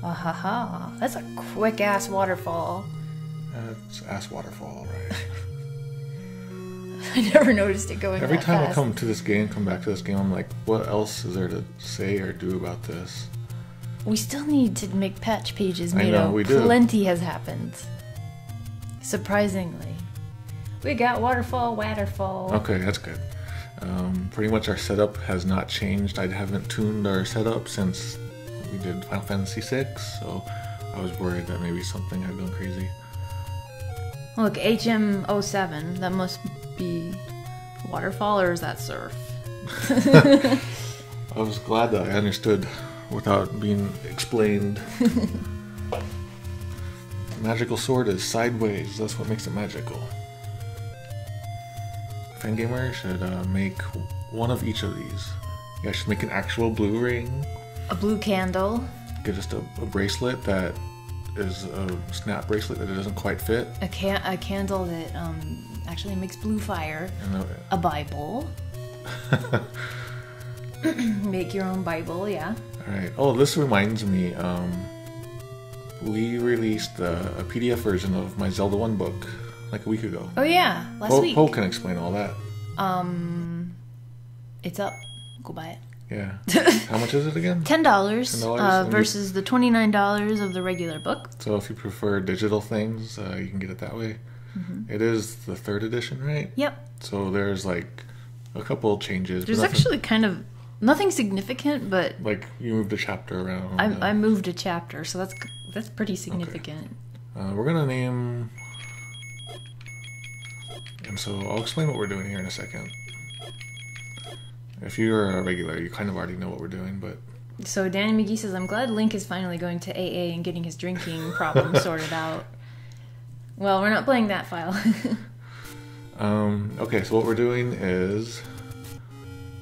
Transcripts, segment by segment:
Ahaha. That's a quick-ass waterfall. It's ass waterfall, right? I never noticed it going Every that time fast. I come back to this game, I'm like, what else is there to say or do about this? We still need to make patch pages, Mato. I know, we do. Plenty has happened. Surprisingly. We got waterfall. Okay, that's good. Pretty much our setup has not changed. I haven't tuned our setup since we did Final Fantasy VI, so I was worried that maybe something had gone crazy. Look, HM07, that must be waterfall, or is that surf? I was glad that I understood without being explained. Magical sword is sideways, that's what makes it magical. Fangamer should make one of each of these. You guys should make an actual blue ring. A blue candle. Get just a bracelet that is a snap bracelet that it doesn't quite fit. A candle that actually makes blue fire. And a Bible. Make your own Bible, yeah. Alright. Oh, this reminds me, we released a PDF version of my Zelda 1 book like a week ago. Oh yeah, last week. Poe can explain all that. It's up. Go buy it. Yeah. How much is it again? $10 versus the $29 of the regular book. So if you prefer digital things, you can get it that way. It is the 3rd edition, right? Yep. So there's like a couple changes. There's actually kind of nothing significant, but like you moved a chapter around. I moved a chapter, so that's pretty significant. Okay. We're gonna name, and so I'll explain what we're doing here in a second. If you're a regular, you kind of already know what we're doing, but... So Danny McGee says, I'm glad Link is finally going to AA and getting his drinking problem sorted out. Well, we're not playing that file. Okay, so what we're doing is...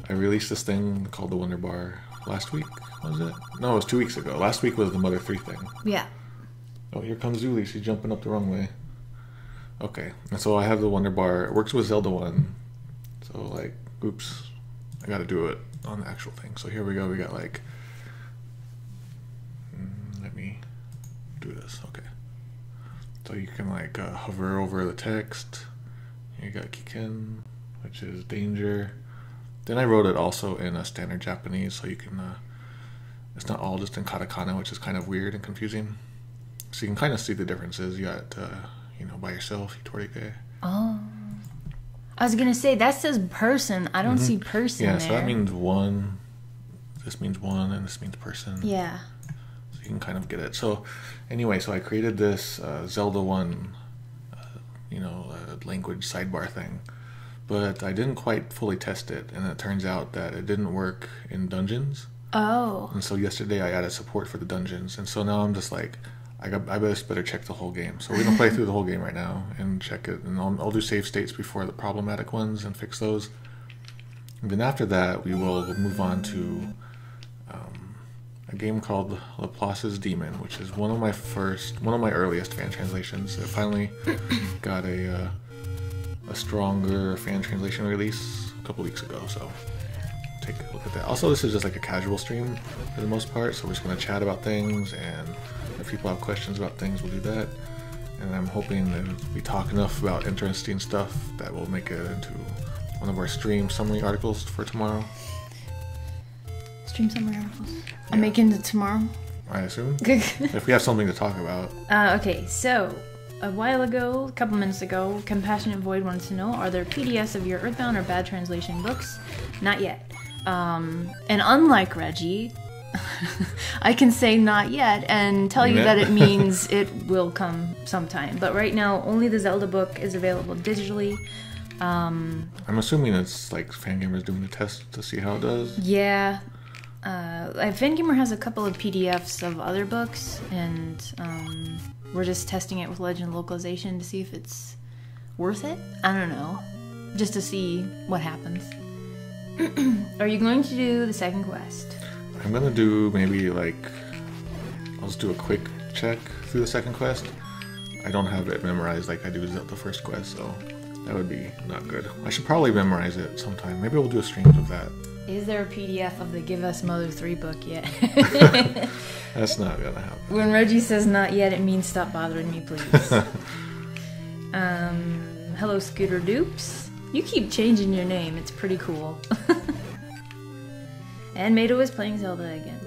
I released this thing called the Wanderbar last week, was it? No, it was 2 weeks ago. Last week was the Mother 3 thing. Yeah. Oh, here comes Zuli. She's jumping up the wrong way. Okay, and so I have the Wanderbar. It works with Zelda 1. So, like, oops. I gotta do it on the actual thing. So here we go. We got like... let me do this. Okay. So you can like hover over the text. You got Kiken, which is danger. Then I wrote it also in a standard Japanese, so you can... it's not all just in Katakana, which is kind of weird and confusing. So you can kind of see the differences. You got, you know, by yourself, Hitorike. Oh. I was gonna say, that says person. I don't see person there. Yeah, so that means one. This means one, and this means person. Yeah. So you can kind of get it. So, anyway, so I created this Zelda 1, language sidebar thing. But I didn't quite fully test it, and it turns out that it didn't work in dungeons. Oh. And so yesterday I added support for the dungeons, and so now I'm just like... I better check the whole game. So we're going to play through the whole game right now and check it. And I'll do save states before the problematic ones and fix those. And then after that, we will move on to a game called Laplace's Demon, which is one of my earliest fan translations. It finally got a stronger fan translation release a couple weeks ago. So take a look at that. Also, this is just like a casual stream for the most part. So we're just going to chat about things, and if people have questions about things, we'll do that. And I'm hoping that we talk enough about interesting stuff that we'll make it into one of our stream summary articles for tomorrow. Stream summary articles? Yeah. I'm making it tomorrow? I assume. If we have something to talk about. Okay, so a while ago, a couple minutes ago, Compassionate Void wanted to know, are there PDFs of your Earthbound or bad translation books? Not yet. And unlike Reggie... I can say not yet and tell you that it means it will come sometime. But right now, only the Zelda book is available digitally. I'm assuming it's like Fangamer's doing a test to see how it does. Yeah. Fangamer has a couple of PDFs of other books, and we're just testing it with Legend Localization to see if it's worth it. I don't know. Just to see what happens. Are you going to do the second quest? I'm gonna do maybe like... I'll just do a quick check through the second quest. I don't have it memorized like I do the first quest, so that would be not good. I should probably memorize it sometime. Maybe we'll do a stream of that. Is there a PDF of the Give Us Mother 3 book yet? That's not gonna happen. When Reggie says not yet, it means stop bothering me, please. Hello, Scooter Dupes. You keep changing your name. It's pretty cool. And Mato is playing Zelda again.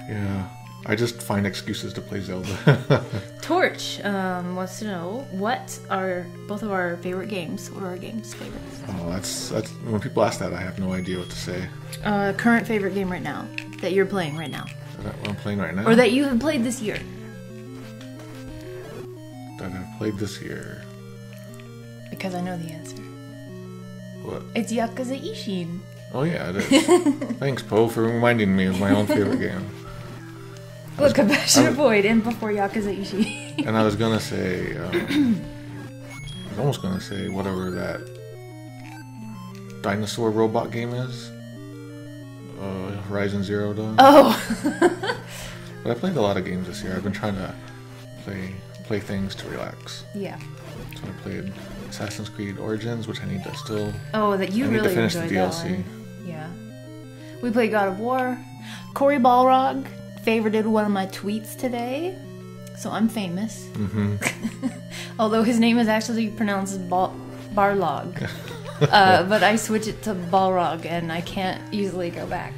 Yeah, I just find excuses to play Zelda. Torch wants to know, what are both of our favorite games? What are our games' favorites? Oh, that's when people ask that, I have no idea what to say. Current favorite game right now that you're playing right now, Is that what I'm playing right now? or that you have played this year? That I've played this year. Because I know the answer. What? It's Yakuza Ishin. Oh yeah, it is. Thanks, Poe, for reminding me of my own favorite game. Look, Compassionate Void and before Yakuza Ishin. And I was gonna say, I was almost gonna say whatever that dinosaur robot game is. Horizon Zero Dawn. Oh! But I played a lot of games this year. I've been trying to play things to relax. Yeah. So I played Assassin's Creed Origins, which I need to still... Oh, that you I need really to finish enjoyed the that DLC. one. Yeah. We played God of War. Corey Balrog favorited one of my tweets today, so I'm famous. Mm-hmm. Although his name is actually pronounced Barlog. But I switch it to Balrog, and I can't easily go back.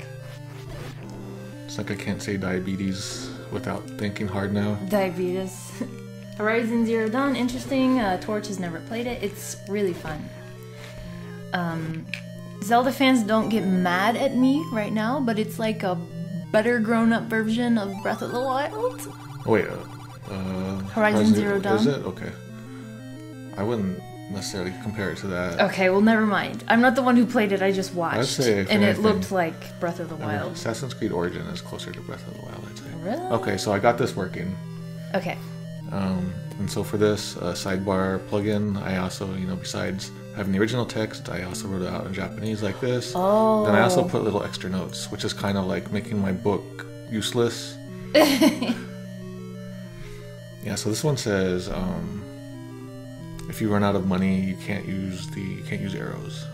It's like I can't say diabetes without thinking hard now. Diabetes. Horizon Zero Dawn, interesting. Torch has never played it. It's really fun. Zelda fans don't get mad at me right now, but it's like a better grown-up version of Breath of the Wild. Wait, Horizon Zero Dawn? Is it? Okay. I wouldn't necessarily compare it to that. Okay, well, never mind. I'm not the one who played it, I just watched. I'd say, if and anything, it looked like Breath of the Wild. Assassin's Creed Origin is closer to Breath of the Wild, I'd say. Really? Okay, so I got this working. Okay. And so for this sidebar plugin, I also, besides having the original text, I also wrote it out in Japanese like this. Oh. Then I also put little extra notes, which is kind of like making my book useless. Yeah, so this one says, if you run out of money, you can't use arrows.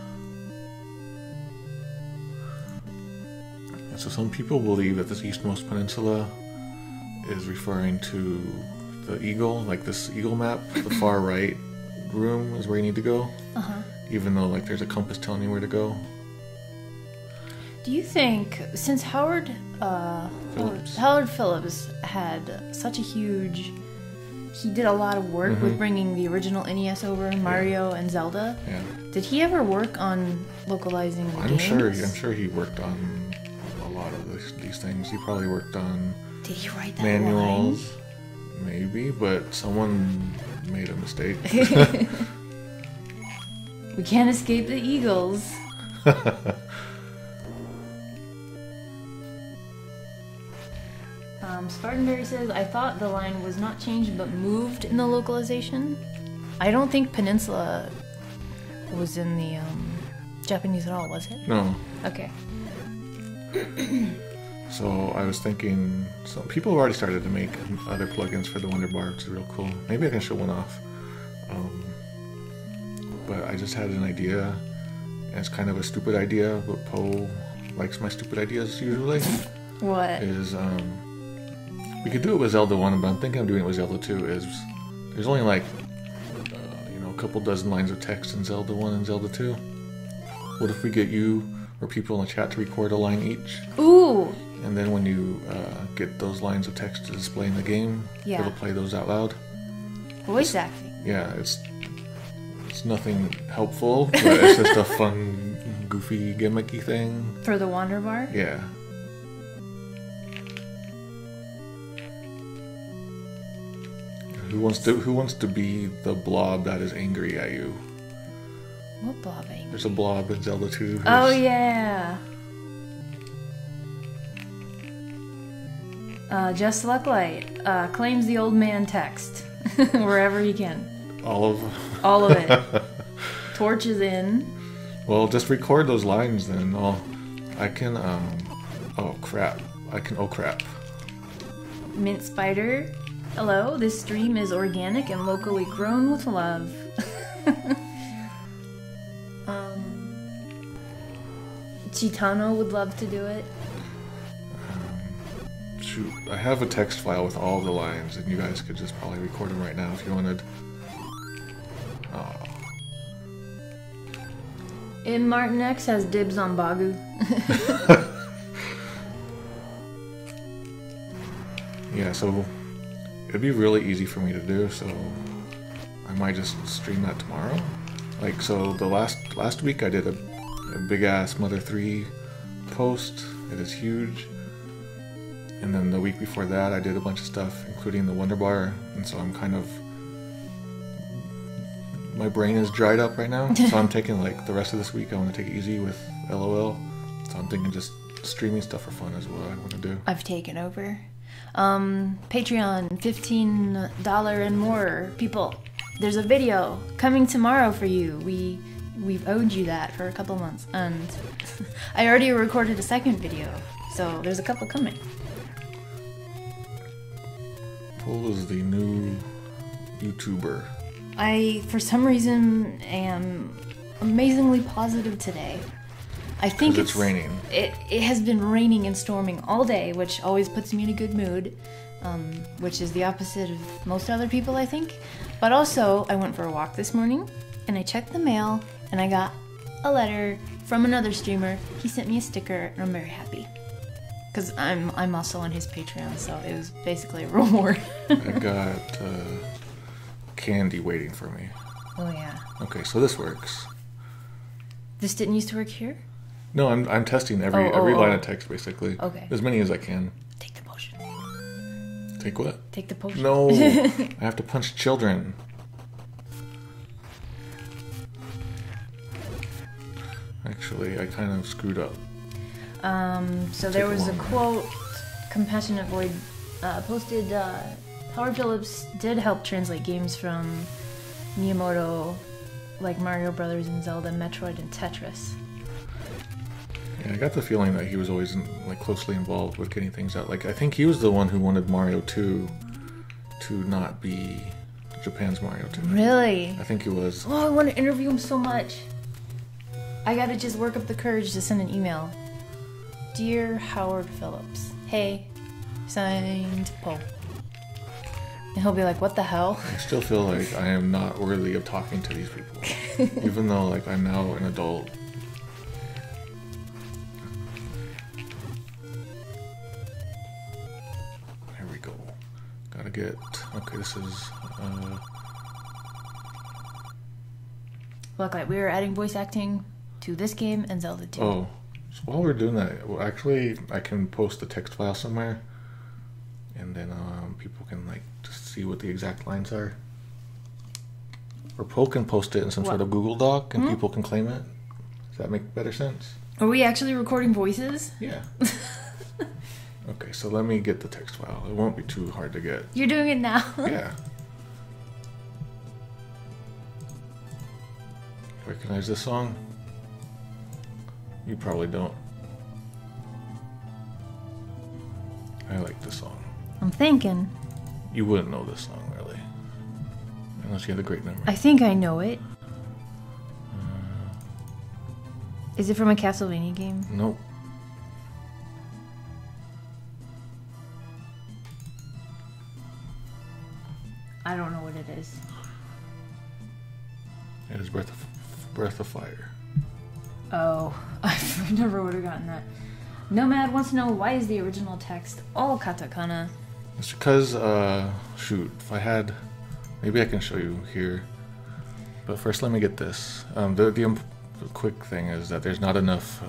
And so some people believe that this eastmost peninsula is referring to the eagle, like this eagle map. The far right room is where you need to go. Uh-huh. Even though there's a compass telling you where to go. Do you think, since Howard Phillips had such a huge... He did a lot of work with bringing the original NES over, Mario and Zelda. Yeah. Did he ever work on localizing the I'm games? sure he worked on a lot of these things. He probably worked on Did he write that manuals, line? maybe, but someone made a mistake. We can't escape the eagles. Spartanberry says, I thought the line was not changed but moved in the localization. I don't think Peninsula was in the Japanese at all, was it? No. Okay. So I was thinking, so people have already started to make other plugins for the Wanderbar, which is real cool. Maybe I can show one off. But I just had an idea, and it's kind of a stupid idea, but Poe likes my stupid ideas usually. What? We could do it with Zelda 1, but I'm thinking of doing it with Zelda 2, there's only a couple dozen lines of text in Zelda 1 and Zelda 2. What if we get you or people in the chat to record a line each? Ooh! And then when you get those lines of text to display in the game, it'll play those out loud. Voice acting. Yeah, it's nothing helpful, but it's just a fun, goofy, gimmicky thing. For the Wanderbar? Yeah. Who wants to be the blob that is angry at you? What blob angry? There's a blob in Zelda 2. Oh yeah. Just Lucklight claims the old man text wherever he can. All of it. Torch is in. Well, just record those lines then. I can oh crap. Mint Spider. Hello, this stream is organic and locally grown with love. Chitano would love to do it. Shoot, I have a text file with all the lines, and you guys could just probably record them right now if you wanted. Oh. And Martin X has dibs on Bagu. Yeah, so it'd be really easy for me to do, so I might just stream that tomorrow. Like, so the last week I did a big ass Mother 3 post. It is huge. And then the week before that I did a bunch of stuff, including the Wanderbar, and so I'm kind of, my brain is dried up right now. So I'm taking like the rest of this week, I want to take it easy with LOL. So I'm thinking just streaming stuff for fun is what I want to do. I've taken over. Patreon, $15 and more people. There's a video coming tomorrow for you. We've owed you that for a couple months, and I already recorded a second video, so there's a couple coming. Paul is the new YouTuber. I, for some reason, am amazingly positive today. I think it's raining. It has been raining and storming all day, which always puts me in a good mood, which is the opposite of most other people, I think. But also, I went for a walk this morning, and I checked the mail, and I got a letter from another streamer. He sent me a sticker, and I'm very happy. Because I'm also on his Patreon, so it was basically a reward. I got candy waiting for me. Oh yeah. Okay, so this works. This didn't used to work here? No, I'm testing every line of text basically. Okay. As many as I can. Take the potion. Take what? Take the potion. No, I have to punch children. Actually, I kind of screwed up. So there was a quote, Compassionate Void posted, Howard Phillips did help translate games from Miyamoto, like Mario Brothers and Zelda, Metroid, and Tetris. Yeah, I got the feeling that he was always like closely involved with getting things out. Like, I think he was the one who wanted Mario 2 to not be Japan's Mario 2. Really? I think he was. Oh, I want to interview him so much. I gotta just work up the courage to send an email. Dear Howard Phillips, hey, signed Paul. And he'll be like, what the hell? I still feel like I am not worthy of talking to these people. Even though like I'm now an adult. Here we go. Gotta get, okay, this is, Look, like we are adding voice acting to this game and Zelda 2. Oh, so while we're doing that, well, actually, I can post the text file somewhere, and then people can like just see what the exact lines are. Or Poe can post it in some sort of Google Doc, and people can claim it. Does that make better sense? Are we actually recording voices? Yeah. Okay, so let me get the text file. It won't be too hard to get. You're doing it now? Yeah. Recognize this song? You probably don't. I like this song. I'm thinking. You wouldn't know this song, really. Unless you had a great memory. I think I know it. Is it from a Castlevania game? Nope. I don't know what it is. It is Breath of Fire. Oh, I never would have gotten that. Nomad wants to know, why is the original text all katakana? It's because, shoot, if I had, maybe I can show you here. But first, let me get this. The quick thing is that there's not enough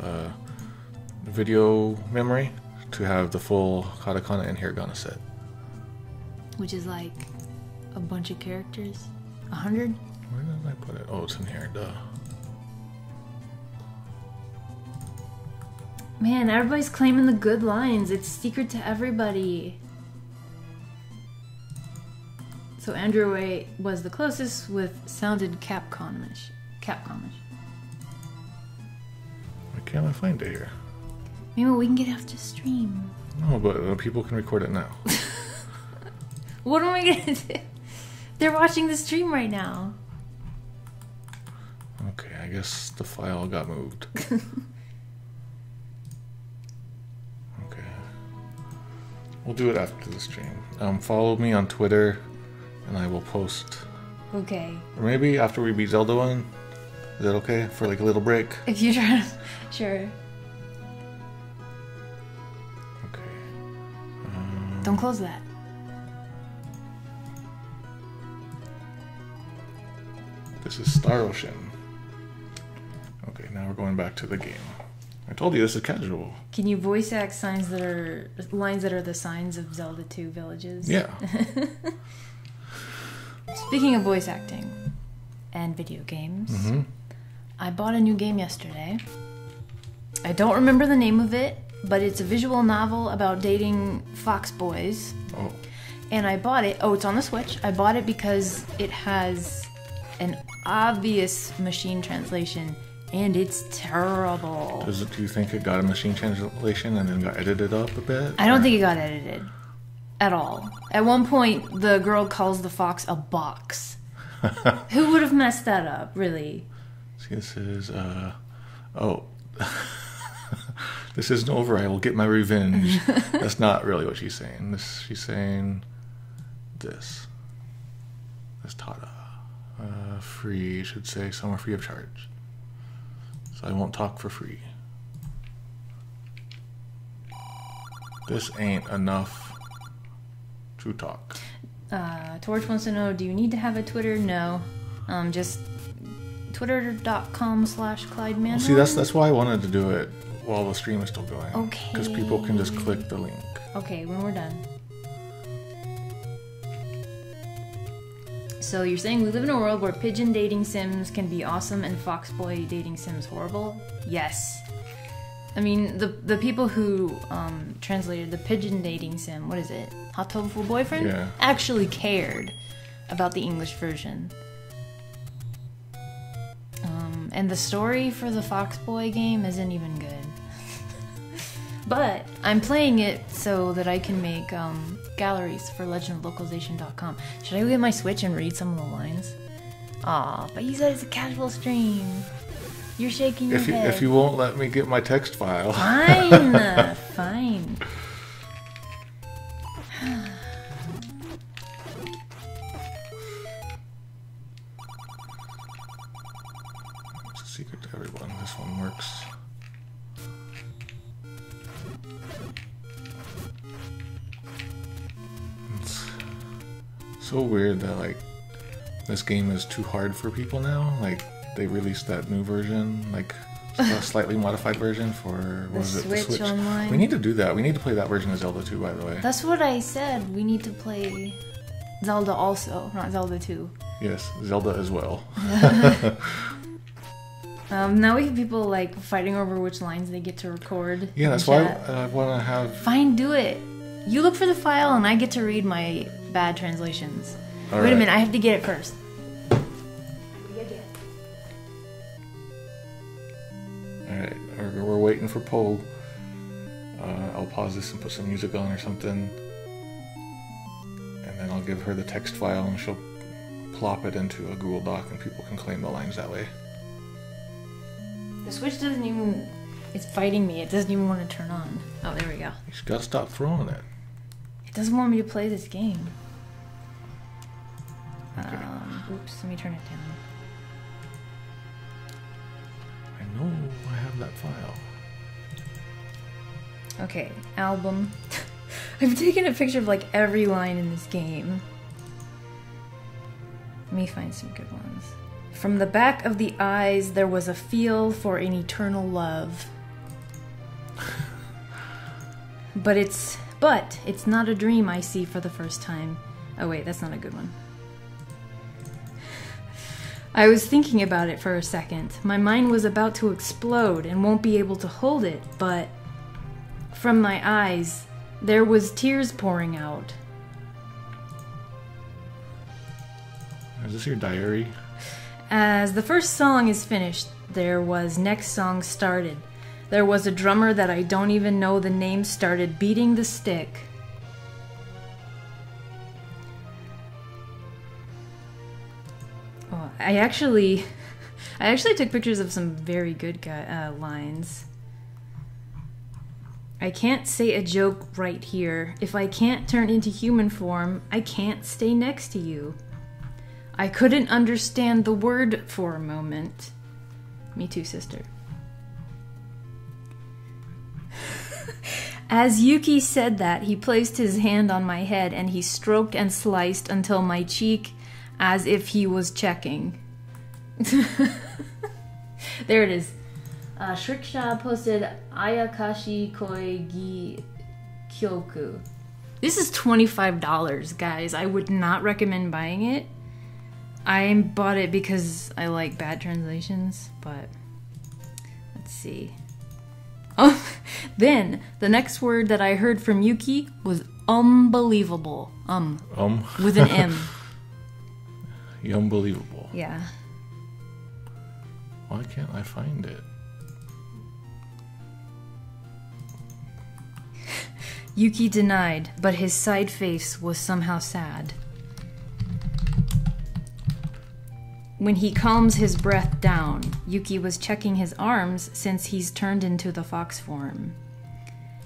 video memory to have the full katakana and hiragana set. Which is like a bunch of characters? 100? Where did I put it? Oh, it's in here, duh. Man, everybody's claiming the good lines. It's secret to everybody. So Andrew Way was the closest with sounded Capcomish. Capcomish. Why can't I find it here? Maybe we can get off the stream. No, but people can record it now. What am I gonna do? They're watching the stream right now. Okay, I guess the file got moved. We'll do it after the stream. Follow me on Twitter, and I will post. Okay. Or maybe after we beat Zelda 1. Is that okay? For like a little break? If you try to... Sure. Okay. Don't close that. This is Star Ocean. Okay, now we're going back to the game. I told you this is casual. Can you voice act lines that are the signs of Zelda 2 villages? Yeah. Speaking of voice acting and video games, I bought a new game yesterday. I don't remember the name of it, but it's a visual novel about dating fox boys. Oh. And I bought it. Oh, it's on the Switch. I bought it because it has an obvious machine translation, and it's terrible. Do you think it got a machine translation and then got edited up a bit? I don't think it got edited at all. At one point, the girl calls the fox a box. Who would have messed that up, really? See, this is, oh. This isn't over, I will get my revenge. That's not really what she's saying. She's saying this. This Tada. Free, should say somewhere free of charge. So I won't talk for free. This ain't enough to talk. Torch wants to know, do you need to have a Twitter? No. Just twitter.com/Clyde Manhorn. See, that's why I wanted to do it while the stream is still going. Okay. Because people can just click the link. Okay, when we're done. So you're saying we live in a world where pigeon dating sims can be awesome and foxboy dating sims horrible? Yes. I mean, the people who translated the pigeon dating sim, what is it? Hot Tofu Boyfriend? Yeah. Actually cared about the English version. And the story for the foxboy game isn't even good. But I'm playing it so that I can make galleries for legendoflocalization.com. Should I get my Switch and read some of the lines? Aw, but you said it's a casual stream. You're shaking your head. If you won't let me get my text file. Fine, fine. It's a secret to everyone. This one works. It's so weird that like this game is too hard for people now. Like they released that new version, like a slightly modified version for The Switch Online. We need to do that. We need to play that version of Zelda 2, by the way. That's what I said. We need to play Zelda also, not Zelda 2. Yes, Zelda as well. Now we have people like fighting over which lines they get to record. Yeah, that's why I want to have... Fine, do it. You look for the file and I get to read my bad translations. All Wait a right. minute, I have to get it first. Alright, we're waiting for Poe. I'll pause this and put some music on or something. And then I'll give her the text file and she'll plop it into a Google Doc and people can claim the lines that way. The Switch doesn't even... It's fighting me. It doesn't even want to turn on. Oh, there we go. You just gotta stop throwing it. It doesn't want me to play this game. Okay. Oops, let me turn it down. I know I have that file. Okay, album. I've taken a picture of like every line in this game. Let me find some good ones. From the back of the eyes, there was a feel for an eternal love. But it's not a dream I see for the first time. Oh wait, that's not a good one. I was thinking about it for a second. My mind was about to explode and won't be able to hold it, but from my eyes, there was tears pouring out. Is this your diary? As the first song is finished, there was next song started. There was a drummer that I don't even know the name started beating the stick. Oh, I actually took pictures of some very good lines. I can't say a joke right here. If I can't turn into human form, I can't stay next to you. I couldn't understand the word for a moment. Me too, sister. As Yuki said that, he placed his hand on my head and he stroked and sliced until my cheek as if he was checking. There it is. Shriksha posted Ayakashi Koi Gi Kyoku. This is $25, guys. I would not recommend buying it. I bought it because I like bad translations, but let's see. Oh, then the next word that I heard from Yuki was unbelievable. With an M. Unbelievable. Yeah. Why can't I find it? Yuki denied, but his side face was somehow sad. When he calms his breath down, Yuki was checking his arms since he's turned into the fox form.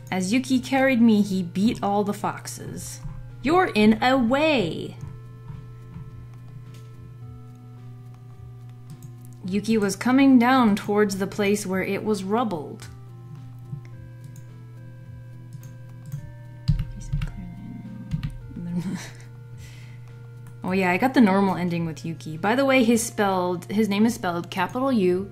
As Yuki carried me, he beat all the foxes. You're in a way! Yuki was coming down towards the place where it was rubbled. Oh yeah, I got the normal ending with Yuki. By the way, his name is spelled capital U/KI.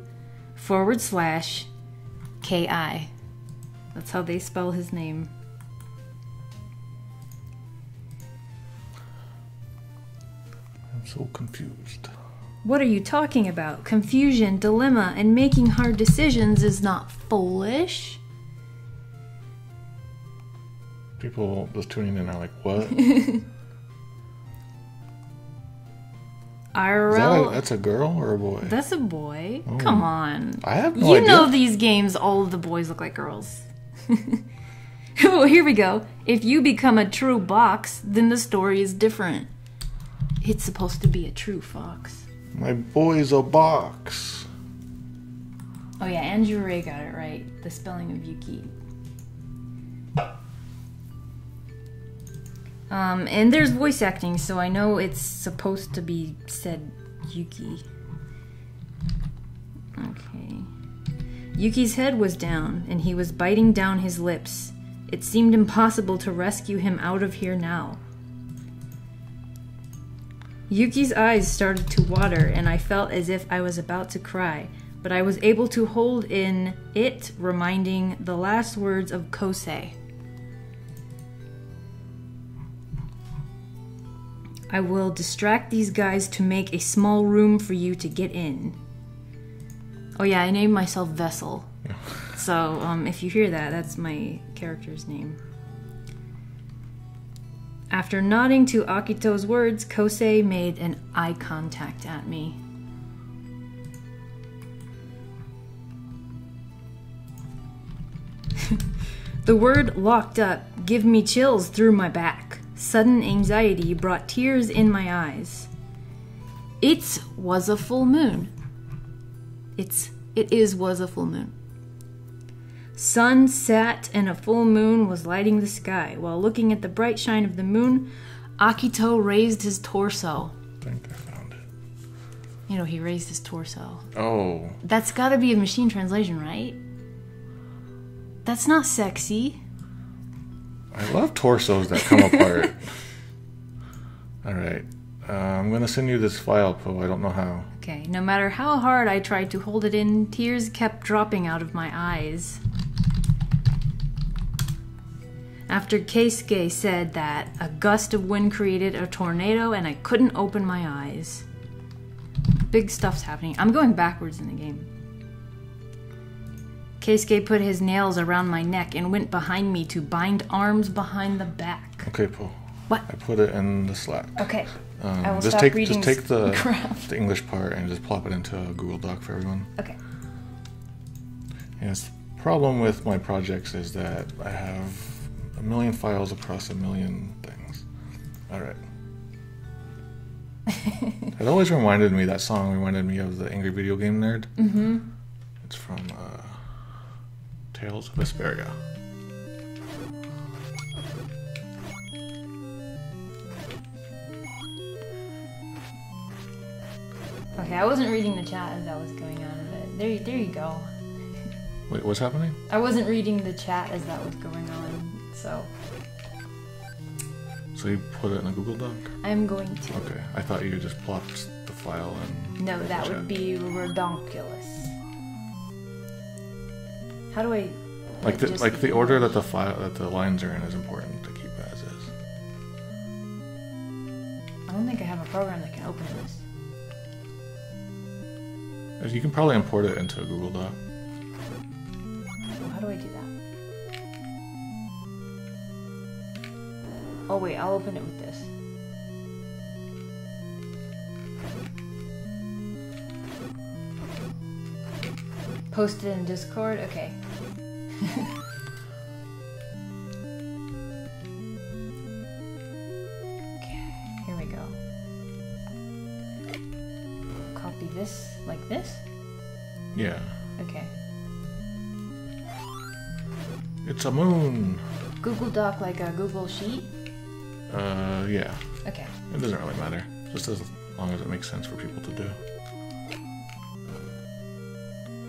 That's how they spell his name. I'm so confused. What are you talking about? Confusion, dilemma, and making hard decisions is not foolish. People just tuning in are like, what? IRL. That's a girl or a boy? That's a boy. Oh. Come on. I have no idea. You know these games, all of the boys look like girls. Oh, here we go. If you become a true box, then the story is different. It's supposed to be a true fox. My boy's a box. Oh yeah, Andrew Ray got it right. The spelling of Yuki. And there's voice acting, so I know it's supposed to be said Yuki. Okay. Yuki's head was down, and he was biting down his lips. It seemed impossible to rescue him out of here now. Yuki's eyes started to water, and I felt as if I was about to cry, but I was able to hold in it, reminding the last words of Kosei. I will distract these guys to make a small room for you to get in. Oh yeah, I named myself Vessel. So, if you hear that, that's my character's name. After nodding to Akito's words, Kosei made an eye contact at me. The word locked up gave me chills through my back. Sudden anxiety brought tears in my eyes. It was a full moon. It was a full moon. Sun set and a full moon was lighting the sky. While looking at the bright shine of the moon, Akito raised his torso. I think I found it. You know, he raised his torso. Oh. That's gotta be a machine translation, right? That's not sexy. I love torsos that come apart. Alright. I'm gonna send you this file, Poe. I don't know how. Okay. No matter how hard I tried to hold it in, tears kept dropping out of my eyes. After Keisuke said that, a gust of wind created a tornado and I couldn't open my eyes. Big stuff's happening. I'm going backwards in the game. Keisuke put his nails around my neck and went behind me to bind arms behind the back. Okay, Poe. What? I put it in the Slack. Okay. I will just stop take reading the English part and just plop it into a Google Doc for everyone. Okay. Yes, the problem with my projects is that I have a million files across a million things. Alright. It always reminded me, that song reminded me of the Angry Video Game Nerd. Mm-hmm. It's from Tales of Vesperia. Okay, I wasn't reading the chat as that was going on, but there you go. Wait, what's happening? I wasn't reading the chat as that was going on, so. So you put it in a Google Doc? I'm going to. Okay, I thought you just plopped the file in. No, that would be redonkulous. How do I? Like the order that the lines are in is important to keep as is. I don't think I have a program that can open this. You can probably import it into a Google Doc. Well, how do I do that? Oh wait, I'll open it with this. Post it in Discord? Okay. Okay, here we go. Copy this like this? Yeah. Okay. It's a moon! Google Doc like a Google Sheet? Yeah. Okay. It doesn't really matter. Just as long as it makes sense for people to do.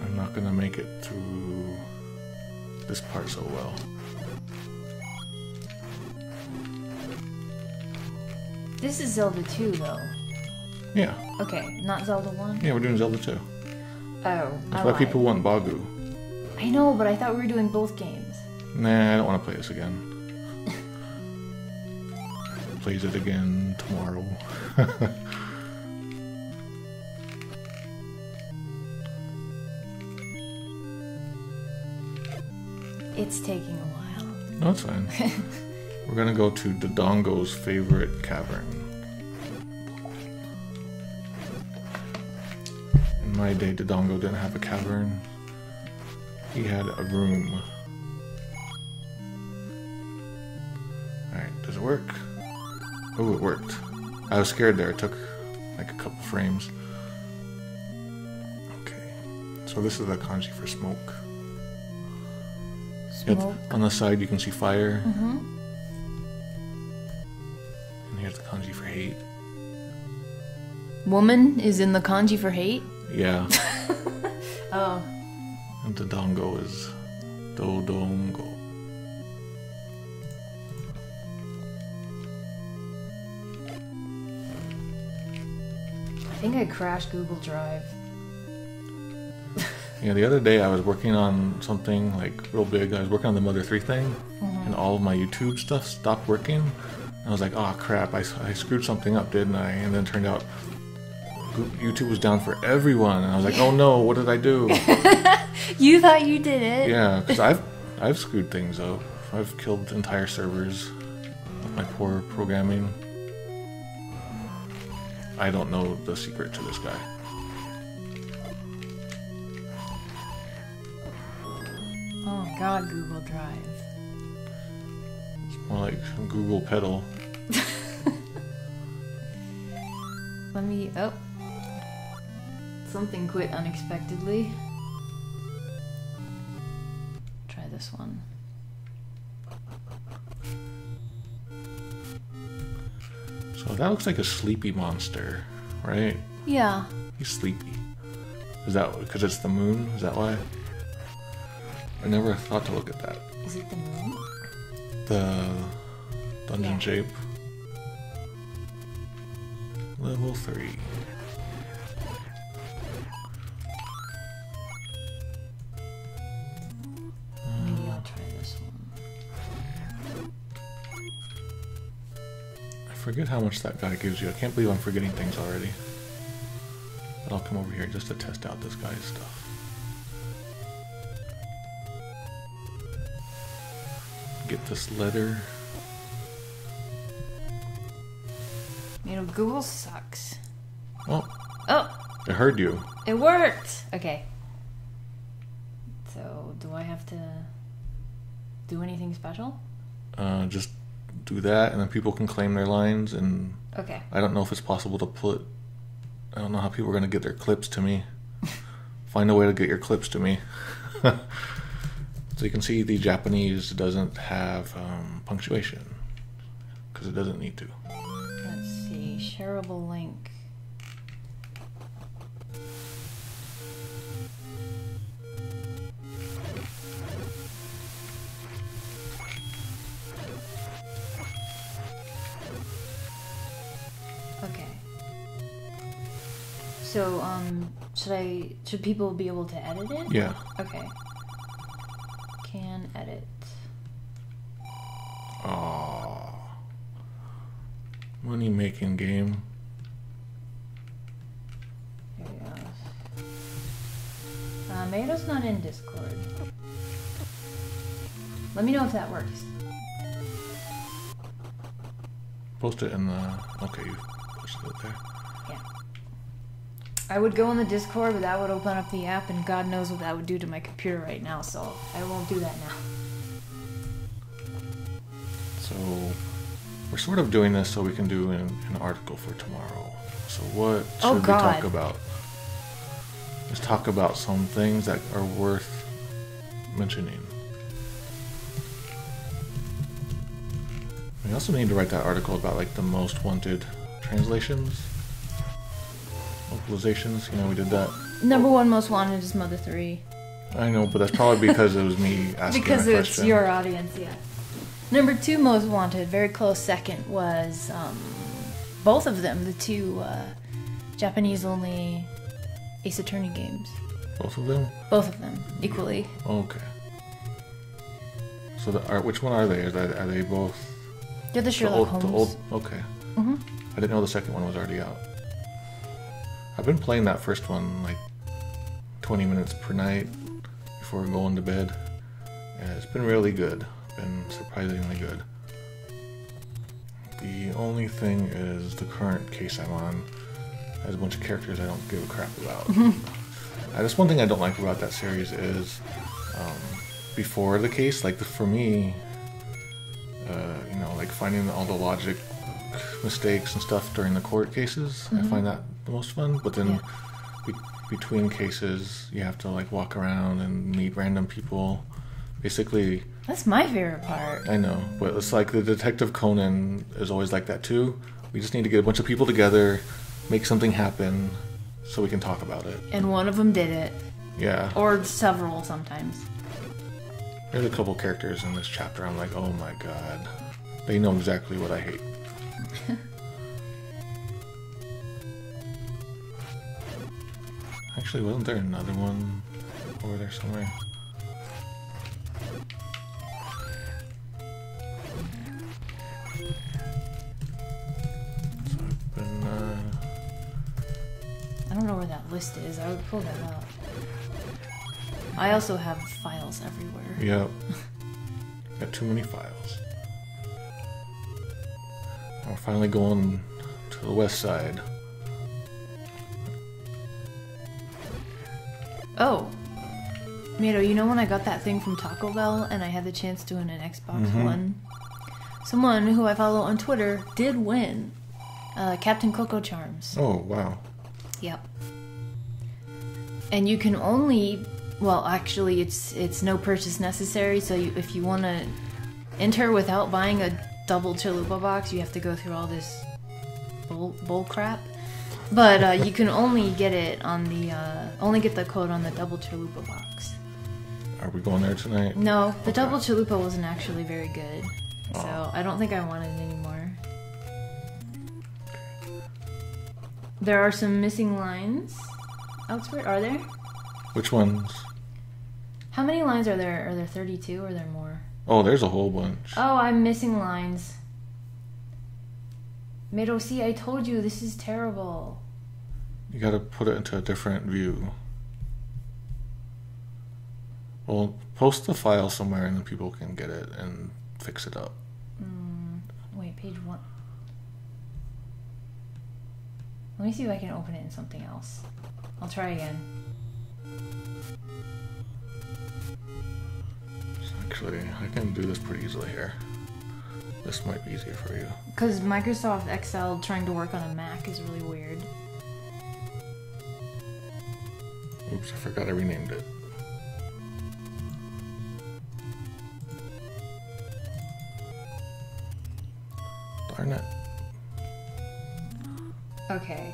I'm not gonna make it through this part so well. This is Zelda 2 though. Yeah. Okay, not Zelda 1? Yeah, we're doing Zelda 2. Oh, That's why people want Bagu. I know, but I thought we were doing both games. Nah, I don't want to play this again. Plays it again tomorrow. It's taking a while. No, it's fine. We're gonna go to Dodongo's favorite cavern. In my day, Dodongo didn't have a cavern. He had a room. Alright, does it work? Oh, it worked. I was scared there. It took like a couple frames. Okay. So this is the kanji for smoke. Smoke. On the side you can see fire. Mm-hmm. And here's the kanji for hate. Woman is in the kanji for hate? Yeah. Oh. And Dodongo is Dodongo. I think I crashed Google Drive. Yeah, the other day I was working on something like real big. I was working on the Mother 3 thing, and all of my YouTube stuff stopped working. And I was like, oh crap, I screwed something up, didn't I? And then it turned out YouTube was down for everyone. And I was like, oh no, what did I do? You thought you did it? Yeah, because I've screwed things up. I've killed entire servers with my poor programming. I don't know the secret to this guy. Oh god, Google Drive. It's more like Google Pedal. Let me... Oh. Something quit unexpectedly. Try this one. So that looks like a sleepy monster, right? Yeah. He's sleepy. Is that because it's the moon? Is that why? I never thought to look at that. Is it the moon? The dungeon Yeah. shape. Level 3. Maybe I'll try this one. I forget how much that guy gives you. I can't believe I'm forgetting things already. But I'll come over here just to test out this guy's stuff. Get this letter. You know, Google sucks. Oh, Oh! I heard you. It worked! Okay. So, do I have to do anything special? Just do that, and then people can claim their lines. And Okay. I don't know if it's possible to put. I don't know how people are going to get their clips to me. Find a way to get your clips to me. So you can see the Japanese doesn't have punctuation because it doesn't need to. Let's see. Shareable link. So, should people be able to edit it? Yeah. Okay. Can edit. Aww. Money making game. Here we go. Mato's not in Discord. Let me know if that works. Post it in the... Okay, you posted it there. Yeah. I would go in the Discord, but that would open up the app, and God knows what that would do to my computer right now, so I won't do that now. So, we're sort of doing this so we can do an article for tomorrow. So what should we talk about? Let's talk about some things that are worth mentioning. We also need to write that article about like the most wanted translations, localizations. You know, we did that. Number 1 most wanted is Mother 3. I know, but that's probably because it was me asking because that it's question. your audience, yeah. Number 2 most wanted, very close second, was both of them, the 2 Japanese-only Ace Attorney games. Both of them? Both of them, equally. Okay. So, which one are they? Are they both? They're the Sherlock Holmes. Okay. I didn't know the second one was already out. I've been playing that first one like 20 minutes per night before going to bed, and it's been really good. Been surprisingly good. The only thing is the current case I'm on has a bunch of characters I don't give a crap about. That's one thing I don't like about that series is before the case, like for me, you know, like finding all the logic mistakes and stuff during the court cases, I find that the most fun. But then between cases, you have to like walk around and meet random people. Basically, that's my favorite part. I know, but it's like the Detective Conan is always like that too. We just need to get a bunch of people together, make something happen, so we can talk about it. And one of them did it. Yeah. Or several sometimes. There's a couple characters in this chapter I'm like, oh my god. They know exactly what I hate. Actually, wasn't there another one over there somewhere? So I've been, I don't know where that list is. I would pull that up. I also have files everywhere. Yep. Got too many files. We're finally going to the west side. Oh. Mato, you know when I got that thing from Taco Bell and I had the chance to win an Xbox One? Someone who I follow on Twitter did win. Captain Coco Charms. Oh, wow. Yep. And you can only... Well, actually, it's no purchase necessary, so if you want to enter without buying a double chalupa box, you have to go through all this bull crap. But you can only get it on the only get the code on the double chalupa box. Are we going there tonight? No, the double chalupa wasn't actually very good, so I don't think I want it anymore. There are some missing lines elsewhere. Are there? Which ones? How many lines are there? Are there 32 or are there more? Oh, there's a whole bunch. Oh, I'm missing lines. Mato, see, I told you, this is terrible. You gotta put it into a different view. Well, post the file somewhere and then people can get it and fix it up. Wait, page 1. Let me see if I can open it in something else. I'll try again. Actually, I can do this pretty easily here. This might be easier for you. Because Microsoft Excel trying to work on a Mac is really weird. Oops, I forgot I renamed it. Darn it. Okay,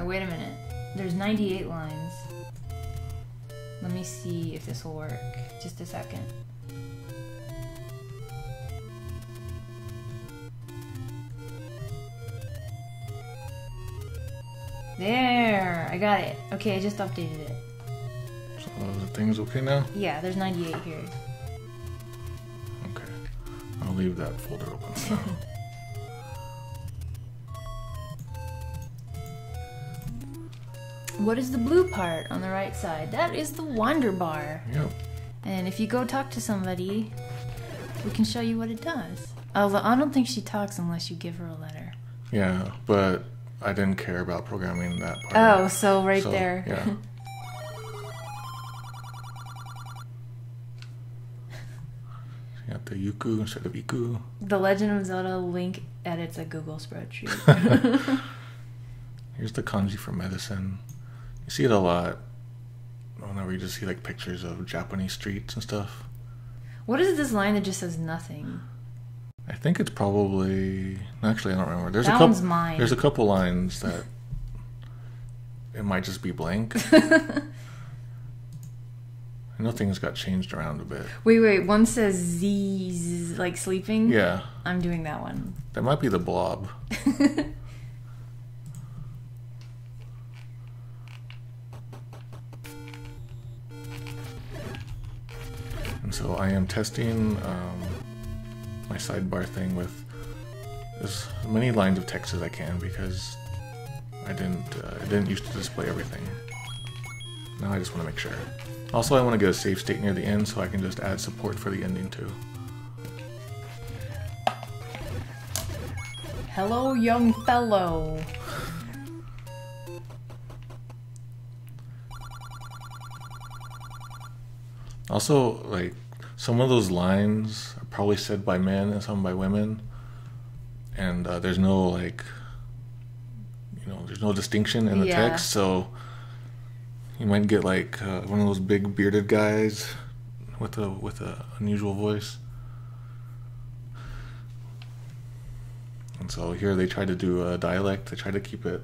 wait a minute. There's 98 lines. Let me see if this will work. Just a second. There, I got it. Okay, I just updated it. So the thing's okay now? Yeah, there's 98 here. Okay. I'll leave that folder open for now. What is the blue part on the right side? That is the Wanderbar. Yep. And if you go talk to somebody, we can show you what it does. Although I don't think she talks unless you give her a letter. Yeah, but I didn't care about programming that part. Oh, so right there. Yeah. You got the Yuku instead of Iku. The Legend of Zelda Link edits a Google spreadsheet. Here's the kanji for medicine. You see it a lot whenever you just see like pictures of Japanese streets and stuff. What is this line that just says nothing? I think it's probably... Actually, I don't remember. That one's mine. There's a couple lines that it might just be blank. I know things got changed around a bit. Wait. One says Z, like sleeping? Yeah. I'm doing that one. That might be the blob. And so I am testing my sidebar thing with as many lines of text as I can because it didn't used to display everything. Now I just want to make sure. Also, I want to get a save state near the end so I can just add support for the ending too. Hello, young fellow. Also, like, some of those lines are probably said by men and some by women, and there's no, like, there's no distinction in the text, so you might get, like, one of those big bearded guys with a unusual voice. And so here they tried to do a dialect. They tried to keep it,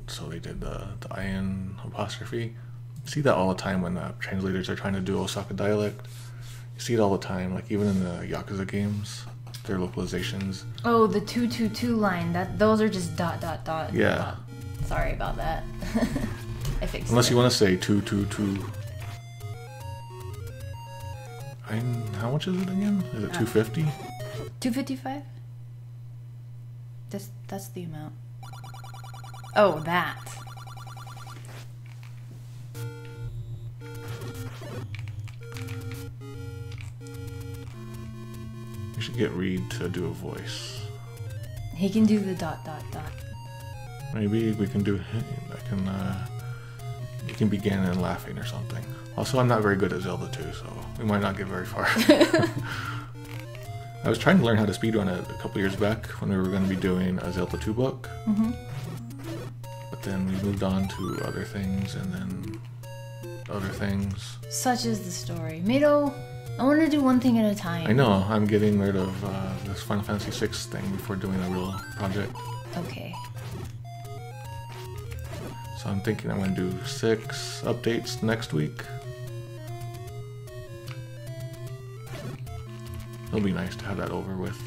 so they did the IN apostrophe. You see that all the time when translators are trying to do Osaka dialect. You see it all the time, like even in the Yakuza games, their localizations. Oh, the 222 line. Those are just ... Yeah. Sorry about that. I fixed it. Unless you want to say 222. How much is it again? Is it 250? 255? That's the amount. Oh, that. We should get Reed to do a voice. He can do the ... Maybe we can do. You can begin and laughing or something. Also, I'm not very good at Zelda 2, so we might not get very far. I was trying to learn how to speedrun it a couple years back when we were going to be doing a Zelda 2 book. Mm-hmm. But then we moved on to other things and then other things. Such is the story. Mado, I want to do one thing at a time. I know, I'm getting rid of this Final Fantasy VI thing before doing a real project. Okay. So I'm thinking I'm going to do 6 updates next week. It'll be nice to have that over with.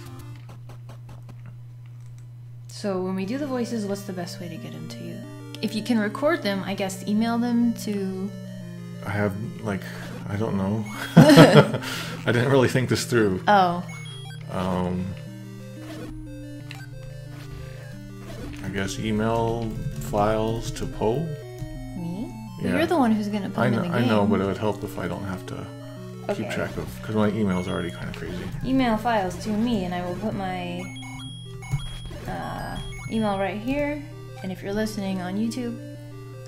So when we do the voices, what's the best way to get them to you? If you can record them, I guess email them to... I have, like, I don't know. I didn't really think this through. Oh. I guess email files to Poe. Me? Yeah. You're the one who's going to put them in the game. I know, but it would help if I don't have to keep track of... Because my email's already kind of crazy. Email files to me, and I will put my email right here. And if you're listening on YouTube,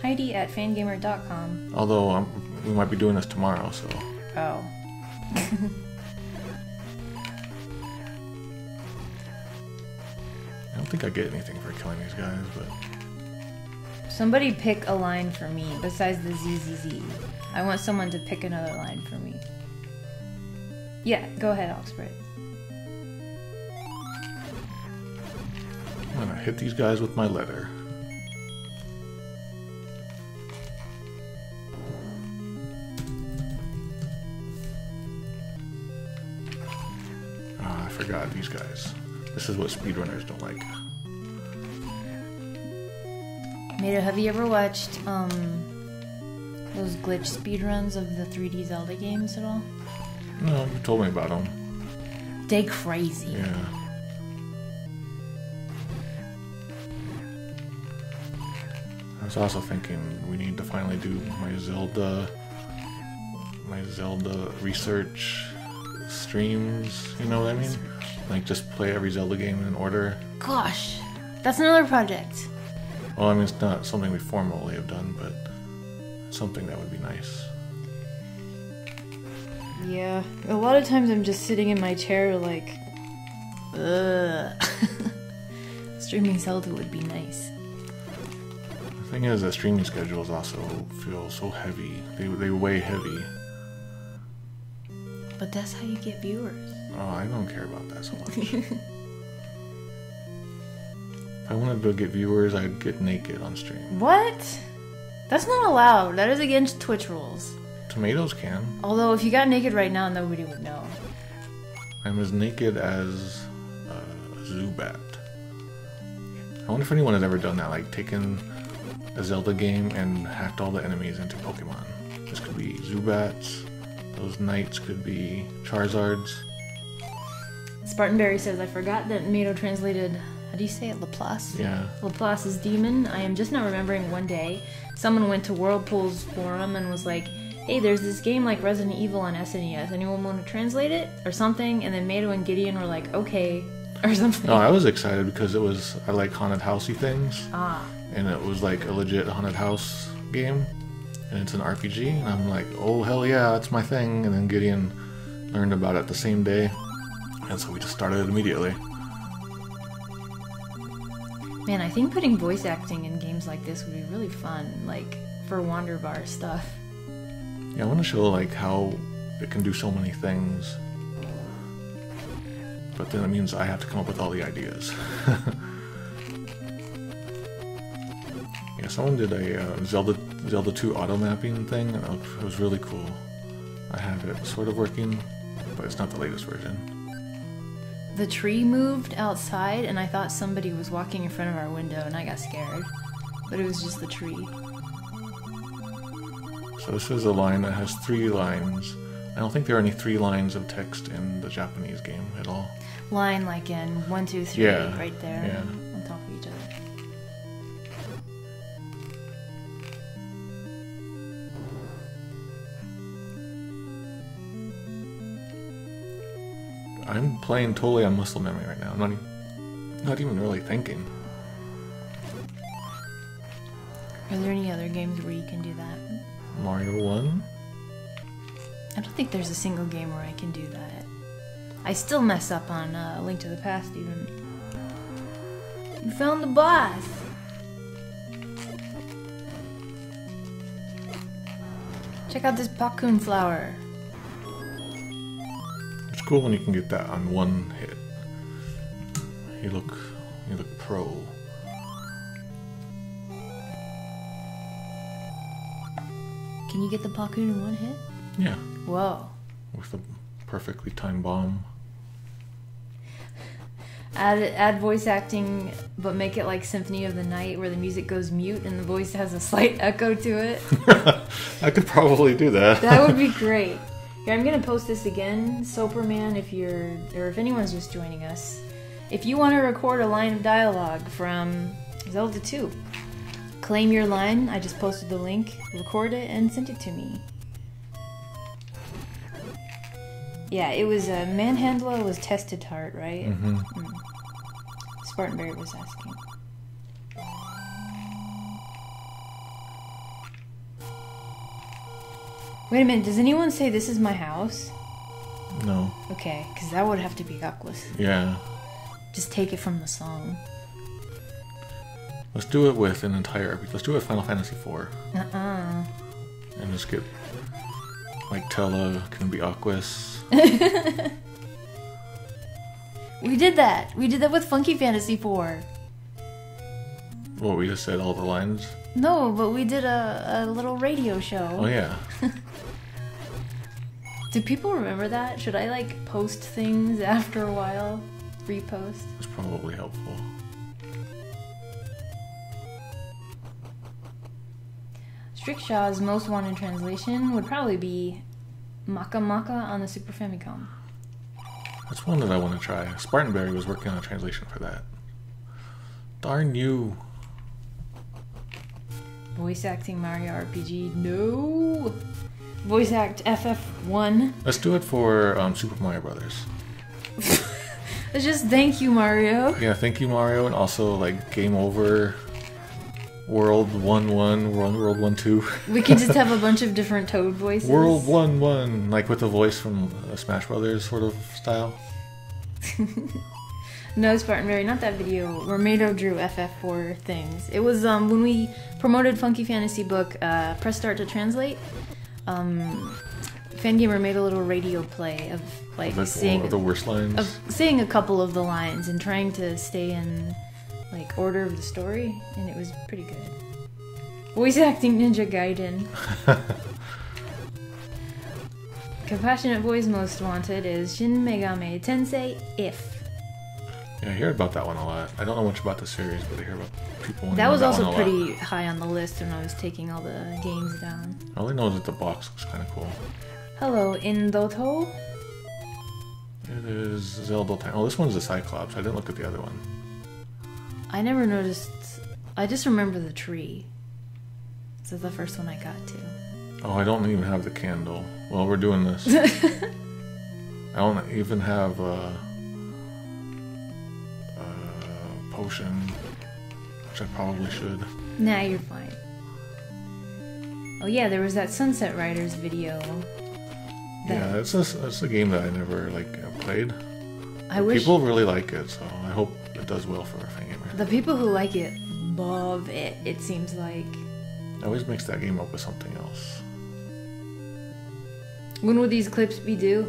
Heidi@fangamer.com. Although we might be doing this tomorrow, so... Oh. I don't think I get anything for killing these guys, but... Somebody pick a line for me besides the ZZZ. I want someone to pick another line for me. Yeah, go ahead, Oxford. I'm gonna hit these guys with my letter. Ah, I forgot these guys. This is what speedrunners don't like. Mato, have you ever watched those glitch speedruns of the 3D Zelda games at all? No, you told me about them. They crazy. Yeah. I was also thinking we need to finally do my Zelda research streams. You know what I mean? Like just play every Zelda game in order. Gosh, that's another project. Well, I mean, it's not something we formally have done, but something that would be nice. Yeah, a lot of times I'm just sitting in my chair like, ugh. Streaming Zelda would be nice. The thing is that streaming schedules also feel so heavy. They weigh heavy. But that's how you get viewers. Oh, I don't care about that so much. If I wanted to get viewers, I'd get naked on stream. What? That's not allowed. That is against Twitch rules. Tomatoes can. Although if you got naked right now, nobody would know. I'm as naked as Zubat. I wonder if anyone has ever done that, like taken a Zelda game and hacked all the enemies into Pokemon. This could be Zubats, those knights could be Charizards. Spartanberry says, I forgot that Mato translated, how do you say it, Laplace? Yeah. Laplace's demon. I am just now remembering one day, someone went to Whirlpool's forum and was like, hey, there's this game like Resident Evil on SNES. Anyone want to translate it? Or something? And then Mato and Gideon were like, okay. Or something. No, I was excited because I like haunted housey things. Ah. And it was like a legit haunted house game. And it's an RPG. And I'm like, oh, hell yeah, that's my thing. And then Gideon learned about it the same day. And so we just started it immediately. Man, I think putting voice acting in games like this would be really fun. Like, for Wanderbar stuff. Yeah, I want to show like how it can do so many things. But then it means I have to come up with all the ideas. Yeah, someone did a Zelda 2 auto mapping thing, and it was really cool. I have it sort of working, but it's not the latest version. The tree moved outside, and I thought somebody was walking in front of our window, and I got scared. But it was just the tree. So this is a line that has 3 lines. I don't think there are any 3 lines of text in the Japanese game at all. Line like in 1, 2, 3, yeah, right there, yeah. on top of each other. I'm playing totally on muscle memory right now. I'm not even really thinking. Are there any other games where you can do that? Mario 1? I don't think there's a single game where I can do that. I still mess up on A Link to the Past, even. You found the boss! Check out this Pakun flower. It's cool when you can get that on one hit. You look pro. Can you get the Pakun in one hit? Yeah. Whoa. With a perfectly timed bomb. Add voice acting, but make it like Symphony of the Night, where the music goes mute and the voice has a slight echo to it. I could probably do that. That would be great. Here, I'm gonna post this again, Soperman, if anyone's just joining us. If you want to record a line of dialogue from Zelda 2, claim your line. I just posted the link. Record it and send it to me. Yeah, it was Manhandla was Tested Heart, right? Mm-hmm. Spartanberry was asking. Wait a minute, does anyone say this is my house? No. Okay, because that would have to be Localization. Yeah. Just take it from the song. Let's do it with an entire RPG. Let's do it with Final Fantasy IV. Uh-uh. And just get, like, Tella can be Aquas. We did that! We did that with Funky Fantasy 4. What, we just said all the lines? No, but we did a little radio show. Oh, yeah. Do people remember that? Should I, like, post things after a while? Repost? It's probably helpful. Strickshaw's most wanted translation would probably be Maka Maka on the Super Famicom. That's one that I want to try. Spartanberry was working on a translation for that. Darn you. Voice acting Mario RPG. No! Voice act FF1. Let's do it for Super Mario Brothers. Let's just thank you, Mario. Yeah, thank you, Mario, and also like Game Over, World 1-1, World 1-2. We could just have a bunch of different Toad voices. World 1-1, like with a voice from Smash Brothers sort of style. No, Spartanberry, not that video. Romado drew FF4 things. It was when we promoted Funky Fantasy Book, Press Start to Translate. Fangamer made a little radio play of like saying the worst lines. Of saying a couple of the lines and trying to stay in like order of the story, and it was pretty good. Voice acting Ninja Gaiden. Compassionate voice most wanted is Shin Megami Tensei If. Yeah, I hear about that one a lot. I don't know much about the series, but I hear about people. That was also pretty high on the list when I was taking all the games down. I only know that the box looks kind of cool. Hello, Indoto. It is Zelda time. Oh, this one's a Cyclops. I didn't look at the other one. I never noticed. I just remember the tree. This is the first one I got to. Oh, I don't even have the candle. Well, we're doing this. I don't even have a potion, which I probably should. Nah, you're fine. Oh yeah, there was that Sunset Riders video. Yeah, it's a game that I never played. I wish people really like it, so I hope it does well for Fangamer. The people who like it love it. It seems like. I always mix that game up with something else. When would these clips be due?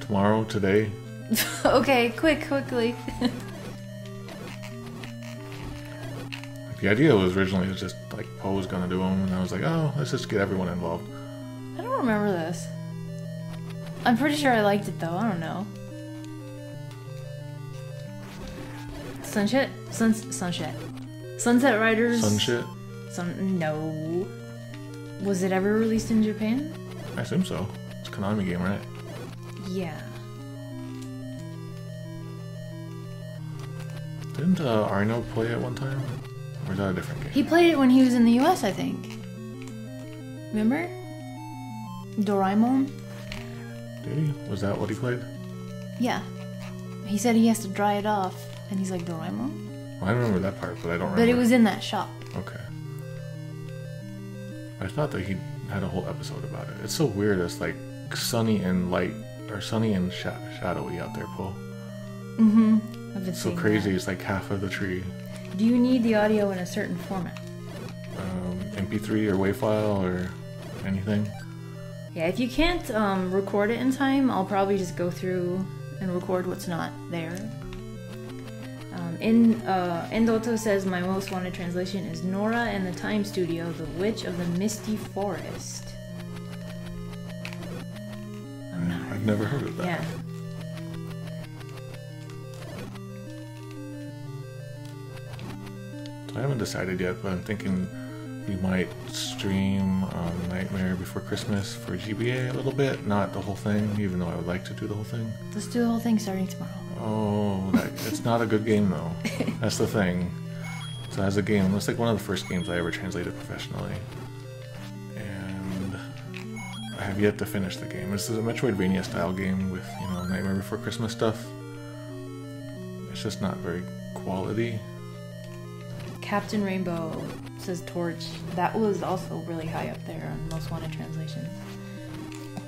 Tomorrow, today. Okay, quickly. The idea was originally just like Poe was gonna do them, and I was like, oh, let's just get everyone involved. I don't remember this. I'm pretty sure I liked it though. I don't know. Sunset Riders. Sunshit. No. Was it ever released in Japan? I assume so. It's a Konami game, right? Yeah. Didn't Arno play it one time? Or is that a different game? He played it when he was in the US, I think. Remember? Doraemon? Did he? Was that what he played? Yeah. He said he has to dry it off, and he's like, Doraemon? Well, I remember that part, but I don't remember. But it was in that shop. Okay. I thought that he had a whole episode about it. It's so weird. It's like sunny and light, or sunny and shadowy out there, Paul. Mm-hmm. I've been so crazy. That. It's like half of the tree. Do you need the audio in a certain format? MP3 or WAV file or anything? Yeah, if you can't record it in time, I'll probably just go through and record what's not there. Indoto says my most wanted translation is Nora and the Time Studio, The Witch of the Misty Forest. I've never heard of that. Yeah. I haven't decided yet, but I'm thinking we might stream Nightmare Before Christmas for GBA a little bit. Not the whole thing, even though I would like to do the whole thing. Let's do the whole thing starting tomorrow. Oh, it's not a good game though. That's the thing. So as a game, it's like one of the first games I ever translated professionally. And I have yet to finish the game. This is a Metroidvania style game with, Nightmare Before Christmas stuff. It's just not very quality. Captain Rainbow says Torch. That was also really high up there on most wanted translations.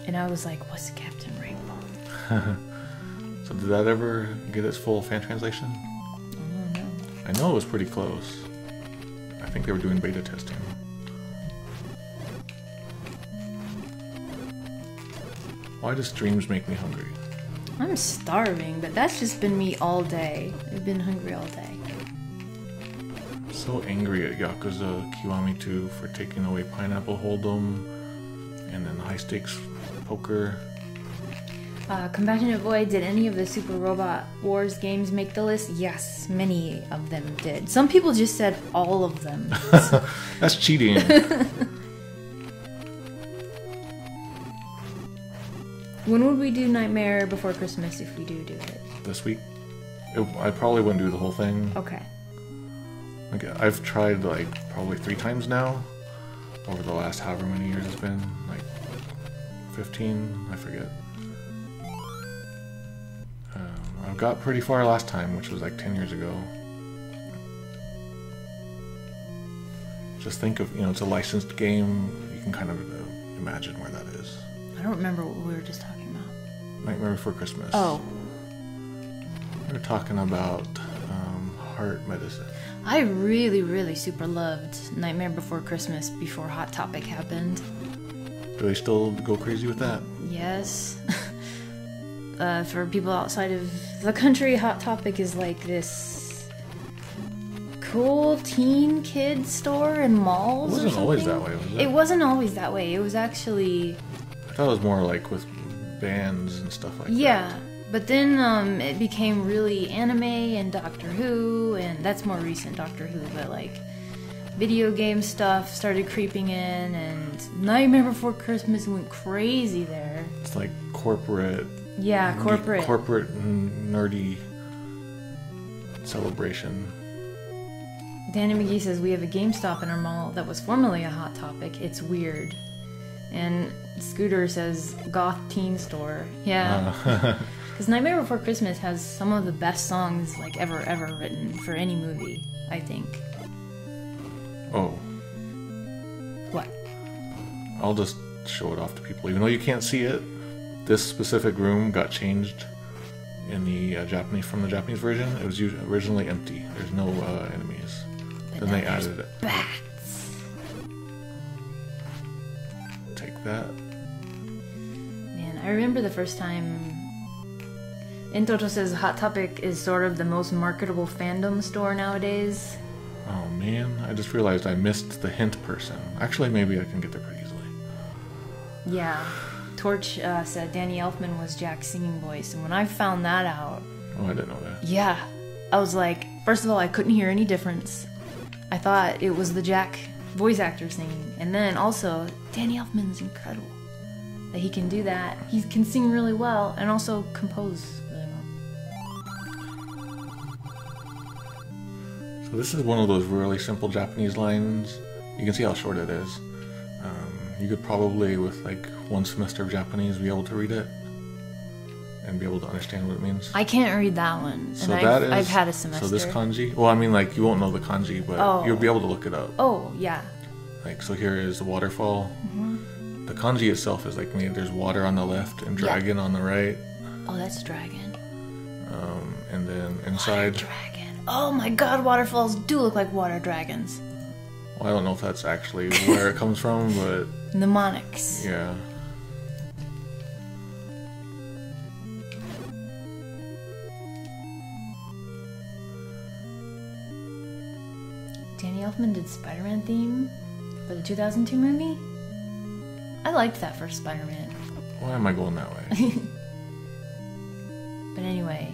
And I was like, what's Captain Rainbow? So did that ever get its full fan translation? I don't know. I know it was pretty close. I think they were doing beta testing. Why do streams make me hungry? I'm starving, but that's just been me all day. I've been hungry all day. So angry at Yakuza Kiwami 2 for taking away Pineapple Hold'em and then High Stakes Poker. Compassionate Void, did any of the Super Robot Wars games make the list? Yes, many of them did. Some people just said all of them. That's cheating. When would we do Nightmare Before Christmas if we do it? This week. I probably wouldn't do the whole thing. Okay. Like, I've tried like probably 3 times now over the last however many years it's been, like 15, I forget. I got pretty far last time, which was like 10 years ago. Just think of, it's a licensed game. You can kind of imagine where that is. I don't remember what we were just talking about. Nightmare Before Christmas. Oh. We were talking about heart medicine. I really, really super loved Nightmare Before Christmas before Hot Topic happened. Do they still go crazy with that? Yes. For people outside of the country, Hot Topic is like this cool teen kid store in malls. It wasn't always that way, was it? It wasn't always that way. It was actually... I thought it was more like with bands and stuff like that. Yeah, but then it became really anime and Doctor Who, and that's more recent Doctor Who, but like video game stuff started creeping in, and Nightmare Before Christmas went crazy there. It's like corporate... Yeah, corporate. Corporate nerdy celebration. Danny McGee says, we have a GameStop in our mall that was formerly a Hot Topic. It's weird. And Scooter says, goth teen store. Yeah. Because Nightmare Before Christmas has some of the best songs like ever written for any movie, I think. Oh. What? I'll just show it off to people. Even though you can't see it, this specific room got changed in the from the Japanese version. It was originally empty. There's no enemies. But then they added it. Bats. Take that. Man, I remember the first time... Intoto says Hot Topic is sort of the most marketable fandom store nowadays. Oh man, I just realized I missed the hint person. Actually, maybe I can get there pretty easily. Yeah. Torch said Danny Elfman was Jack's singing voice, and when I found that out... Oh, I didn't know that. Yeah. I was like, first of all, I couldn't hear any difference. I thought it was the Jack voice actor singing. And then also, Danny Elfman's incredible. That he can do that. He can sing really well, and also compose really well. So this is one of those really simple Japanese lines. You can see how short it is. You could probably, with like 1 semester of Japanese, be able to read it and be able to understand what it means. I can't read that one, So and that is, I've had a semester. So this kanji, well, I mean, like, you won't know the kanji, but you'll be able to look it up. Oh, yeah. Like, so here is the waterfall. Mm-hmm. The kanji itself is like, there's water on the left and dragon on the right. Oh, that's dragon. And then inside... Water dragon. Oh my god, waterfalls do look like water dragons. Well, I don't know if that's actually where it comes from, but... Mnemonics. Yeah. Danny Elfman did Spider-Man theme for the 2002 movie. I liked that first Spider-Man. Why am I going that way? But anyway,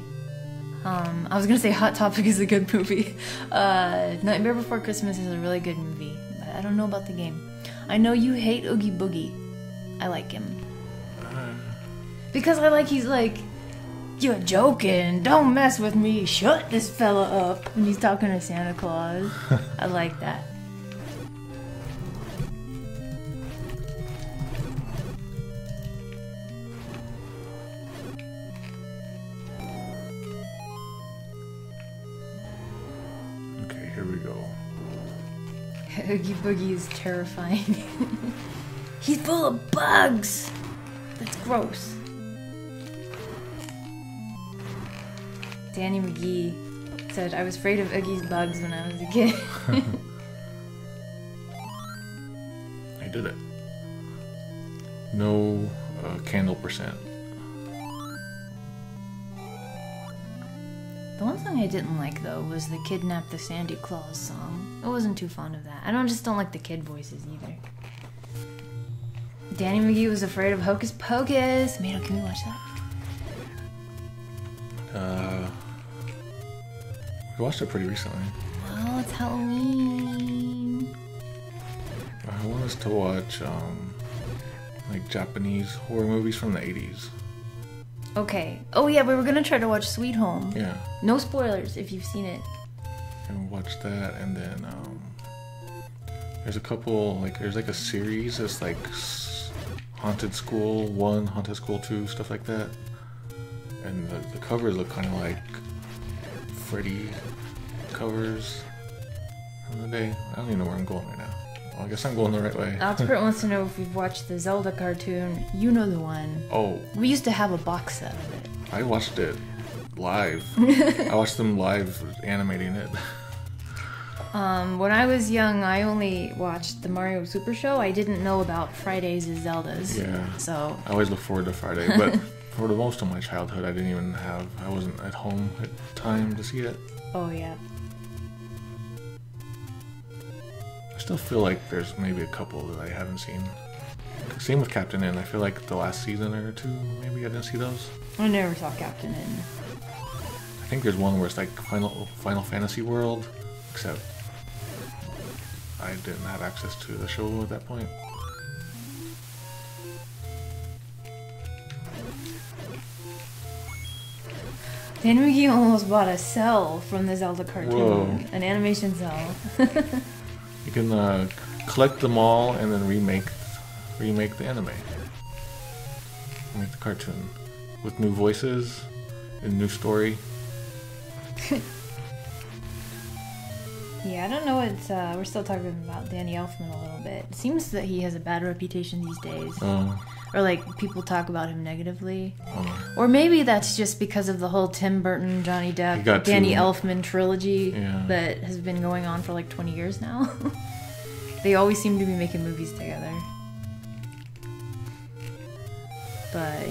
I was gonna say Hot Topic is a good movie. Nightmare Before Christmas is a really good movie, but I don't know about the game. I know you hate Oogie Boogie. I like him. Because he's like, you're joking, don't mess with me, shut this fella up. When he's talking to Santa Claus. I like that. Okay, here we go. Oogie Boogie is terrifying. He's full of bugs! That's gross. Danny McGee said, I was afraid of Oogie's bugs when I was a kid. I did it. No candle percent. The one song I didn't like, though, was the Kidnap the Sandy Claus song. I wasn't too fond of that. I just don't like the kid voices either. Danny McGee was afraid of Hocus Pocus. Mano, can we watch that? We watched it pretty recently. Well, it's Halloween. I want us to watch like Japanese horror movies from the 80s. Okay. Oh yeah, we were gonna try to watch Sweet Home. Yeah. No spoilers if you've seen it. And watch that, and then there's a couple there's a series that's like Haunted School 1, Haunted School 2, stuff like that. And the covers look kind of like Freddy covers from the day. I don't even know where I'm going right now. Well, I guess I'm going the right way. Albert wants to know if we've watched the Zelda cartoon. You know the one. Oh. We used to have a box set of it. I watched it live. I watched them live animating it. When I was young, I only watched the Mario Super Show. I didn't know about Fridays as Zeldas. Yeah. So I always look forward to Friday, but for the most of my childhood, I wasn't at home at time to see it. Oh yeah. I still feel like there's maybe a couple that I haven't seen. Same with Captain N. I feel like the last season or two, maybe I didn't see those. I never saw Captain N. I think there's one where it's like Final Fantasy World, except I didn't have access to the show at that point. Denmugi almost bought a cell from the Zelda cartoon. Whoa. An animation cell. You can collect them all and then remake the anime. Remake the cartoon. With new voices and new story. Yeah, I don't know what, we're still talking about Danny Elfman a little bit. It seems that he has a bad reputation these days. Or like, people talk about him negatively. Or maybe that's just because of the whole Tim Burton, Johnny Depp, Danny Elfman trilogy that has been going on for like 20 years now. They always seem to be making movies together. But,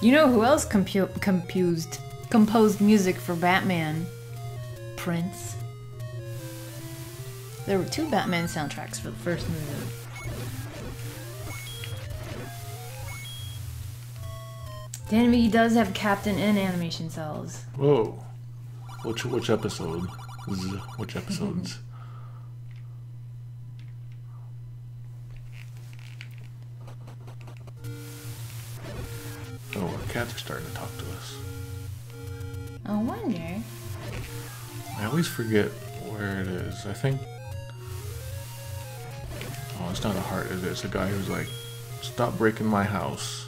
you know who else composed music for Batman? Prince. There were 2 Batman soundtracks for the first movie. Danny does have Captain N animation cells. Whoa. Which episode? Which episodes? Oh, our cats are starting to talk to us. I wonder. I always forget where it is. I think... Oh, it's not a heart, is it? It's a guy who's like, stop breaking my house.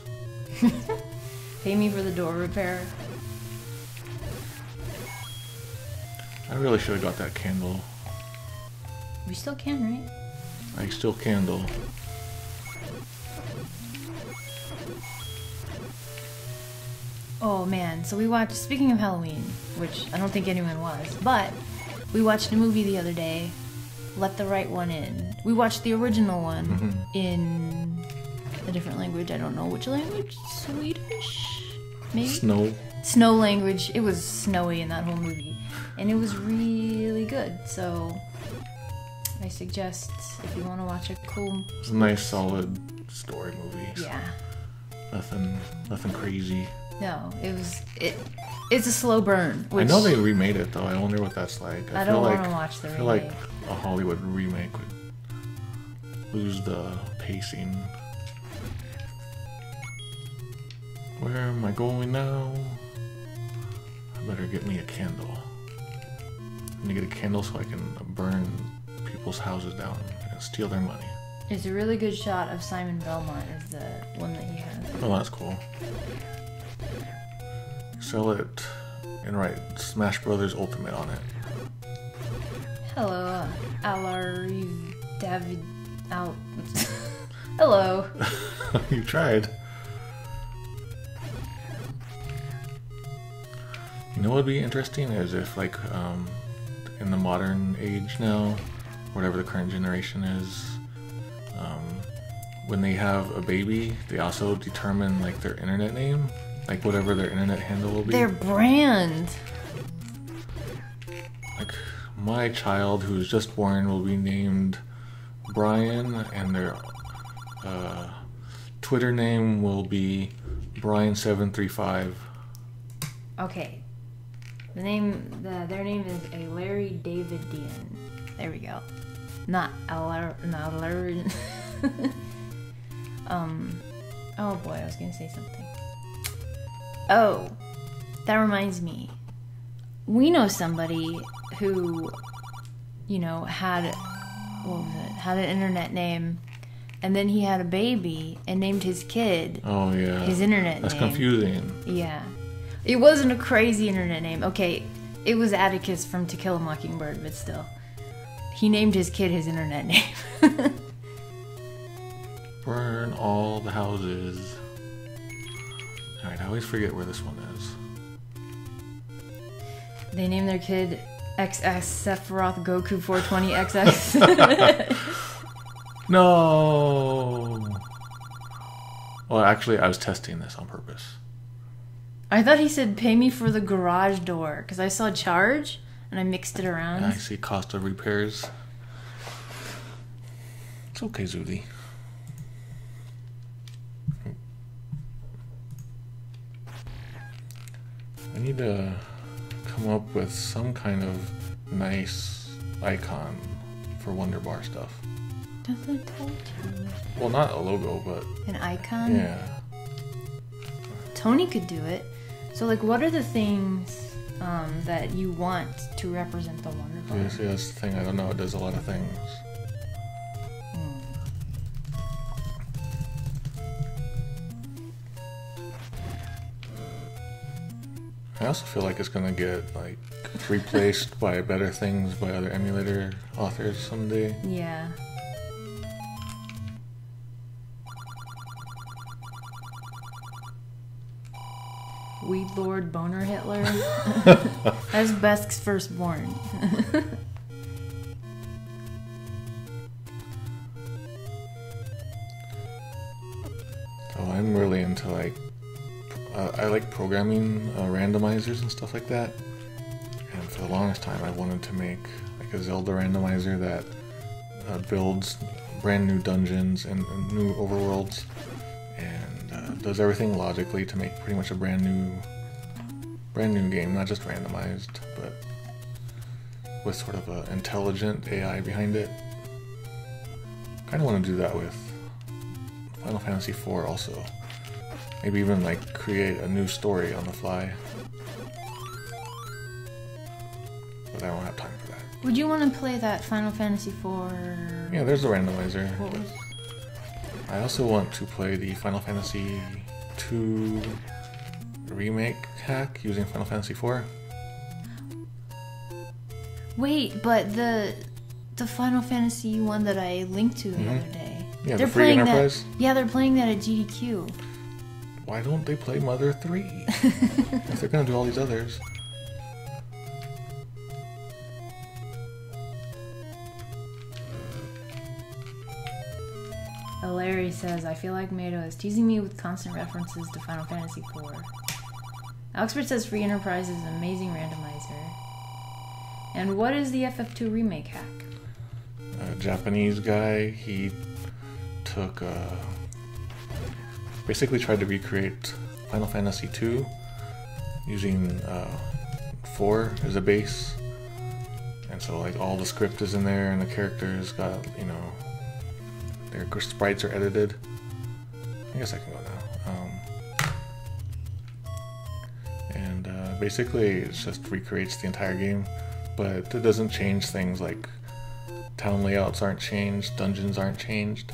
Pay me for the door repair. I really should have got that candle. We still can, right? I still candle. Oh man, so we watched, speaking of Halloween, which I don't think anyone was, but we watched a movie the other day, Let the Right One In. We watched the original one in a different language. I don't know which language. Swedish? Maybe? Snow language. It was snowy in that whole movie. And it was really good. So I suggest if you want to watch a cool... It's a nice, solid story movie. Yeah. Nothing crazy. No, it's a slow burn. Which I know they remade it though. I wonder what that's like. I don't want to watch the remake. I feel like a Hollywood remake would lose the pacing. Where am I going now? I better get me a candle. I need to get a candle so I can burn people's houses down and steal their money. It's a really good shot of Simon Belmont as the one that he has. Oh, that's cool. Sell it and write Smash Brothers Ultimate on it. Hello, Alariv David Al. Hello. You tried. You know what would be interesting is if, like, in the modern age now, whatever the current generation is, when they have a baby, they also determine, like, their internet name, like whatever their internet handle will be. Their brand. Like, my child who is just born will be named Brian, and their Twitter name will be Brian735. Okay. Their name is a Larry Davidian. There we go. Not Larry. Oh boy, I was gonna say something. Oh, that reminds me. We know somebody who, you know, had an internet name, and then he had a baby and named his kid. Oh yeah. His internet name. That's confusing. Yeah. It wasn't a crazy internet name. Okay, it was Atticus from To Kill a Mockingbird, but still. He named his kid his internet name. Burn all the houses. Alright, I always forget where this one is. They named their kid XX Sephiroth Goku 420XX. No! Well, actually, I was testing this on purpose. I thought he said pay me for the garage door, because I saw charge, and I mixed it around. And I see cost of repairs. It's okay, Zuli. I need to come up with some kind of nice icon for Wanderbar stuff. That's what I told you. Well, not a logo, but... An icon? Yeah. Tony could do it. So, like, what are the things that you want to represent the Wanderbar? Yeah, see, that's the thing. I don't know. It does a lot of things. I also feel like it's gonna get like replaced by better things by other emulator authors someday. Yeah. Weed Lord Boner Hitler. That's Besk's firstborn. So I'm really into like I like programming randomizers and stuff like that. And for the longest time, I wanted to make like a Zelda randomizer that builds brand new dungeons and new overworlds, and does everything logically to make pretty much a brand new game, not just randomized, but with sort of an intelligent AI behind it. Kind of want to do that with Final Fantasy IV also. Maybe even like create a new story on the fly. But I don't have time for that. Would you want to play that Final Fantasy IV? Yeah, there's the randomizer. What was... I also want to play the Final Fantasy II remake hack using Final Fantasy IV. Wait, but the Final Fantasy one that I linked to the other day. Yeah, they're the free playing Enterprise. That, yeah, they're playing that at GDQ. Why don't they play Mother 3? If they're gonna do all these others. Larry says, I feel like Mado is teasing me with constant references to Final Fantasy IV. Alexpert says Free Enterprise is an amazing randomizer. And what is the FF2 remake hack? A Japanese guy, he took basically tried to recreate Final Fantasy II using 4 as a base. And so like all the script is in there and the characters got, you know, their sprites are edited. I guess I can go now. And basically it just recreates the entire game, but it doesn't change things like town layouts aren't changed, dungeons aren't changed.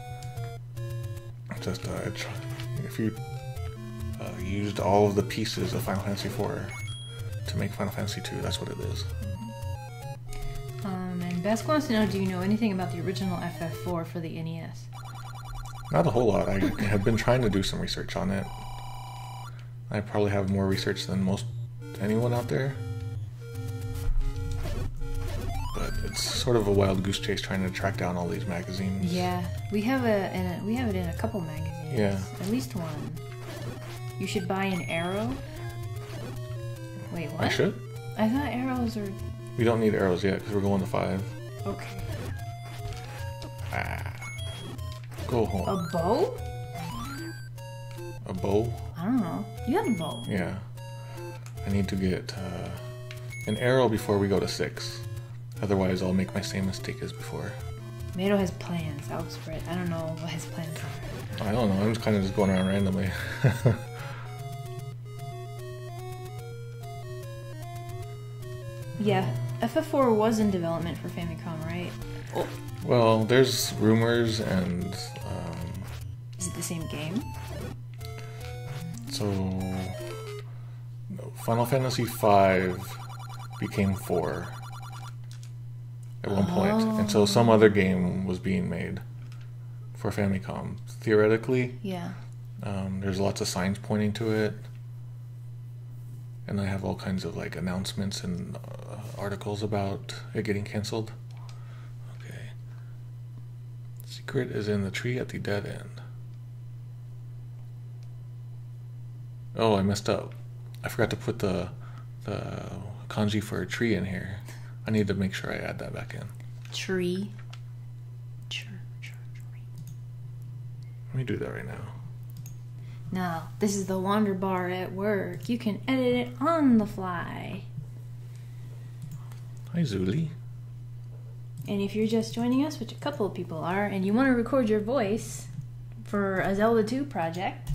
Just if you used all of the pieces of Final Fantasy IV to make Final Fantasy II, that's what it is. And Besk wants to know, do you know anything about the original FF4 for the NES? Not a whole lot. I have been trying to do some research on it. I probably have more research than most anyone out there. But it's sort of a wild goose chase trying to track down all these magazines. Yeah, we have it in a couple magazines. Yeah. At least one. You should buy an arrow. Wait, what? I should? I thought arrows are... We don't need arrows yet because we're going to 5. Okay. Go home. A bow? A bow? I don't know. You have a bow. Yeah. I need to get an arrow before we go to 6. Otherwise, I'll make my same mistake as before. Mado has plans. I'll spread. I don't know what his plans are. I don't know. I'm just kind of just going around randomly. Yeah, FF4 was in development for Famicom, right? Oh. Well, there's rumors and... Is it the same game? So... Final Fantasy V became 4 at one point. And so some other game was being made for Famicom. Theoretically, Yeah. There's lots of signs pointing to it. And I have all kinds of like announcements and articles about it getting canceled. Okay. Secret is in the tree at the dead end. Oh, I messed up. I forgot to put the kanji for a tree in here. I need to make sure I add that back in. Tree. Let me do that right now. Now, this is the Wanderbar at work. You can edit it on the fly. Hi, Zuli. And if you're just joining us, which a couple of people are, and you want to record your voice for a Zelda 2 project,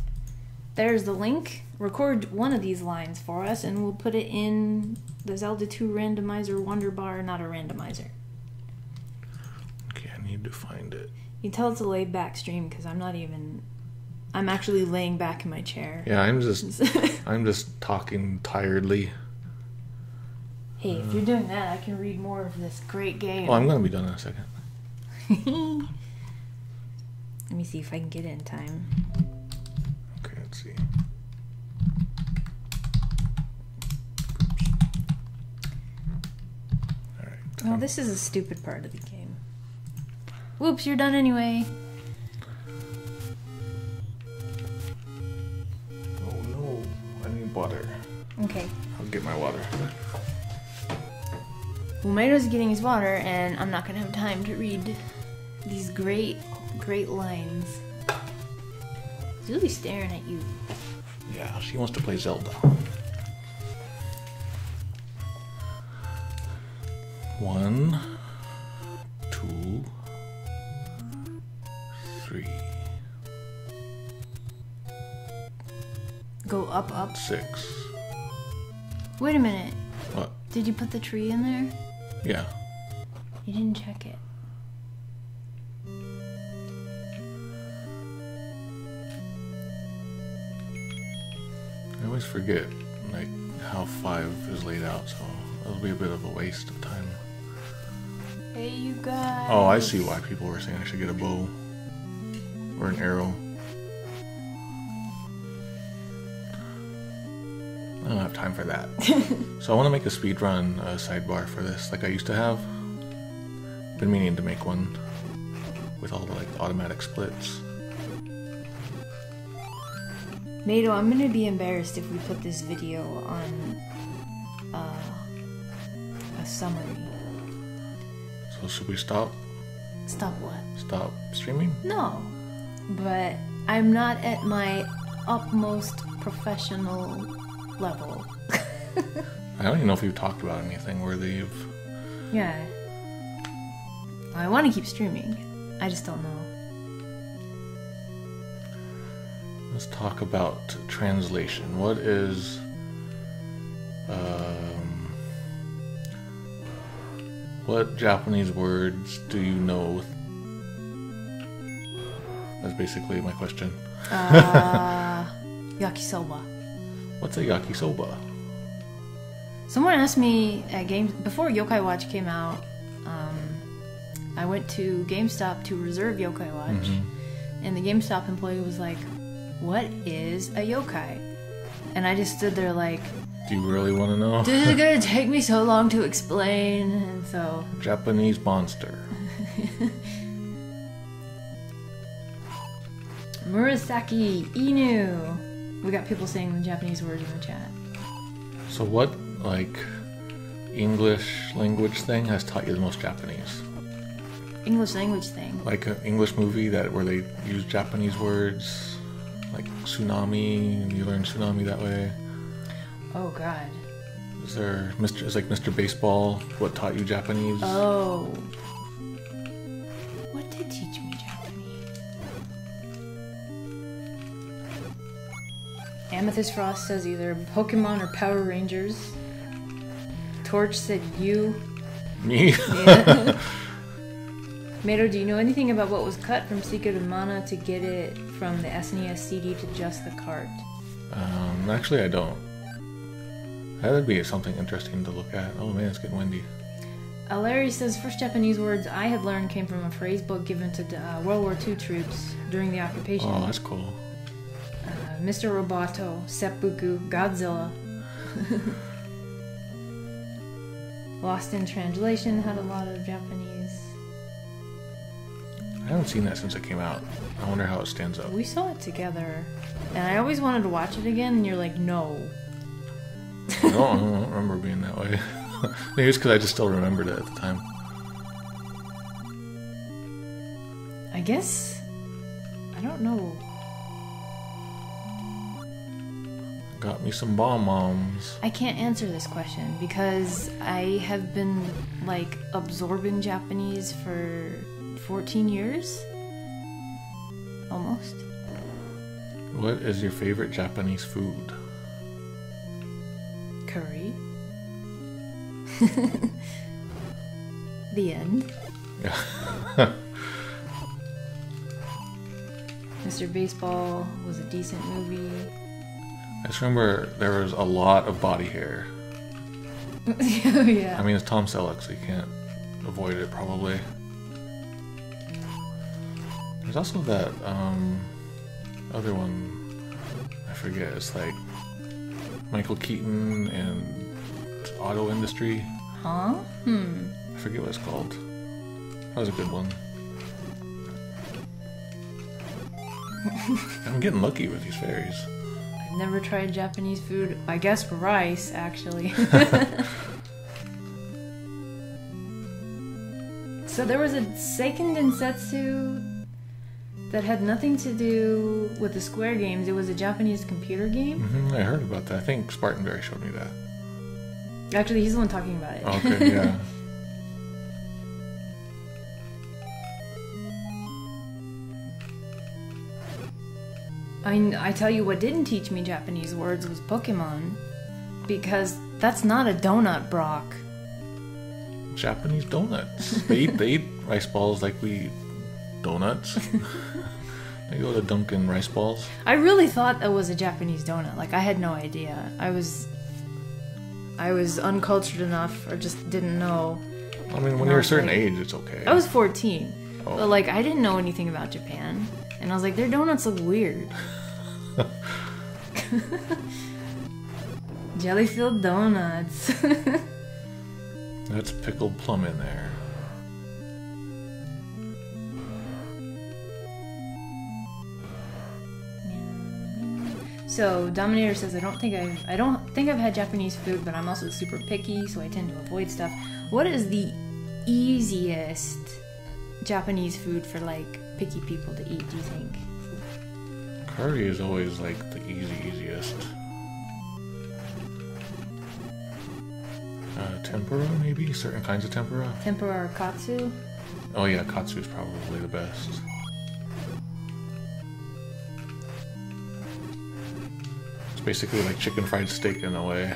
there's the link. Record one of these lines for us, and we'll put it in the Zelda 2 randomizer Wanderbar, not a randomizer. Okay, I need to find it. You tell it's a laid back stream because I'm actually laying back in my chair. Yeah, I'm just talking tiredly. Hey, if you're doing that, I can read more of this great game. Well, I'm gonna be done in a second. Let me see if I can get it in time. Okay, let's see. Alright. Oh, this is a stupid part of the game. Whoops, you're done anyway. Oh no, I need water. Okay. I'll get my water. Well, Mado's getting his water, and I'm not gonna have time to read these great lines. Zuli's staring at you. Yeah, she wants to play Zelda. 1, 2, 3, Go up. 6. Wait a minute. What? Did you put the tree in there? Yeah. You didn't check it. I always forget like how 5 is laid out, so it'll be a bit of a waste of time. Hey, you guys. Oh, I see why people were saying I should get a bow or an arrow. I don't have time for that. So I want to make a speedrun sidebar for this, like I used to have. Been meaning to make one with all the like automatic splits. Mado, I'm gonna be embarrassed if we put this video on a summary. So should we stop? Stop what? Stop streaming? No, but I'm not at my utmost professional level. I don't even know if you've talked about anything worthy of... Yeah. I want to keep streaming. I just don't know. Let's talk about translation. What is... what Japanese words do you know? That's basically my question. Yakisoba. What's a yakisoba? Someone asked me at games before Yokai Watch came out. I went to GameStop to reserve Yokai Watch, and the GameStop employee was like, "What is a yokai?" And I just stood there like, Do you really want to know? this is gonna take me so long to explain, and so... Japanese monster. Murasaki Inu. We got people saying the Japanese words in the chat. So what, like, English language thing has taught you the most Japanese? English language thing. Like an English movie where they use Japanese words, like tsunami, and you learn tsunami that way. Oh god. Is there Mr. Baseball? What taught you Japanese? Oh. did teach me Japanese. Amethyst Frost says either Pokemon or Power Rangers. Torch said you. Me? Yeah. Mato, do you know anything about what was cut from Secret of Mana to get it from the SNES CD to just the cart? Actually, I don't. That would be something interesting to look at. Oh man, it's getting windy. Larry says first Japanese words I had learned came from a phrase book given to World War II troops during the occupation. Oh, that's cool. Mr. Roboto, Seppuku, Godzilla. Lost in Translation had a lot of Japanese. I haven't seen that since it came out. I wonder how it stands up. We saw it together, and I always wanted to watch it again, and you're like, no. I don't remember being that way. Maybe it's because I just still remembered it at the time. I guess... I don't know. Got me some bombs. I can't answer this question because I have been, like, absorbing Japanese for 14 years? Almost. What is your favorite Japanese food? Curry. The end. Yeah. Mr. Baseball was a decent movie. I just remember there was a lot of body hair. Yeah. I mean, it's Tom Selleck, so you can't avoid it, probably. There's also that other one, I forget, it's like Michael Keaton and auto industry. Huh? I forget what it's called. That was a good one. I'm getting lucky with these fairies. I've never tried Japanese food. I guess rice, actually. So there was a Seiken Densetsu that had nothing to do with the Square games. It was a Japanese computer game. I heard about that. I think Spartanberry showed me that. Actually, he's the one talking about it. Okay, yeah. I mean, I tell you what didn't teach me Japanese words was Pokemon. Because that's not a donut, Brock. Japanese donuts. They eat rice balls like we eat donuts. They go to Dunkin' rice balls. I really thought that was a Japanese donut. Like, I had no idea. I was uncultured enough, or just didn't know. I mean, when you're a certain age, it's okay. I was 14. Oh. But, like, I didn't know anything about Japan. And I was like, their donuts look weird. Jelly-filled donuts. That's pickled plum in there. So Dominator says, I don't think I've had Japanese food, but I'm also super picky, so I tend to avoid stuff. What is the easiest Japanese food for, like, picky people to eat, do you think? Curry is always like the easiest. Tempura, maybe? Certain kinds of tempura? Tempura or katsu? Oh yeah, katsu is probably the best. It's basically like chicken fried steak in a way.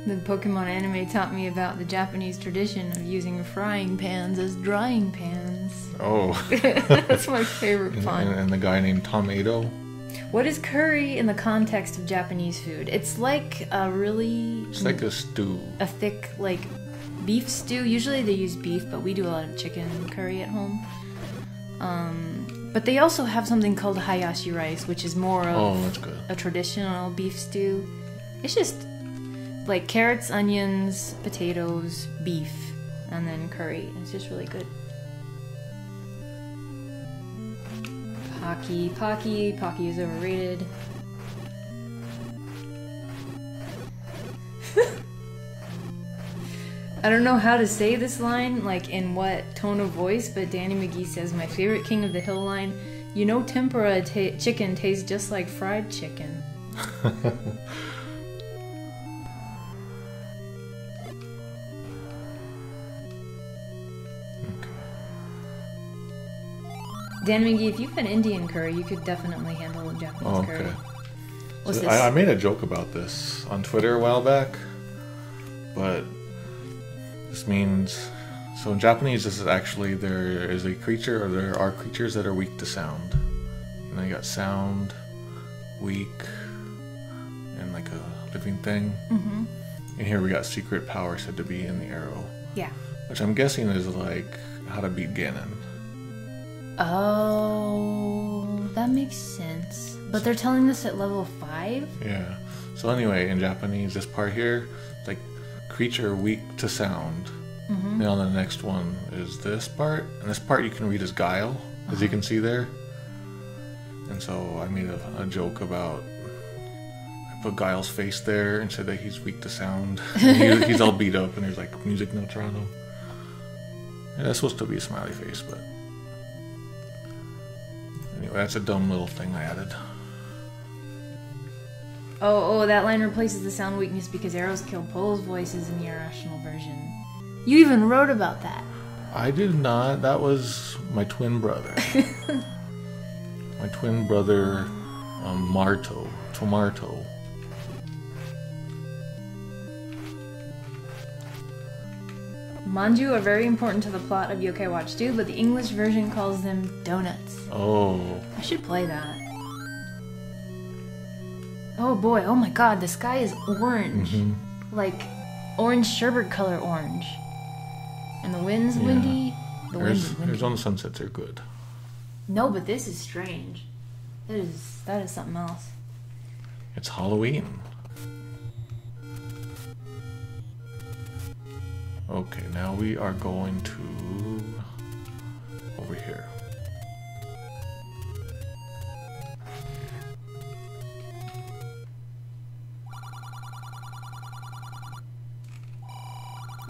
The Pokemon anime taught me about the Japanese tradition of using frying pans as drying pans. Oh. That's my favorite pun. And the guy named Tomato. What is curry in the context of Japanese food? It's like a really... It's like a stew. A thick, like, beef stew. Usually they use beef, but we do a lot of chicken curry at home. But they also have something called hayashi rice, which is more of that's good. A traditional beef stew. It's just like carrots, onions, potatoes, beef, and then curry. It's just really good. Pocky is overrated. I don't know how to say this line, like in what tone of voice, but Danny McGee says, my favorite King of the Hill line, you know tempura chicken tastes just like fried chicken. Dan McGee, if you've had Indian curry, you could definitely handle a Japanese curry. What's So this? I made a joke about this on Twitter a while back, but this means... So in Japanese, this is actually, there is a creature, or there are creatures that are weak to sound. And then you got sound, weak, and like a living thing. Mm-hmm. And here we got secret power said to be in the arrow. Yeah. Which I'm guessing is like how to beat Ganon. Oh, that makes sense. But they're telling this at level 5? Yeah. So anyway, in Japanese, this part here, like creature weak to sound. Mm-hmm. Then on the next one is this part. And this part you can read as Guile, as you can see there. And so I made a joke about... I put Guile's face there and said that he's weak to sound. He's all beat up and there's like music no Toronto. Yeah, that's supposed to be a smiley face, but... Anyway, that's a dumb little thing I added. Oh, that line replaces the sound weakness because arrows kill Pole's voices in the irrational version. You even wrote about that. I did not. That was my twin brother. My twin brother, Tomarto. Manju are very important to the plot of Yokai Watch 2, but the English version calls them donuts. Oh. I should play that. Oh boy, oh my god, the sky is orange. Mm-hmm. Like, orange sherbet color orange. And the wind's windy. The wind is windy. Arizona sunsets are good. No, but this is strange. That is something else. It's Halloween. Okay, now we are going to... over here.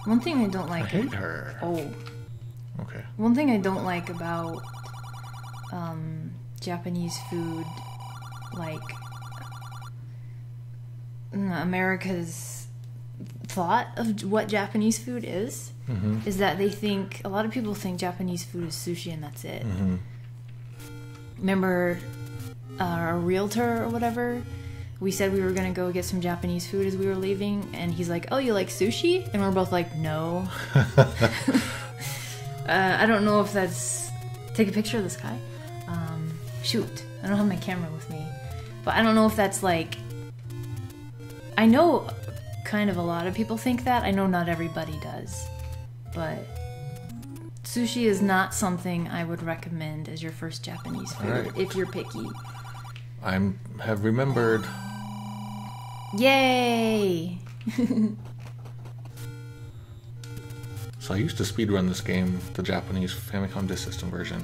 One thing I don't like... I hate her. Oh. Okay. One thing I don't like about Japanese food, like America's thought of what Japanese food is that they think, a lot of people think Japanese food is sushi and that's it. Mm-hmm. Remember our realtor or whatever? We said we were going to go get some Japanese food as we were leaving, and he's like, oh, you like sushi? And we're both like, no. I don't know if that's... Take a picture of the sky. Shoot. I don't have my camera with me. But I don't know if that's like... I know kind of a lot of people think that. I know not everybody does. But sushi is not something I would recommend as your first Japanese food, if you're picky. I have remembered. Yay! So I used to speedrun this game, the Japanese Famicom Disk System version.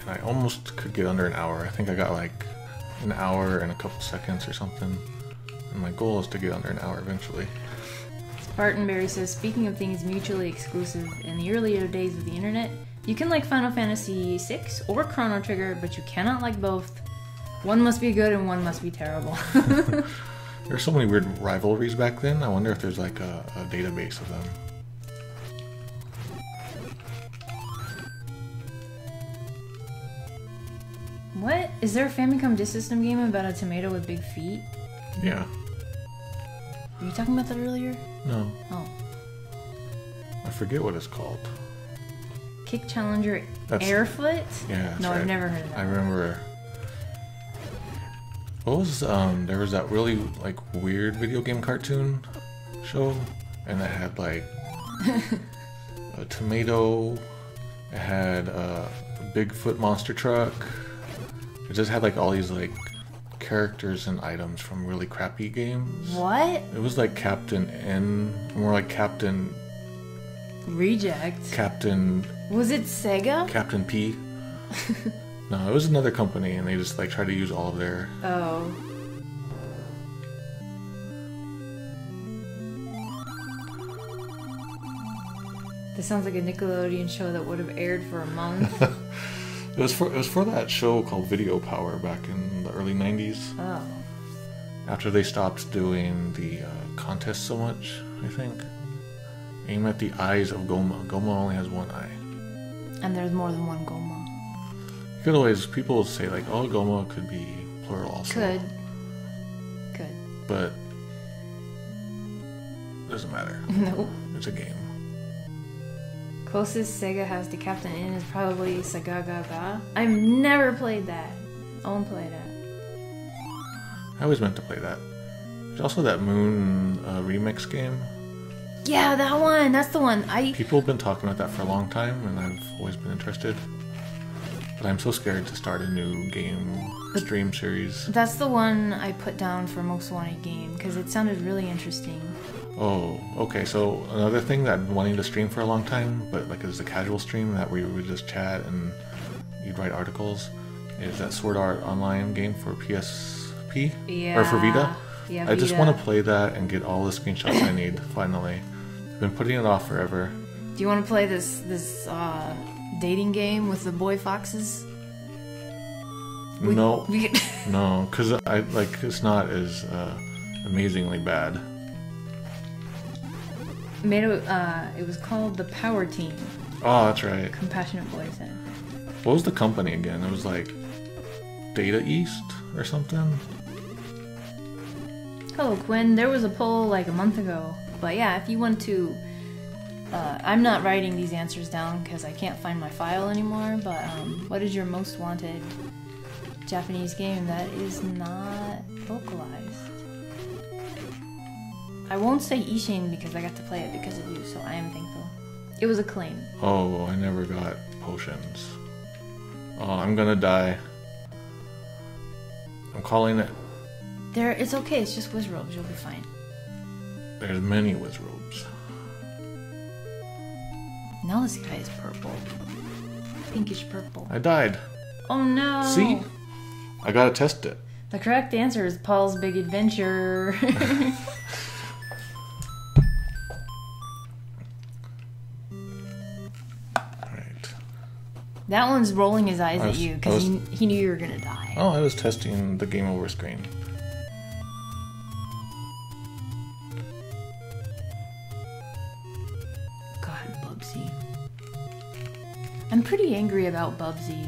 And I almost could get under an hour. I think I got like an hour and a couple seconds or something. And my goal is to get under an hour eventually. Spartanberry says, speaking of things mutually exclusive, in the earlier days of the internet, you can like Final Fantasy VI or Chrono Trigger, but you cannot like both. One must be good and one must be terrible. There were so many weird rivalries back then. I wonder if there's like a database of them. What? Is there a Famicom Disk System game about a tomato with big feet? Yeah. Were you talking about that earlier? No. Oh. I forget what it's called. Kick Challenger Airfoot? Yeah, that's No, right. I've never heard of that. I remember... What was, there was that really, like, weird video game cartoon show, and it had, like, a tomato, it had a Bigfoot monster truck, it just had, like, all these, like, characters and items from really crappy games. What? It was, like, Captain N, more like Captain... Reject. Captain... Was it Sega? Captain P. No, it was another company, and they just like tried to use all of their... Oh. This sounds like a Nickelodeon show that would have aired for a month. It was for that show called Video Power back in the early 90s. Oh. After they stopped doing the contest so much, I think. Aim at the eyes of Goma. Goma only has one eye. And there's more than one Goma. could always, people say like, oh, Goma could be plural also. Could. But it doesn't matter. Nope. It's a game. Closest Sega has to Captain N is probably Sagagaga. I've never played that. I won't play that. I always meant to play that. There's also that Moon remix game. Yeah, that one. That's the one. People have been talking about that for a long time, and I've always been interested. But I'm so scared to start a new game stream series. That's the one I put down for most wanted game because it sounded really interesting. Oh, okay. So another thing that I've been wanting to stream for a long time, but like as a casual stream that we would just chat and you'd write articles, is that Sword Art Online game for PSP? Yeah. Or for Vita? Yeah, I just Vita. want to play that and get all the screenshots I need, finally. I've been putting it off forever. Do you want to play this dating game with the boy foxes? No, no, because it's not as amazingly bad. It was called the Power Team. Oh, that's right. Compassionate Boy said. What was the company again? It was like Data East or something? Hello, Quinn. There was a poll like a month ago. But yeah, if you want to... I'm not writing these answers down because I can't find my file anymore, but what is your most wanted Japanese game that is not localized? I won't say Ishin because I got to play it because of you, so I am thankful. It was Acclaim. Oh, I never got potions. Oh, I'm gonna die. I'm calling it. It's okay, it's just Wizrobes, you'll be fine. There's many Wizrobes. Now this guy is purple. Pinkish purple. I died. Oh no! See? I gotta test it. The correct answer is Paul's Big Adventure. Right. That one's rolling his eyes I at was- you I because was- he knew you were gonna die. Oh, I was testing the game over screen. God, Bubsy. I'm pretty angry about Bubsy.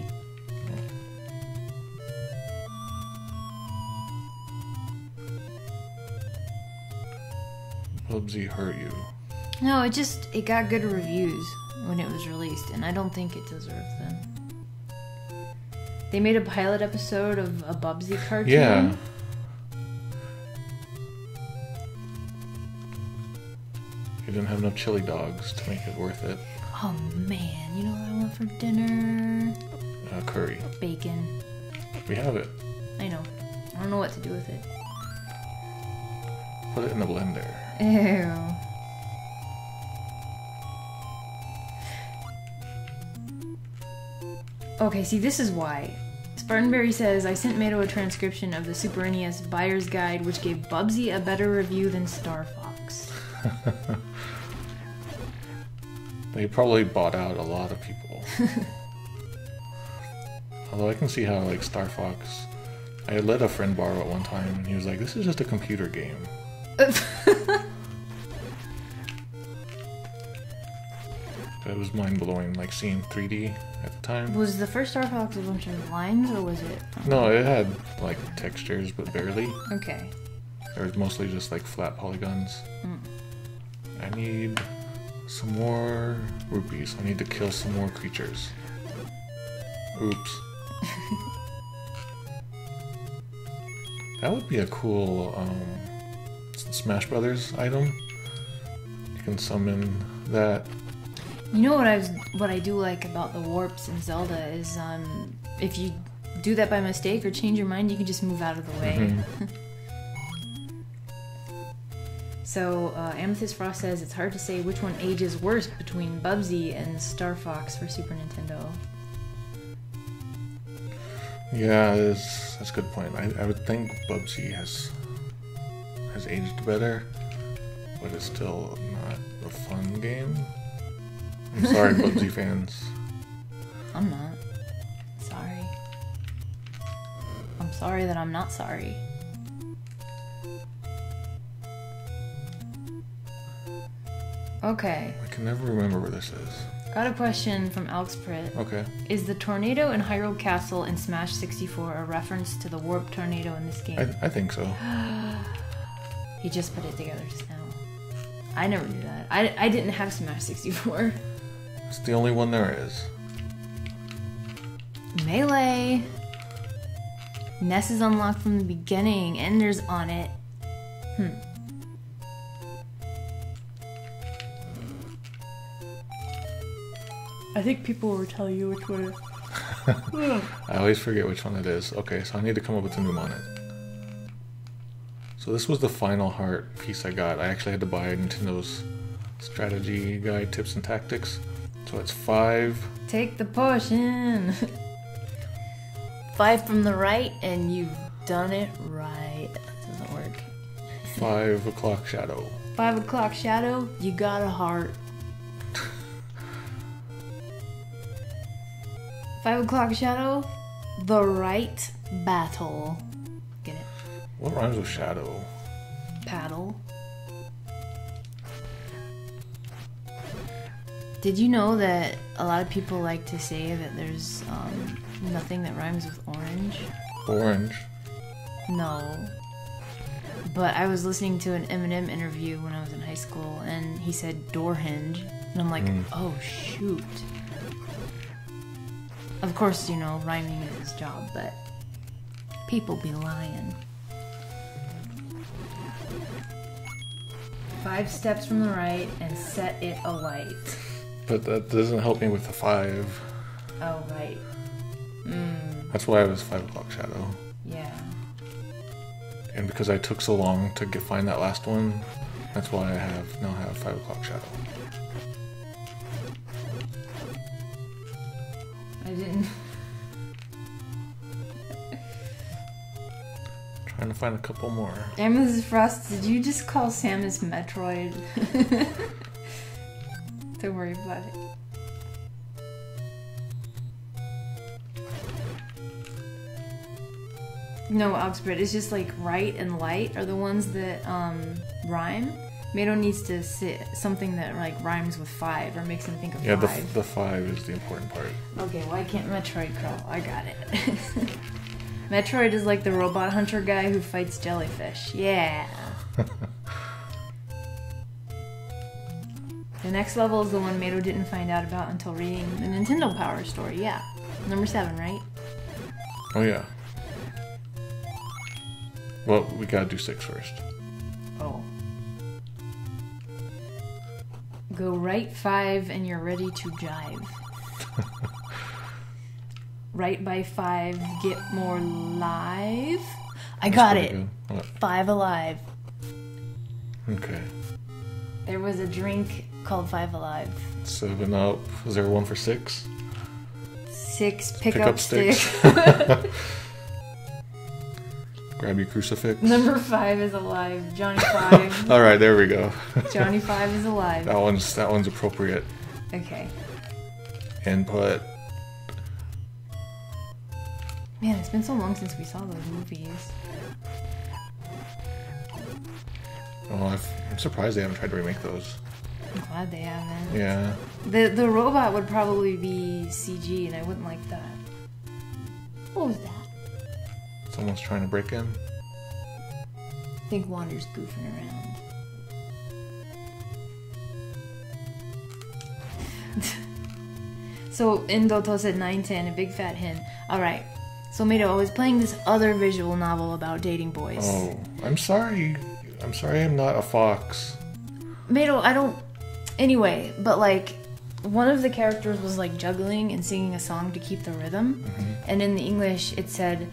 Bubsy hurt you. No, it got good reviews when it was released, and I don't think it deserves them. They made a pilot episode of a Bubsy cartoon. Yeah. You didn't have enough chili dogs to make it worth it. Oh man, you know what I want for dinner? Curry. Bacon. We have it. I know. I don't know what to do with it. Put it in the blender. Ew. Okay, see, this is why. Spartanberry says, I sent Mato a transcription of the Super NES Buyer's Guide, which gave Bubsy a better review than Star Fox. They probably bought out a lot of people. Although I can see how, like, Star Fox... I had let a friend borrow it one time, and he was like, this is just a computer game. It was mind-blowing, like, seeing 3D at the time. Was the first Star Fox a bunch of lines, or was it... No, it had, like, textures, but barely. Okay. It was mostly just, like, flat polygons. I need some more rupees. I need to kill some more creatures. Oops. That would be a cool Smash Brothers item. You can summon that. You know what I do like about the warps in Zelda is if you do that by mistake or change your mind, you can just move out of the way. So Amethyst Frost says it's hard to say which one ages worse between Bubsy and Star Fox for Super Nintendo. Yeah, that's a good point. I would think Bubsy has aged better, but it's still not a fun game. I'm sorry, Bubsy fans. I'm not. Sorry. I'm sorry that I'm not sorry. Okay. I can never remember where this is. Got a question from Alex Pritt. Okay. Is the tornado in Hyrule Castle in Smash 64 a reference to the warp tornado in this game? I think so. He just put it together just now. I never knew that. I didn't have Smash 64. It's the only one there is. Melee. Ness is unlocked from the beginning. Ender's on it. I think people will tell you which one it is. I always forget which one it is. Okay, so I need to come up with a new on it. So this was the final heart piece I got. I actually had to buy Nintendo's strategy guide, tips and tactics. So it's 5. Take the potion. 5 from the right, and you've done it right. That doesn't work. 5 o'clock shadow. 5 o'clock shadow, you got a heart. 5 o'clock shadow, the right battle. Get it? What rhymes with shadow? Paddle. Did you know that a lot of people like to say that there's nothing that rhymes with orange? Orange. No. But I was listening to an Eminem interview when I was in high school, and he said door hinge. And I'm like, oh shoot. Of course, you know, rhyming is his job, but people be lying. 5 steps from the right and set it alight. But that doesn't help me with the 5. Oh, right. That's why it was 5 o'clock shadow. Yeah. And because I took so long to find that last one, that's why I now have 5 o'clock shadow. I didn't. Trying to find a couple more. Mrs. Frost, did you just call Samus Metroid? Don't worry about it. No, Oxford, it's just like right and light are the ones that rhyme. Mado needs to sit something that like rhymes with 5 or makes him think of 5. Yeah, the 5 is the important part. Okay, why can't Metroid crawl? I got it. Metroid is like the robot hunter guy who fights jellyfish. Yeah. The next level is the one Mado didn't find out about until reading the Nintendo Power story. Yeah. Number 7, right? Oh yeah. Well, we gotta do 6 first. Oh. Go right 5 and you're ready to jive. Right by 5, get more live. I got it. 5 alive. Okay. There was a drink called 5 Alive. 7 up. Is there one for 6? 6 pickup sticks. Grab your crucifix. Number 5 is alive. Johnny 5. All right, there we go. Johnny 5 is alive. That one's appropriate. Okay. Input. Man, it's been so long since we saw those movies. Oh, I'm surprised they haven't tried to remake those. I'm glad they haven't. Yeah. The robot would probably be CG, and I wouldn't like that. What was that? Someone's trying to break in. I think Wander's goofing around. So, Indoto said 910, a big fat hen. Alright. So, Mado, I was playing this other visual novel about dating boys. Oh, I'm sorry. I'm sorry I'm not a fox. Mado, I don't... Anyway, but like, one of the characters was like juggling and singing a song to keep the rhythm. Mm-hmm. And in the English, it said,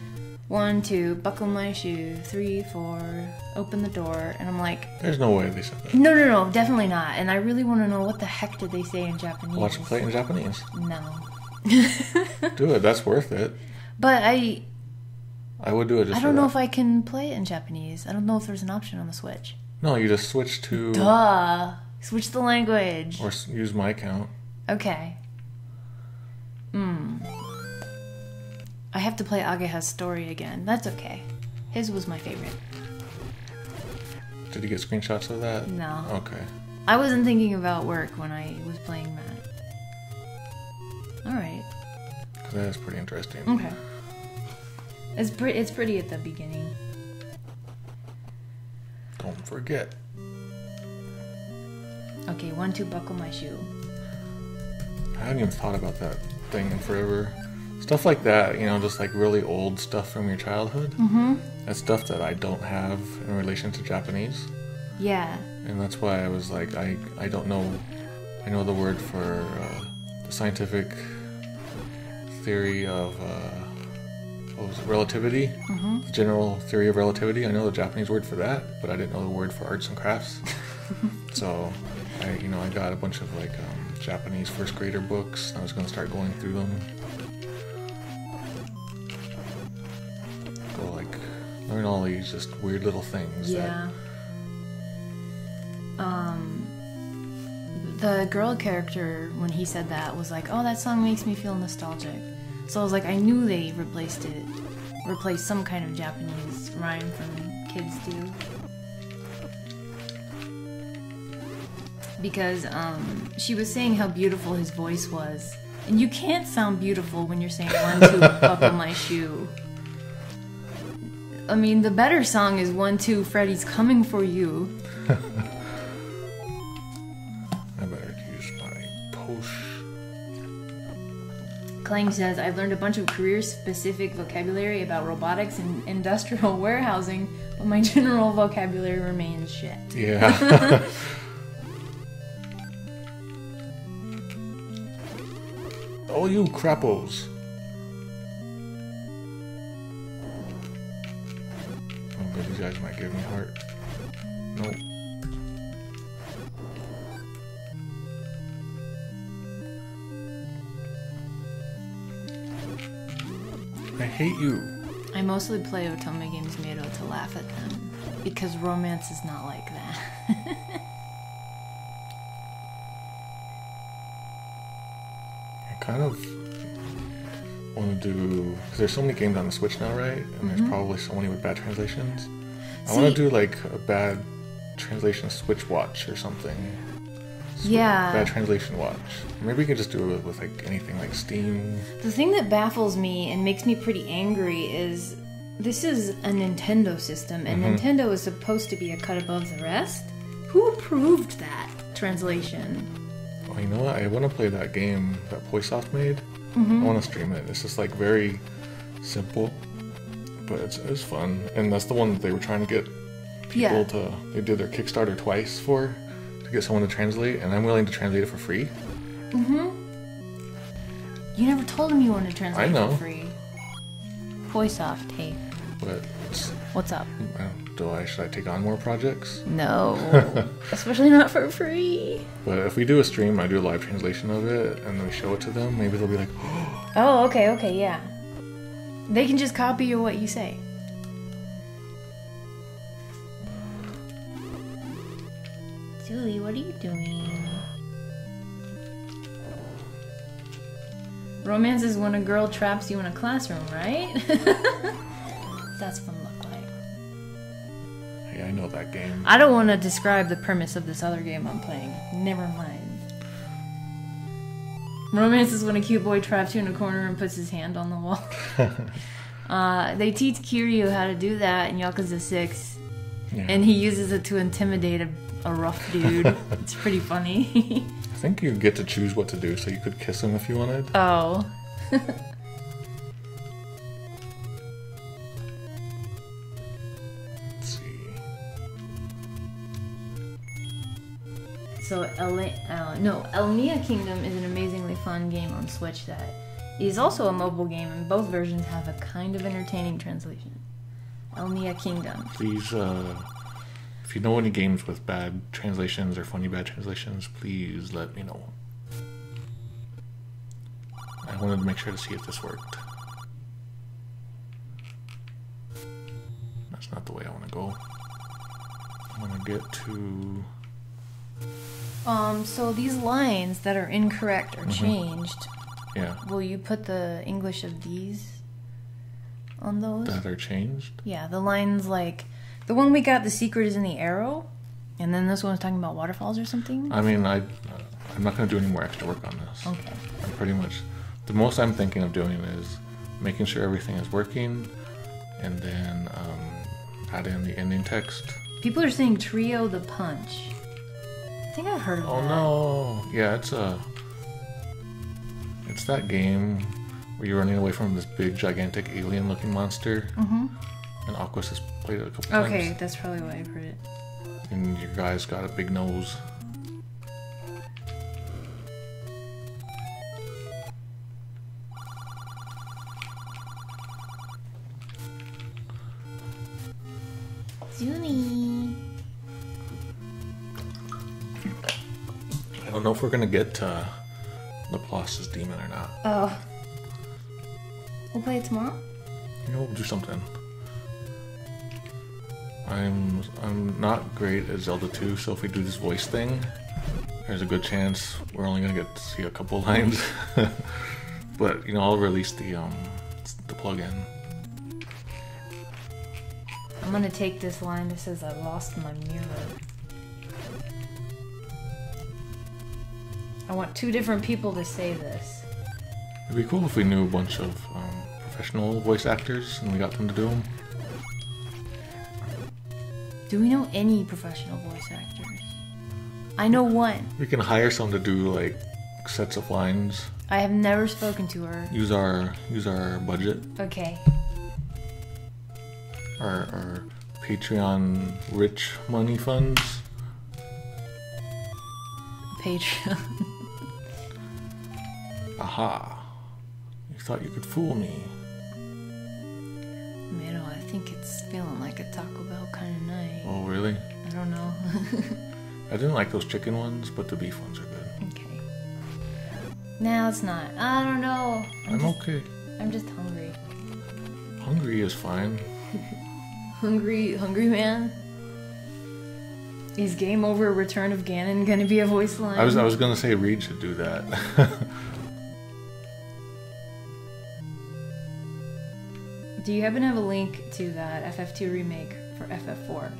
1, 2, buckle my shoe, 3, 4, open the door. And I'm like... There's no way they said that. No, definitely not. And I really want to know what the heck did they say in Japanese. Watch them play it in Japanese. No. Do it, that's worth it. But I would do it just I don't know if I can play it in Japanese. I don't know if there's an option on the Switch. No, you just switch to... Duh! Switch the language. Or use my account. Okay. I have to play Ageha's story again. That's okay. His was my favorite. Did you get screenshots of that? No. Okay. I wasn't thinking about work when I was playing that. All right. That is pretty interesting. Okay. It's pretty at the beginning. Don't forget. Okay, 1, 2, buckle my shoe. I haven't even thought about that thing in forever. Stuff like that, you know, just like really old stuff from your childhood. Mm-hmm. That's stuff that I don't have in relation to Japanese. Yeah. And that's why I was like, I don't know. I know the word for the scientific theory of what was it, relativity, the general theory of relativity. I know the Japanese word for that, but I didn't know the word for arts and crafts. So I got a bunch of like Japanese first grader books. I was going to start going through them. Go like learn all these just weird little things. Yeah. The girl character, when he said that, was like, oh, that song makes me feel nostalgic. So I was like, I knew they replaced some kind of Japanese rhyme from Kids Do. Because she was saying how beautiful his voice was. And you can't sound beautiful when you're saying 1, 2, buckle my shoe. I mean, the better song is 1, 2, Freddy's coming for you. I better use my push. Clang says, I've learned a bunch of career-specific vocabulary about robotics and industrial warehousing, but my general vocabulary remains shit. Yeah. Oh, you crappos. Oh, good, these guys might give me heart. Nope. I hate you. I mostly play Otome games made to laugh at them, because romance is not like that. I kind of want to do, because there's so many games on the Switch now, right? And there's probably so many with bad translations. I want to do like a bad translation Switch watch or something. Yeah. Bad translation watch. Maybe we can just do it with like anything like Steam. The thing that baffles me and makes me pretty angry is this is a Nintendo system, and Nintendo is supposed to be a cut above the rest. Who approved that translation? Oh, you know what? I want to play that game that Poisoft made. I want to stream it. It's just like very simple, but it's fun. And that's the one that they were trying to get people to. They did their Kickstarter twice to get someone to translate, and I'm willing to translate it for free. You never told him you wanted to translate I know. for free. Poisoft, hey. But What's up? should I take on more projects? No. Especially not for free. But if we do a stream, I do a live translation of it, and we show it to them, maybe they'll be like, Oh, okay, yeah. They can just copy what you say. Julie, what are you doing? Romance is when a girl traps you in a classroom, right? That's fun look like. hey, I know that game. I don't want to describe the premise of this other game I'm playing. Never mind. Romance is when a cute boy traps you in a corner and puts his hand on the wall. They teach Kiryu how to do that in Yakuza 6. Yeah. And he uses it to intimidate a rough dude. It's pretty funny. I think you get to choose what to do, so you could kiss him if you wanted. Oh. Let's see. So Elmia Kingdom is an amazingly fun game on Switch that is also a mobile game, and both versions have a kind of entertaining translation. Elmia Kingdom. Please, if you know any games with bad translations or funny bad translations, please let me know. I wanted to make sure to see if this worked. That's not the way I want to go. I want to get to... So these lines that are incorrect or changed, Yeah. will you put the English of these on those? That are changed? Yeah, the lines like... The one we got, the secret is in the arrow, and then this one's talking about waterfalls or something? I mean, I'm not going to do any more extra work on this. Okay. I'm pretty much... The most I'm thinking of doing is making sure everything is working, and then add in the ending text. People are saying Trio the Punch. I think I've heard of that. Oh no! Yeah, it's that game where you're running away from this big, gigantic, alien-looking monster. Mm-hmm. And Aquas has played it a couple times. Okay, that's probably why I've heard it. And your guy's got a big nose. Zuni. I don't know if we're gonna get Laplace's demon or not. Oh. We'll play it tomorrow? You know, we'll do something. I'm not great at Zelda 2, so if we do this voice thing, there's a good chance we're only gonna get to see a couple lines. But you know, I'll release the plugin. I'm gonna take this line that says I lost my mirror. I want 2 different people to say this. It'd be cool if we knew a bunch of professional voice actors and we got them to do them. Do we know any professional voice actors? I know one. We can hire someone to do like sets of lines. I have never spoken to her. Use our budget. Okay. Our Patreon rich money funds. Patreon. Aha. You thought you could fool me. Man, I think it's feeling like a Taco Bell kind of night. Oh, really? I don't know. I didn't like those chicken ones, but the beef ones are good. Okay. Nah, it's not. I don't know. I'm okay. I'm just hungry. Hungry is fine. Hungry man? Is Game Over Return of Ganon gonna be a voice line? I was gonna say Reed should do that. Do you happen to have a link to that FF2 remake for FF4?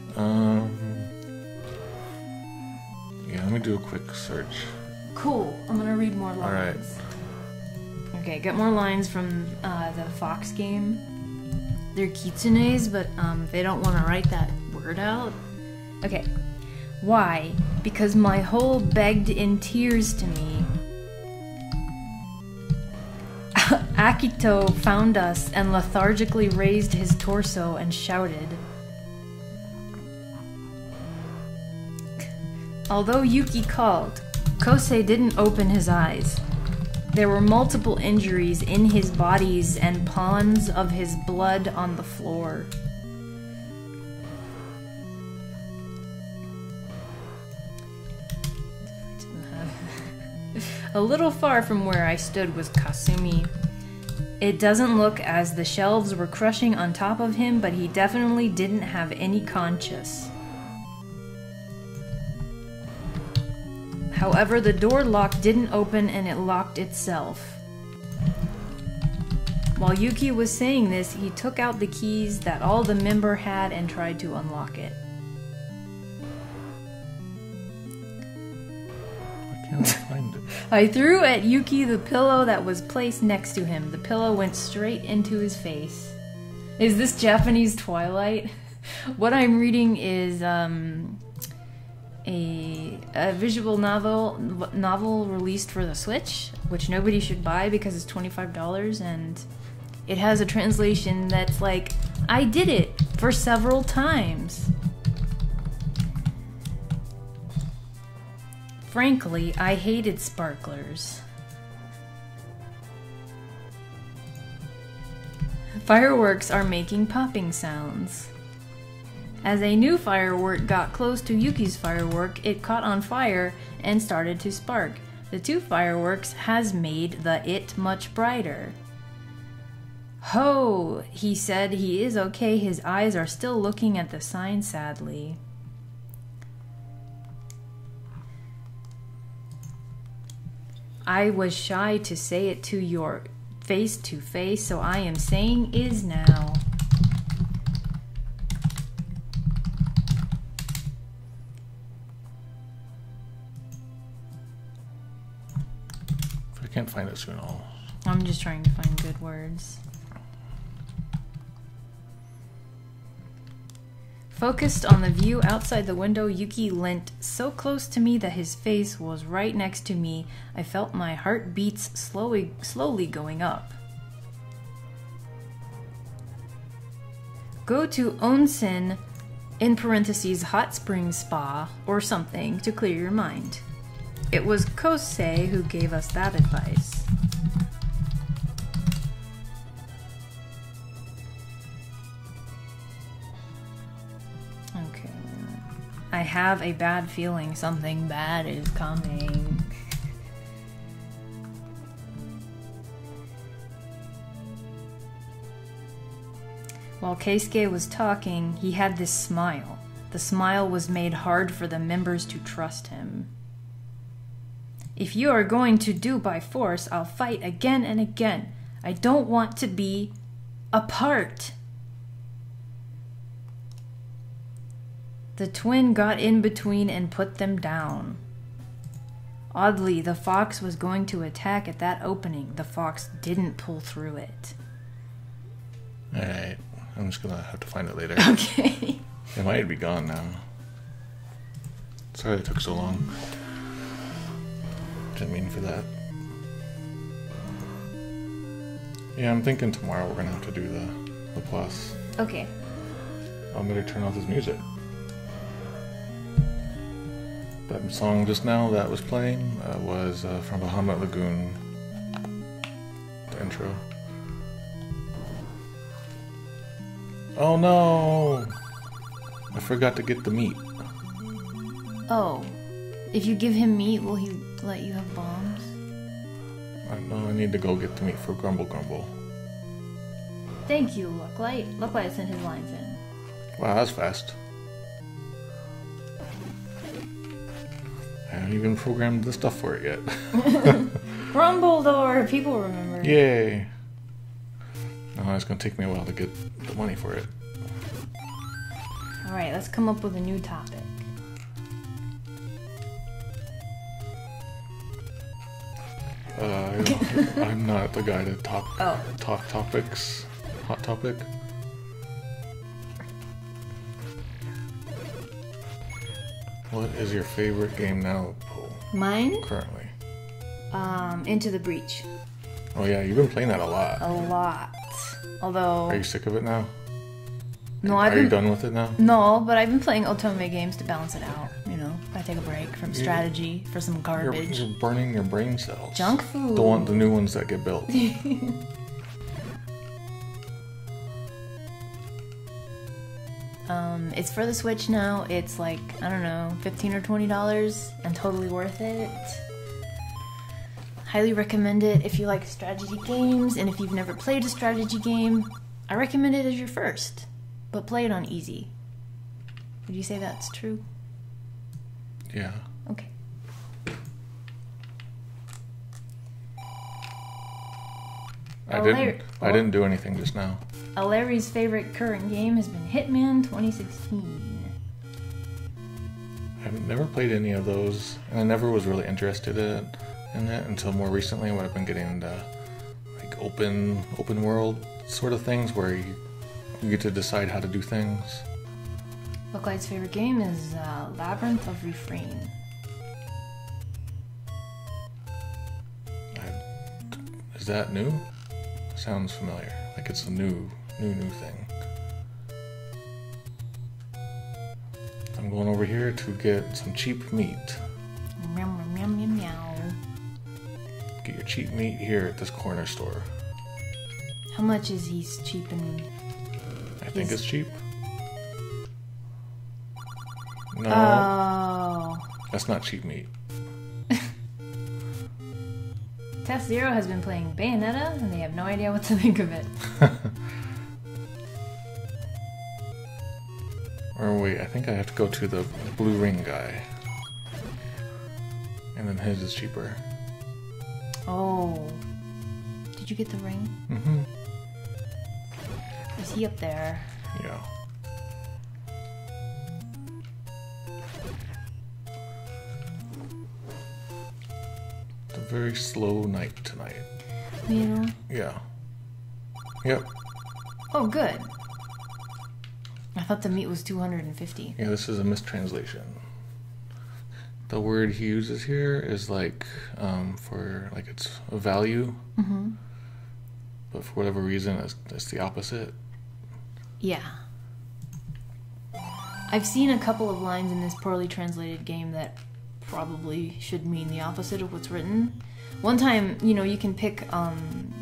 Yeah, let me do a quick search. Cool. I'm gonna read more lines. Alright. Okay, get more lines from the Fox game. They're kitsunes, but they don't want to write that word out. Okay. Why? Because my whole begged in tears to me. Akito found us and lethargically raised his torso and shouted. Although Yuki called, Kosei didn't open his eyes. There were multiple injuries in his bodies and ponds of his blood on the floor. A little far from where I stood was Kasumi. It doesn't look as the shelves were crushing on top of him, but he definitely didn't have any conscience. However, the door lock didn't open and it locked itself. While Yuki was saying this, he took out the keys that all the member had and tried to unlock it. I can't find it. I threw at Yuki the pillow that was placed next to him. The pillow went straight into his face. Is this Japanese Twilight? What I'm reading is a visual novel released for the Switch, which nobody should buy because it's $25, and it has a translation that's like, I did it for several times. Frankly, I hated sparklers. Fireworks are making popping sounds. As a new firework got close to Yuki's firework, it caught on fire and started to spark. The 2 fireworks has made the it much brighter. Ho! He said he is okay. His eyes are still looking at the sign sadly. I was shy to say it to your face to face, so I am saying is now. If I can't find it soon, I'll I'm just trying to find good words. Focused on the view outside the window, Yuki leant so close to me that his face was right next to me. I felt my heartbeats slowly going up. Go to onsen, in parentheses, hot spring spa, or something to clear your mind. It was Kosei who gave us that advice. Okay. I have a bad feeling something bad is coming. While Keisuke was talking, he had this smile. The smile was made hard for the members to trust him. If you are going to do by force, I'll fight again and again. I don't want to be apart. The twin got in between and put them down. Oddly, the fox was going to attack at that opening. The fox didn't pull through it. Alright, I'm just gonna have to find it later. Okay. It might be gone now. Sorry it took so long. Didn't mean for that. Yeah, I'm thinking tomorrow we're gonna have to do the Laplace. Okay. I'm gonna turn off this music. That song just now that was playing was from Bahamut Lagoon. The intro. Oh no! I forgot to get the meat. Oh. If you give him meat, will he let you have bombs? I know I need to go get the meat for Grumble Grumble. Thank you, Looklight. Looklight sent his lines in. Wow, that's fast. I haven't even programmed the stuff for it yet. Rumbledore! People remember. Yay! Oh, it's gonna take me a while to get the money for it. Alright, let's come up with a new topic. I'm not the guy to talk topics. Hot topic. What is your favorite game now, Poe? Mine? Currently. Into the Breach. Oh yeah, you've been playing that a lot. A lot. Although... Are you sick of it now? No, Are you done with it now? No, but I've been playing Otome games to balance it out. You know, I take a break from strategy for some garbage. You're burning your brain cells. Junk food. The new ones that get built. It's for the Switch now. It's like, I don't know, $15 or $20 and totally worth it. Highly recommend it if you like strategy games, and if you've never played a strategy game, I recommend it as your first, but play it on easy. Would you say that's true? Yeah. Okay. I didn't do anything just now. Larry's favorite current game has been Hitman 2016. I've never played any of those, and I never was really interested in it until more recently when I've been getting into like open world sort of things where you get to decide how to do things. Looklight's favorite game is Labyrinth of Refrain. Is that new? Sounds familiar. Like it's a new thing. I'm going over here to get some cheap meat. Meow, meow, meow, meow. Get your cheap meat here at this corner store. How much is he cheaping? I think it's cheap. No. Oh. That's not cheap meat. Test Zero has been playing Bayonetta, and they have no idea what to think of it. Or wait, I think I have to go to the blue ring guy. And then his is cheaper. Oh. Did you get the ring? Mm-hmm. Is he up there? Yeah. It's a very slow night tonight. Middle. Yeah. Yep. Oh, good. I thought the meat was 250. Yeah, this is a mistranslation. The word he uses here is like for like it's a value, but for whatever reason, it's the opposite. Yeah. I've seen a couple of lines in this poorly translated game that probably should mean the opposite of what's written. One time, you know, you can pick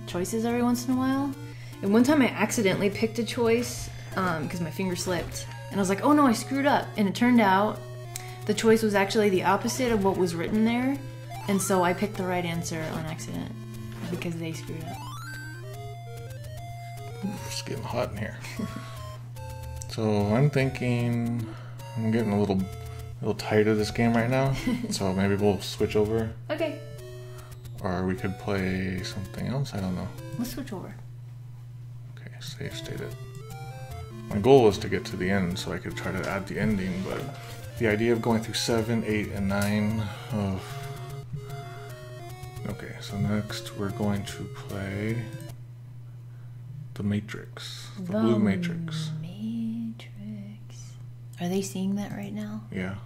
choices every once in a while. And one time I accidentally picked a choice because my finger slipped. And I was like, oh no, I screwed up. And it turned out the choice was actually the opposite of what was written there. And so I picked the right answer on accident because they screwed up. It's getting hot in here. So I'm thinking I'm getting a little tired of this game right now. So maybe we'll switch over. Okay. Or we could play something else. I don't know. Let's switch over. Okay, save stated. My goal was to get to the end so I could try to add the ending, but the idea of going through 7, 8, and 9. Okay, so next we're going to play the Matrix. The Blue Matrix. Are they seeing that right now? Yeah.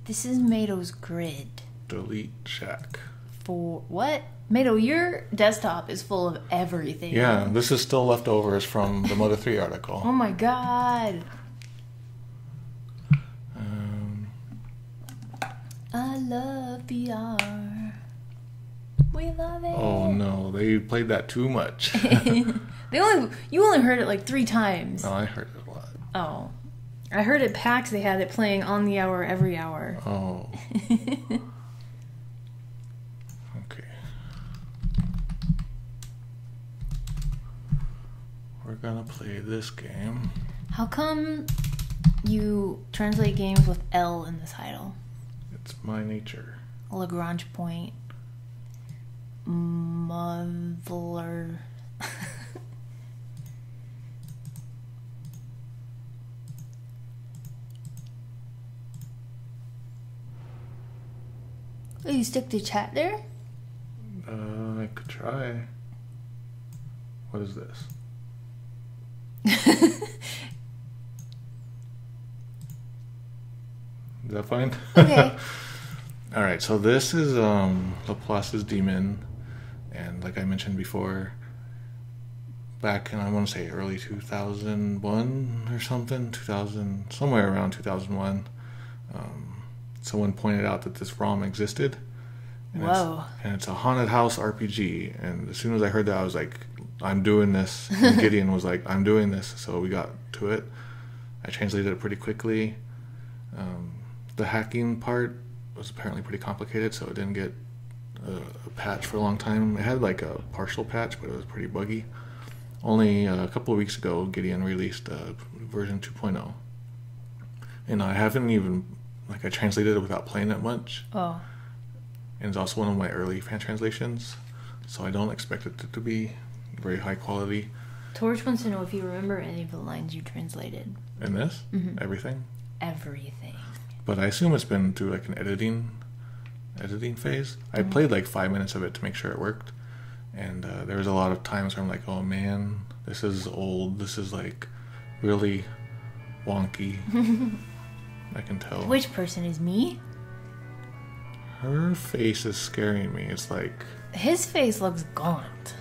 This is Mato's grid. Delete Shack. For what? Mato, your desktop is full of everything. Yeah, this is still leftovers from the Moto 3 article. Oh my god. I love VR. We love it. Oh no, they played that too much. You only heard it like 3 times. No, I heard it a lot. Oh. I heard at PAX they had it playing on the hour every hour. Oh. Okay. We're gonna play this game. How come you translate games with L in the title? It's my nature. Lagrange point. Mother. Oh, you stick to chat there? I could try. What is this? Is that fine? Okay. Alright, so this is Laplace's Demon, and like I mentioned before, back in, I want to say early 2001 or something, somewhere around 2001, someone pointed out that this ROM existed. And Whoa. It's a haunted house RPG, and as soon as I heard that, I was like, I'm doing this. And Gideon was like, I'm doing this, so we got to it. I translated it pretty quickly. The hacking part was apparently pretty complicated, so it didn't get a patch for a long time. It had like a partial patch, but it was pretty buggy. Only a couple of weeks ago, Gideon released version 2.0. And I haven't even, like, I translated it without playing it much. Oh. And it's also one of my early fan translations, so I don't expect it to be very high quality. Torch wants to know if you remember any of the lines you translated. In this? Mm-hmm. Everything? Everything. But I assume it's been through like an editing phase. I played like 5 minutes of it to make sure it worked, and there was a lot of times where I'm like, oh man, this is old, this is like really wonky. I can tell. Which person is me? Her face is scaring me. It's like, His face looks gaunt.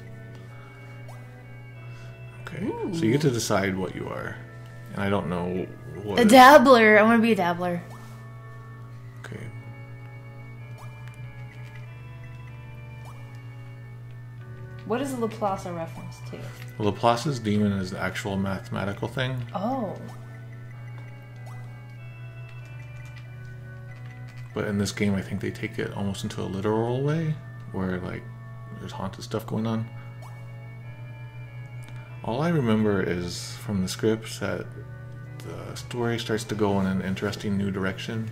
okay, so you get to decide what you are, and I don't know what. A dabbler. I want to be a dabbler. Okay. What is Laplace a reference to? Laplace's demon is the actual mathematical thing. Oh. But in this game, I think they take it almost into a literal way, where like there's haunted stuff going on. All I remember is from the scripts that the story starts to go in an interesting new direction,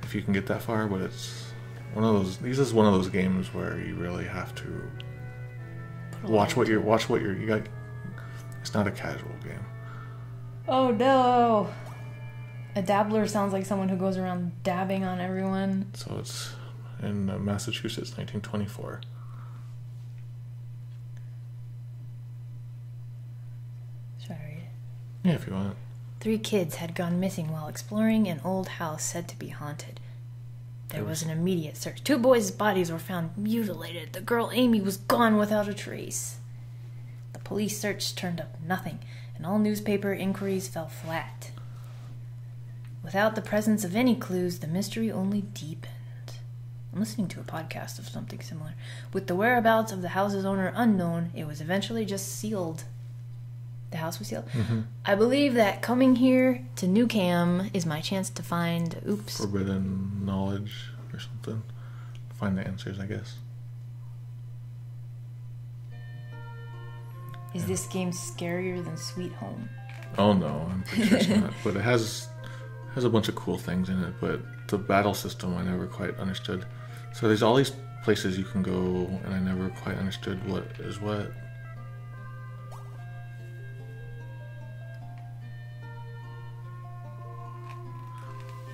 if you can get that far. But it's one of those. This is one of those games where you really have to watch what you got. It's not a casual game. Oh no. A dabbler sounds like someone who goes around dabbing on everyone. So it's in Massachusetts, 1924. Should I read it? Yeah, if you want. 3 kids had gone missing while exploring an old house said to be haunted. There was an immediate search. 2 boys' bodies were found mutilated. The girl Amy was gone without a trace. The police search turned up nothing, and all newspaper inquiries fell flat. Without the presence of any clues, the mystery only deepened. I'm listening to a podcast of something similar. With the whereabouts of the house's owner unknown, it was eventually just sealed. The house was sealed. Mm-hmm. I believe that coming here to New Cam is my chance to find... Oops. Forbidden knowledge or something. Find the answers, I guess. Is this game scarier than Sweet Home? Oh no, I'm pretty sure it's not. But it has a bunch of cool things in it. But the battle system I never quite understood. So there's all these places you can go, and I never quite understood what is what.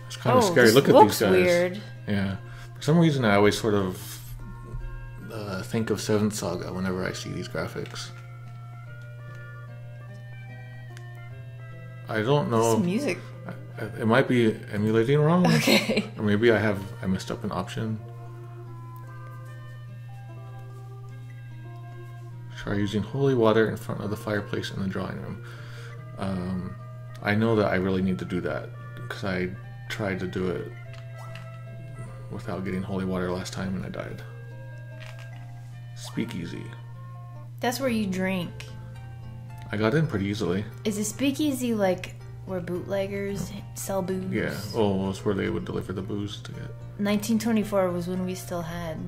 It's kind of scary. Look at these guys. Weird. Yeah. For some reason, I always sort of think of Seventh Saga whenever I see these graphics. I don't know. This music. It might be emulating wrong. Okay. Or maybe I messed up an option. Try using holy water in front of the fireplace in the drawing room. I know that I really need to do that because I tried to do it without getting holy water last time and I died. Speakeasy. That's where you drink. I got in pretty easily. Is a speakeasy like where bootleggers sell booze? Yeah. Oh, it's where they would deliver the booze to get. 1924 was when we still had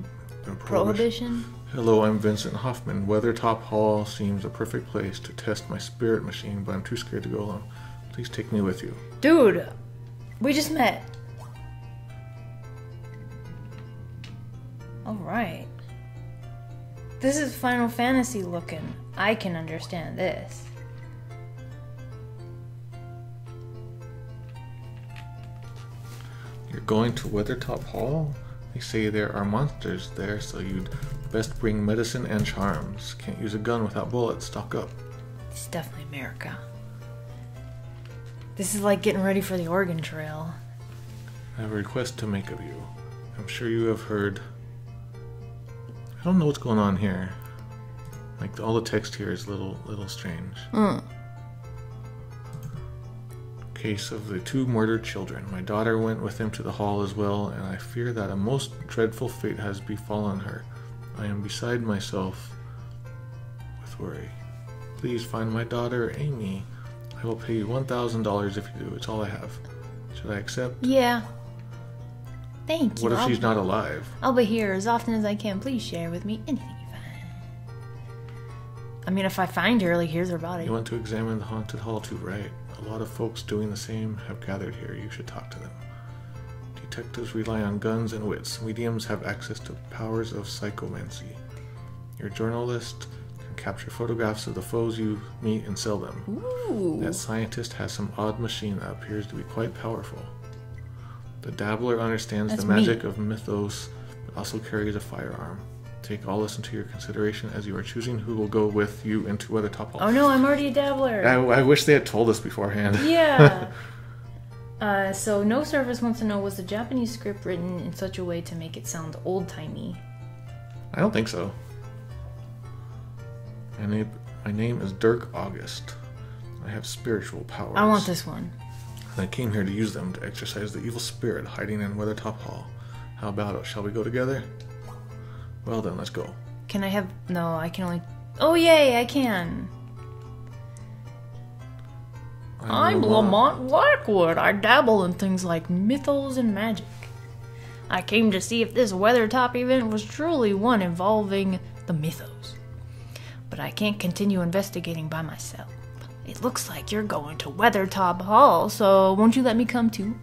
Prohibition. Hello, I'm Vincent Hoffman. Weathertop Hall seems a perfect place to test my spirit machine, but I'm too scared to go alone. Please take me with you. Dude, we just met. Alright. This is Final Fantasy looking. I can understand this. You're going to Weathertop Hall? They say there are monsters there, so you'd best bring medicine and charms. Can't use a gun without bullets. Stock up. It's definitely America. This is like getting ready for the Oregon Trail. I have a request to make of you. I'm sure you have heard... I don't know what's going on here. Like, all the text here is a little strange. Case of the 2 murdered children. My daughter went with them to the hall as well, and I fear that a most dreadful fate has befallen her. I am beside myself with worry. Please find my daughter, Amy. I will pay you $1,000 if you do. It's all I have. Should I accept? Yeah. Thank you. What if she's not alive? I'll be here as often as I can. Please share with me anything you find. I mean, if I find her, like, here's her body. You want to examine the haunted hall too, right? A lot of folks doing the same have gathered here. You should talk to them. Detectives rely on guns and wits. Mediums have access to powers of psychomancy. Your journalist can capture photographs of the foes you meet and sell them. Ooh. That scientist has some odd machine that appears to be quite powerful. The dabbler understands the magic of mythos, but also carries a firearm. Take all this into your consideration as you are choosing who will go with you into Weathertop Hall. Oh no, I'm already a dabbler. I wish they had told us beforehand. Yeah. So No Service wants to know, was the Japanese script written in such a way to make it sound old-timey? I don't think so. My name is Dirk August. I have spiritual powers. I want this one. And I came here to use them to exorcise the evil spirit hiding in Weathertop Hall. How about it? Shall we go together? Well then, let's go. Can I have... No, I can only... Oh, yay, I can. I'm Lamont Blackwood. I dabble in things like mythos and magic. I came to see if this Weathertop event was truly one involving the mythos. But I can't continue investigating by myself. It looks like you're going to Weathertop Hall, so won't you let me come too?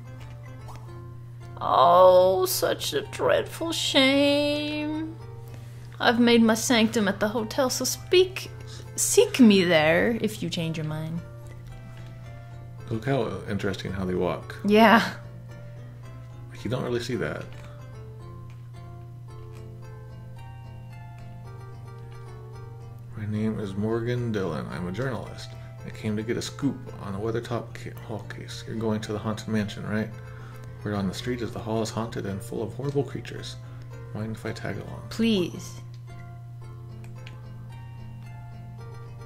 Oh, such a dreadful shame. I've made my sanctum at the hotel, so seek me there if you change your mind. Look how interesting how they walk. Yeah. Like, you don't really see that. My name is Morgan Dillon. I'm a journalist. I came to get a scoop on a Weathertop hall case. You're going to the haunted mansion, right? Word on the street is the hall is haunted and full of horrible creatures. Mind if I tag along? Please.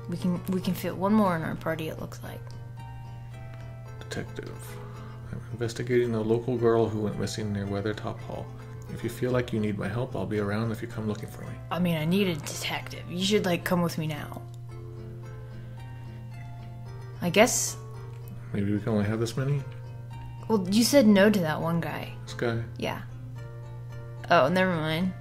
We can fit one more in our party, it looks like. Detective. I'm investigating the local girl who went missing near Weathertop Hall. If you feel like you need my help, I'll be around if you come looking for me. I mean, I need a detective. You should, like, come with me now. I guess... Maybe we can only have this many? Well, you said no to that one guy. This guy? Yeah. Oh, never mind.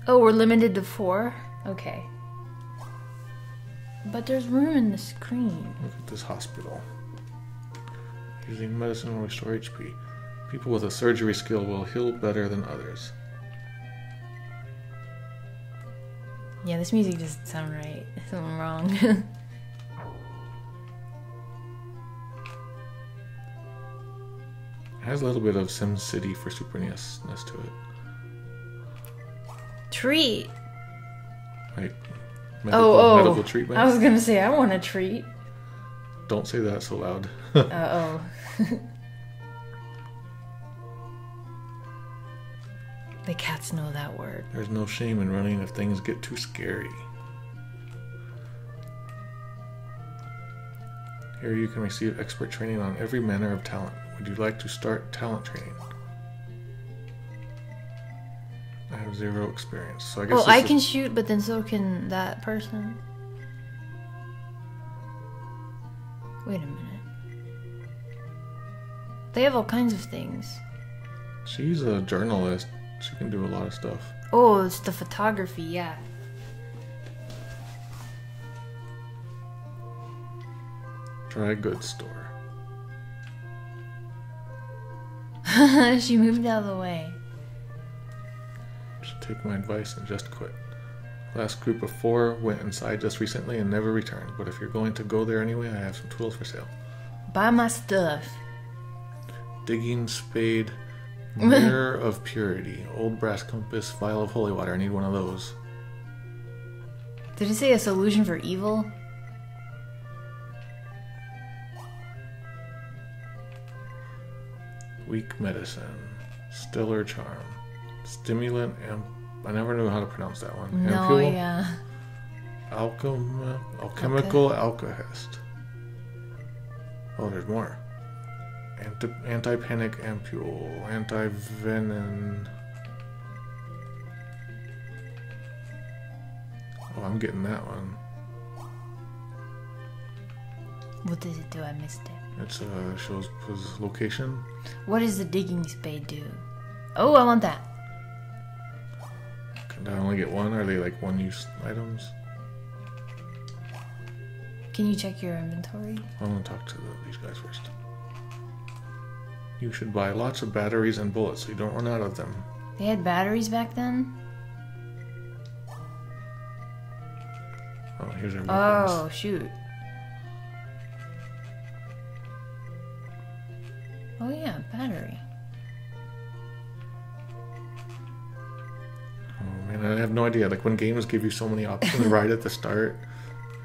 Oh, we're limited to 4? Okay. But there's room in the screen. Look at this hospital. Using medicine will restore HP. People with a surgery skill will heal better than others. Yeah, this music doesn't sound right. Something wrong. It has a little bit of SimCity for Super NES-ness to it. Treat! Like, Oh, medical treatment. I was gonna say, I want a treat. Don't say that so loud. Uh-oh. The cats know that word. There's no shame in running if things get too scary. Here you can receive expert training on every manner of talent. Would you like to start talent training? I have 0 experience, so I guess. Oh, I can shoot, but then so can that person. Wait a minute. They have all kinds of things. She's a journalist. She can do a lot of stuff. Oh, it's the photography, yeah. Dry goods store. She moved out of the way. Should take my advice and just quit. Last group of 4 went inside just recently and never returned. But if you're going to go there anyway, I have some tools for sale. Buy my stuff. Digging spade, mirror of purity, old brass compass, vial of holy water. I need one of those. Did it say a solution for evil? Weak medicine, stellar charm, stimulant, I never knew how to pronounce that one. No, Ampule? yeah. Alchemical alkahest. Oh, there's more. Anti-panic ampule, anti-venom. Oh, I'm getting that one. What does it do? I missed it. It shows his location. What does the digging spade do? Oh, I want that. Can I only get one? Are they like one-use items? Can you check your inventory? I'm gonna talk to these guys first. You should buy lots of batteries and bullets so you don't run out of them. They had batteries back then? Oh, here's our weapons. Oh, shoot. Oh yeah, battery. Oh man, I have no idea. Like when games give you so many options right at the start,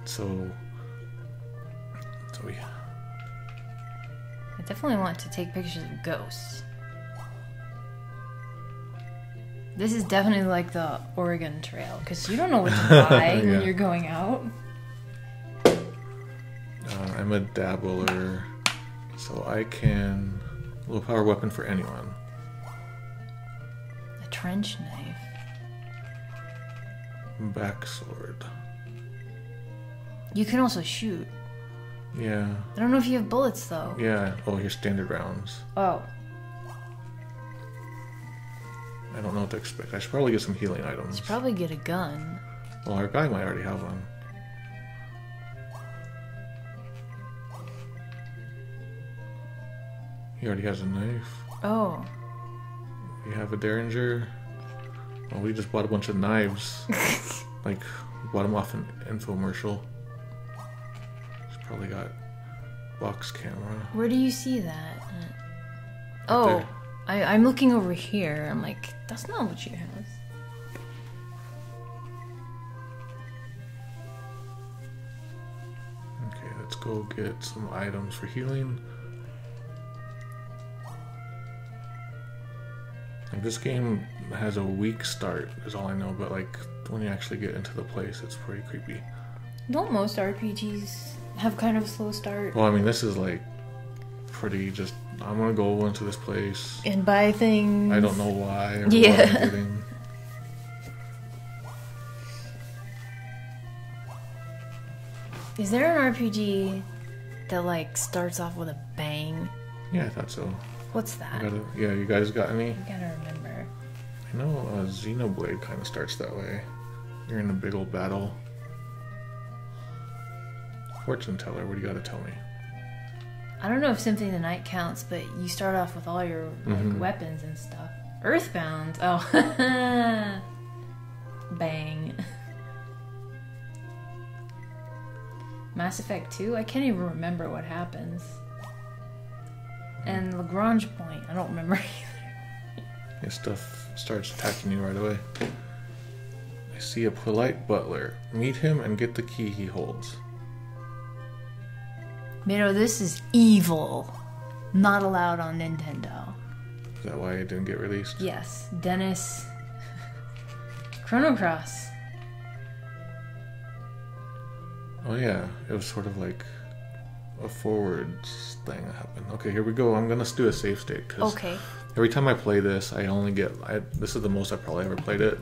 so yeah. I definitely want to take pictures of ghosts. This is definitely like the Oregon Trail, because you don't know what to buy Yeah. when you're going out. I'm a dabbler, so I can low power weapon for anyone. A trench knife. Backsword. You can also shoot. Yeah. I don't know if you have bullets though. Yeah. Oh, here's standard rounds. Oh. I don't know what to expect. I should probably get some healing items. Should probably get a gun. Well, our guy might already have one. He already has a knife. Oh. We have a Derringer. Well, we just bought a bunch of knives. Like, we bought them off an infomercial. He's probably got box camera. Where do you see that? Right Oh. there. I'm looking over here. I'm like, that's not what she has. go get some items for healing. Like, this game has a weak start, is all I know, but like when you actually get into the place, it's pretty creepy. Don't most RPGs have kind of a slow start? Well, I mean, this is like pretty just, I'm gonna go into this place and buy things. I don't know why or yeah. what I'm getting. Is there an RPG that like starts off with a bang? Yeah, I thought so. What's that? Yeah, you guys got any? I gotta remember. I know Xenoblade kind of starts that way. You're in a big old battle. Fortune teller, what do you gotta tell me? I don't know if Symphony of the Night counts, but you start off with all your like, weapons and stuff. Earthbound. Oh. Bang. Mass Effect 2? I can't even remember what happens. And Lagrange Point, I don't remember either. Yeah, stuff starts attacking you right away. I see a polite butler. Meet him and get the key he holds. Miro, this is evil. Not allowed on Nintendo. Is that why it didn't get released? Yes. Dennis. Chrono Cross. Oh yeah, it was sort of like a forwards thing that happened. Okay, here we go. I'm gonna do a save state because okay. Every time I play this, I only get. This is the most I probably ever played it.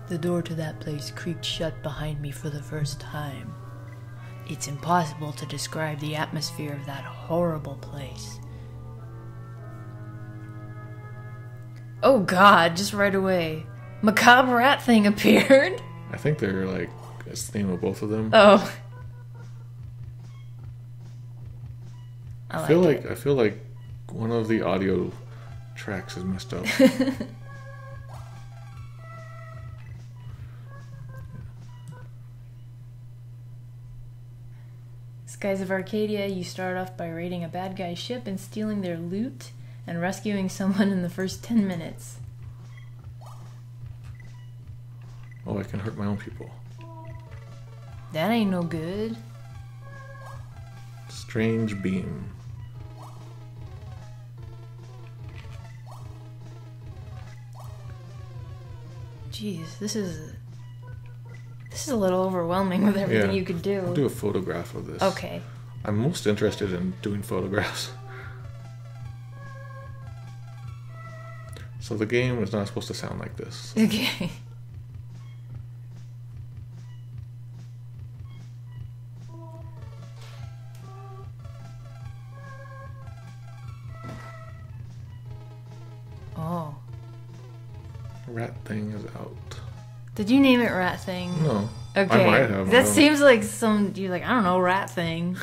The door to that place creaked shut behind me for the first time. It's impossible to describe the atmosphere of that horrible place. Oh god, just right away. Macabre rat thing appeared. I think they're like, it's the theme of both of them. Oh. I feel like one of the audio tracks is messed up. Skies of Arcadia, you start off by raiding a bad guy's ship and stealing their loot and rescuing someone in the first 10 minutes. Oh, I can hurt my own people. That ain't no good. Strange beam. Jeez, this is a little overwhelming with everything you could do. I'll do a photograph of this. Okay. I'm most interested in doing photographs. So the game is not supposed to sound like this. Okay. Oh. Rat thing is out. Did you name it Rat Thing? No. Okay. I might have. That seems like you're like, I don't know, Rat Thing.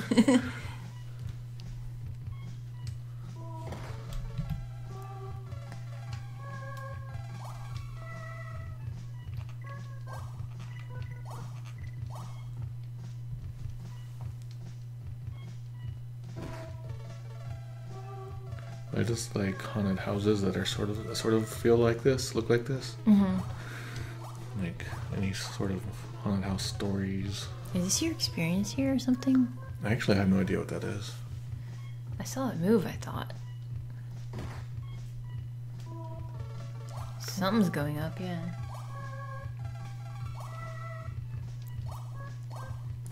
I just like haunted houses that are sort of feel like this, look like this. Mm-hmm. Like any sort of haunted house stories. Is this your experience here or something? I actually have no idea what that is. I saw it move, I thought. Something's going up, yeah.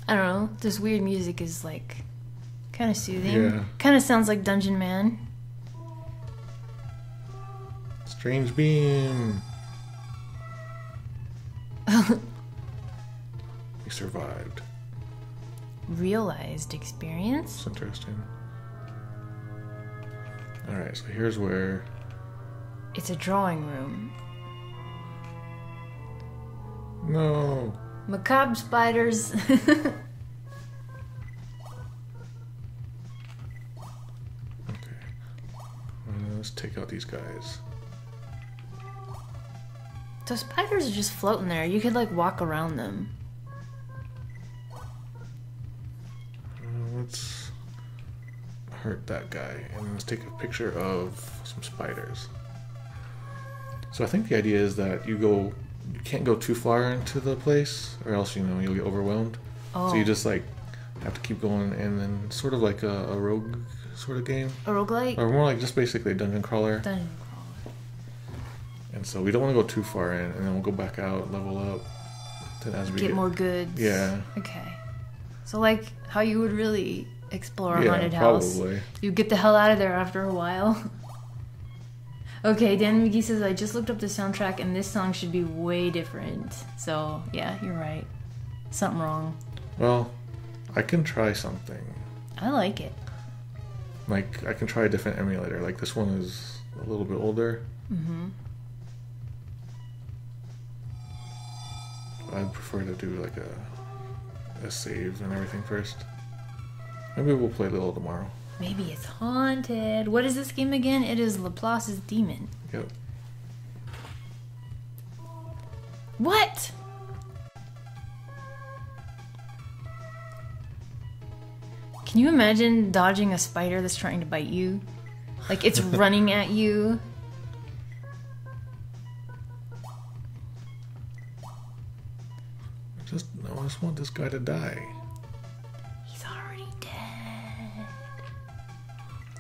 I don't know. This weird music is like kind of soothing. Yeah. Kind of sounds like Dungeon Man. Strange beam. He survived. Realized experience? That's interesting. Alright, so here's where... It's a drawing room. No! Macabre spiders. Okay. Let's take out these guys. Those spiders are just floating there. You could like walk around them. Let's hurt that guy and let's take a picture of some spiders. So I think the idea is that you can't go too far into the place, or else you'll get overwhelmed. Oh. So you just like have to keep going, and then sort of like a rogue sort of game. A roguelike? Or more like just basically a dungeon crawler. Dungeon crawler. And so we don't want to go too far in, and then we'll go back out, level up. Then as we get more goods. Yeah. Okay. So like how you would really explore a Yeah, haunted house. probably. You get the hell out of there after a while. Okay, Dan McGee says, I just looked up the soundtrack and this song should be way different. So, yeah, you're right. Something wrong. Well, I can try something. I like it. Like, I can try a different emulator. Like, this one is a little bit older. Mm-hmm. I'd prefer to do like a save and everything first. Maybe we'll play a little tomorrow. Maybe it's haunted. What is this game again? It is Laplace's Demon. Yep. What? Can you imagine dodging a spider that's trying to bite you? Like it's running at you. I just want this guy to die. He's already dead.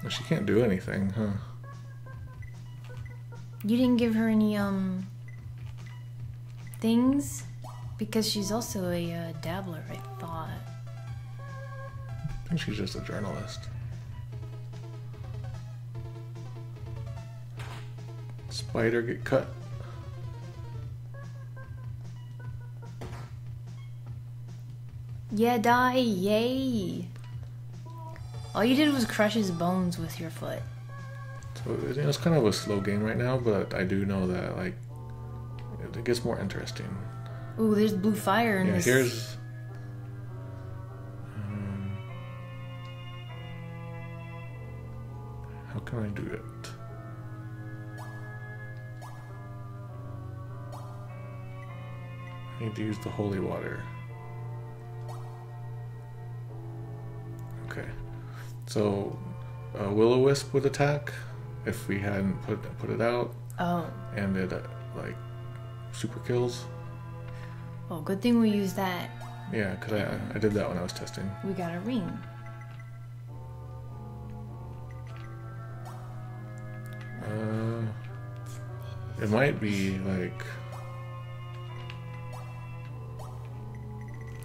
Well, she can't do anything, huh? You didn't give her any things? Because she's also a dabbler, I thought. I think she's just a journalist. Spider get cut. Yeah, die, yay. All you did was crush his bones with your foot. So it's kind of a slow game right now, but I do know that like it gets more interesting. Ooh, there's blue fire in this. Here's how can I do it? I need to use the holy water. Okay, so will-o-wisp would attack if we hadn't put it out. Oh. And it like super kills. Oh, good thing we used that. Yeah, because I did that when I was testing. We got a ring. It might be like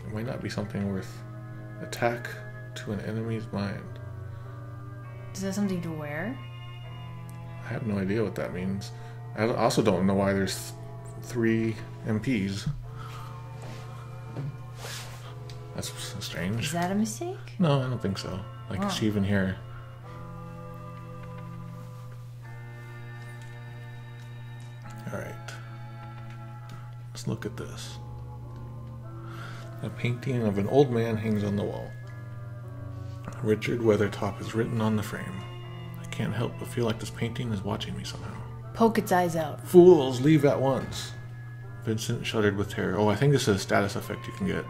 it might not be something worth attack to an enemy's mind. Is that something to wear? I have no idea what that means. I also don't know why there's 3 MPs. That's strange. Is that a mistake? No, I don't think so. Like, is she even here? Alright. Let's look at this. A painting of an old man hangs on the wall. Richard Weathertop is written on the frame. I can't help but feel like this painting is watching me somehow. Poke its eyes out. Fools, leave at once. Vincent shuddered with terror. Oh, I think this is a status effect you can get.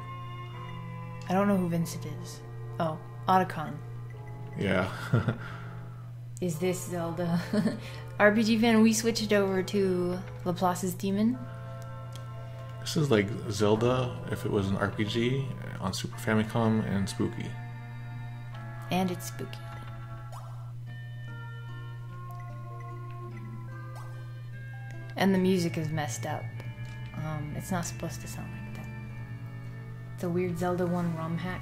I don't know who Vincent is. Oh, Otacon. Yeah. Is this Zelda? RPG fan, we switched over to Laplace's Demon. This is like Zelda if it was an RPG on Super Famicom and spooky. And it's spooky. And the music is messed up. It's not supposed to sound like that. It's a weird Zelda 1 ROM hack.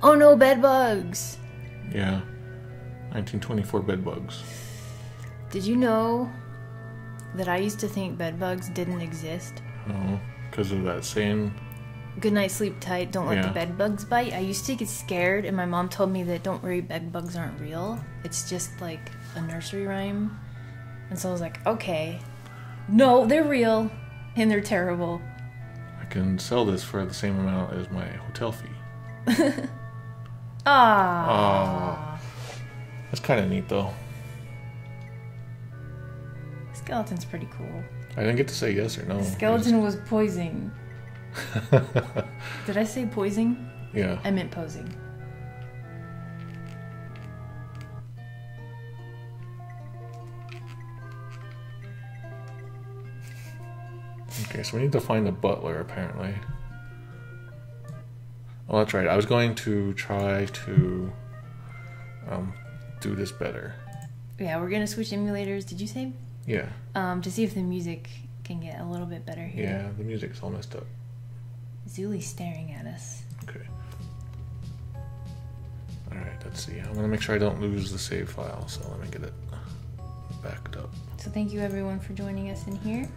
Oh no, bed bugs! Yeah. 1924 bedbugs. Did you know that I used to think bed bugs didn't exist? Oh, because of that saying. Good night, sleep tight, don't let Yeah. the bed bugs bite. I used to get scared, and my mom told me that don't worry, bed bugs aren't real. It's just like a nursery rhyme. And so I was like, okay. No, they're real, and they're terrible. I can sell this for the same amount as my hotel fee. Ah. That's kind of neat, though. Skeleton's pretty cool. I didn't get to say yes or no. The skeleton was poising. Did I say poising? Yeah. I meant posing. Okay, so we need to find the butler, apparently. Oh, that's right. I was going to try to do this better. Yeah, we're gonna switch emulators. Did you say? Yeah. To see if the music can get a little bit better here. Yeah, the music's all messed up. Zuli's staring at us. Okay. Alright, let's see. I'm gonna make sure I don't lose the save file, so let me get it backed up. So thank you everyone for joining us in here.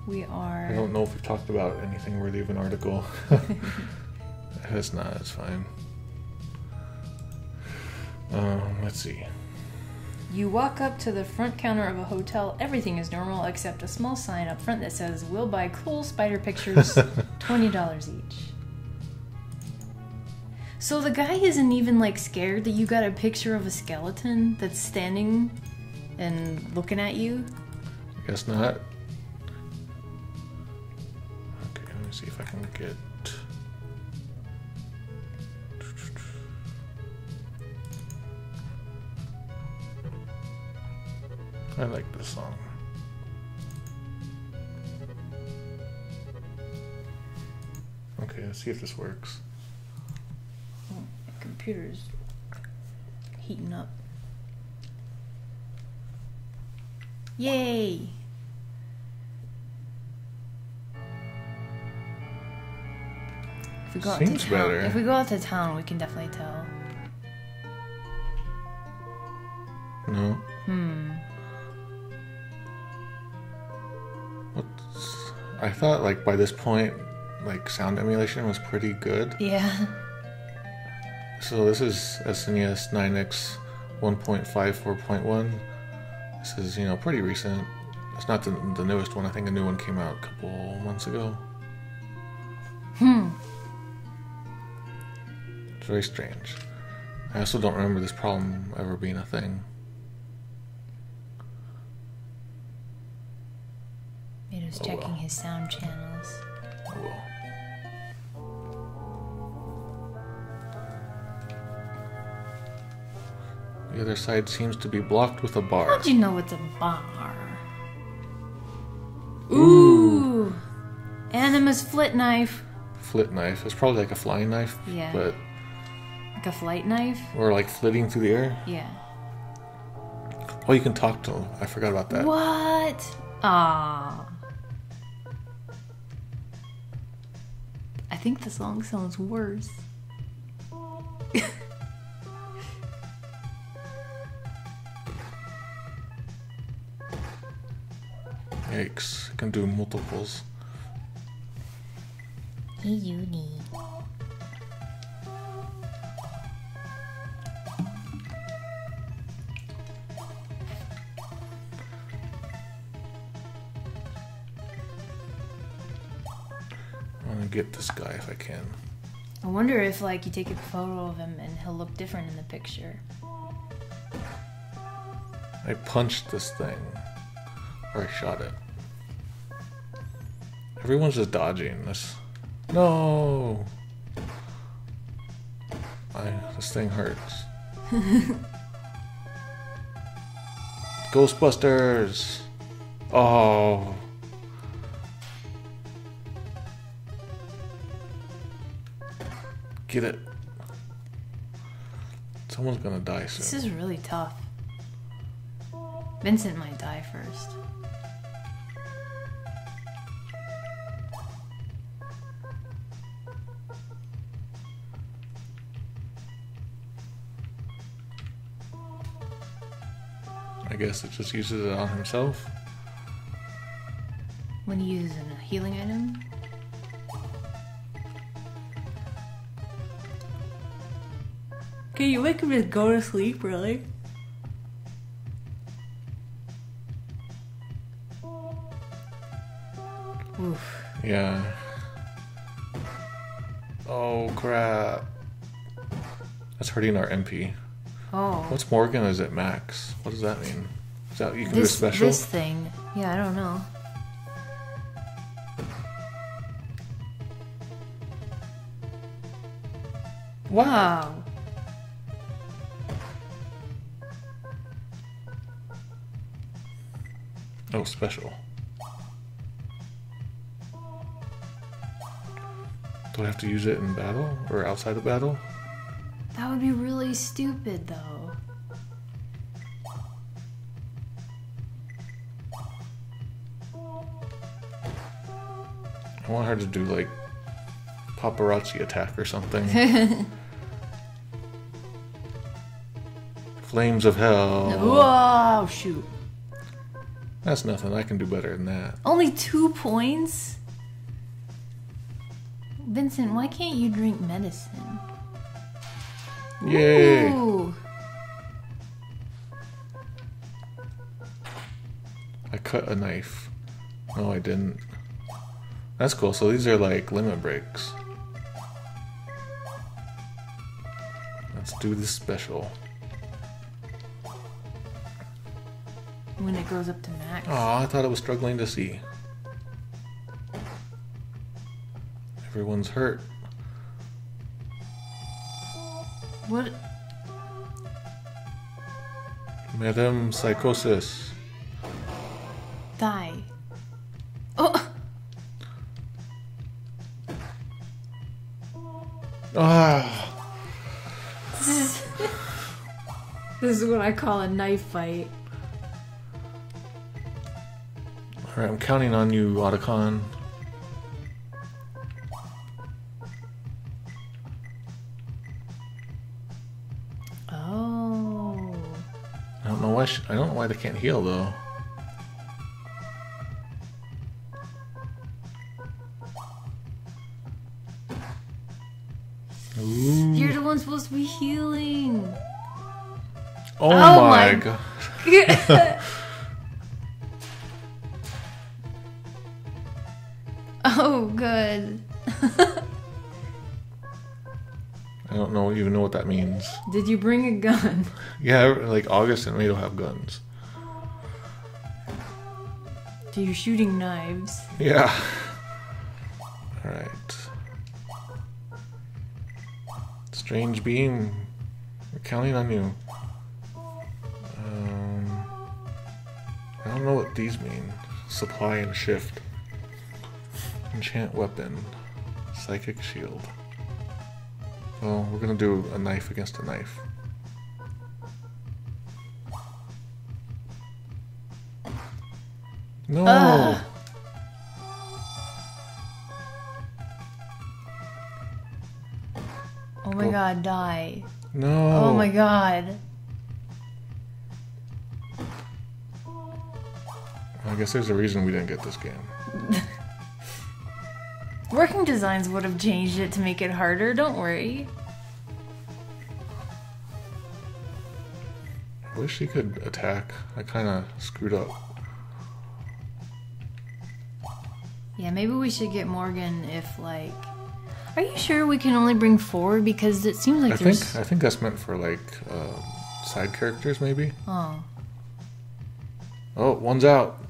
We are... I don't know if we've talked about anything worthy of an article. If it's not, it's fine. Let's see. You walk up to the front counter of a hotel. Everything is normal except a small sign up front that says, "We'll buy cool spider pictures, $20 each." So the guy isn't even like scared that you got a picture of a skeleton that's standing and looking at you? I guess not. Okay, let me see if I can get... I like this song. Okay, let's see if this works. Oh, my computer's heating up. Yay! If we go out to Seems town, better. if we go out to town, we can definitely tell. No. Hmm. What's... I thought like by this point, like sound emulation was pretty good. Yeah. So this is SNES 9X 1.54.1. This is, you know, pretty recent. It's not the newest one. I think a new one came out a couple months ago. It's very strange. I also don't remember this problem ever being a thing. Mado's checking his sound channels. Oh well. The other side seems to be blocked with a bar. How'd you know it's a bar? Ooh! Anima's flit knife. Flit knife. It's probably like a flying knife. Yeah. But Like a flight knife? or like flitting through the air. Yeah. Oh, you can talk to them. I forgot about that. What? Ah. I think the song sounds worse. Yikes. I can do multiples. Hey, Uni. I want to get this guy if I can. I wonder if, like, you take a photo of him and he'll look different in the picture. I punched this thing. Or I shot it. Everyone's just dodging this. No! This thing hurts. Ghostbusters! Oh. Get it. Someone's gonna die This soon. is really tough. Vincent might die first. I guess it just uses it on himself. When he uses a healing item. Can you make him just go to sleep, really? Oof. Yeah. Oh crap. That's hurting our MP. Oh. What's Morgan is it max? What does that mean? Is that you can do a special? This thing. Yeah, I don't know. Wow. Oh, special. Do I have to use it in battle or outside of battle? That would be really stupid, though. I want her to do like paparazzi attack or something. Flames of hell. Whoa, shoot. That's nothing. I can do better than that. Only 2 points? Vincent, why can't you drink medicine? Yay! Ooh. I cut a knife. No, I didn't. That's cool. So these are like limit breaks. Let's do this special. When it goes up to max. Aw, I thought it was struggling to see. Everyone's hurt. What? Madame Psychosis. Die. Oh! Ah! This is what I call a knife fight. Alright, I'm counting on you, Otacon. Oh. I don't know why. I don't know why they can't heal though. Ooh. You're the one supposed to be healing. Oh, Oh my my god. Oh, good. I don't know even know what that means. Did you bring a gun? Yeah, like August and Mado have guns. So you're shooting knives. Yeah. Alright. Strange being. We're counting on you. I don't know what these mean. Supply and shift. Enchant weapon. Psychic shield. Well, we're gonna do a knife against a knife. No! Oh my god, die. No! Oh my god. I guess there's a reason we didn't get this game. Working designs would have changed it to make it harder, don't worry. I wish he could attack. I kinda screwed up. Yeah, maybe we should get Morgan if, like... Are you sure we can only bring 4? Because it seems like I think that's meant for like side characters maybe. Oh. Oh, one's out.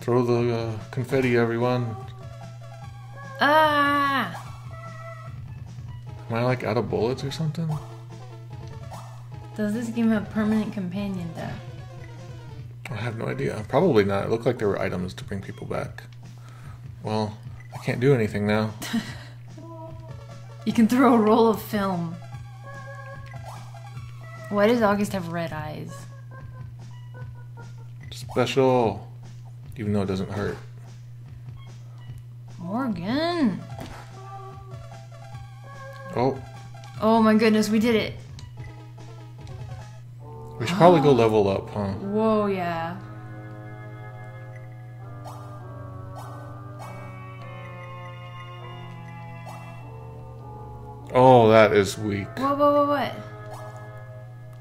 Throw the confetti, everyone. Ah! Am I like out of bullets or something? Does this game have permanent companion death? I have no idea. Probably not. It looked like there were items to bring people back. Well, I can't do anything now. You can throw a roll of film. Why does August have red eyes? Special. Even though it doesn't hurt. Morgan! Oh, Oh my goodness, we did it. we should probably go level up, huh? Whoa, yeah. Oh, that is weak. What?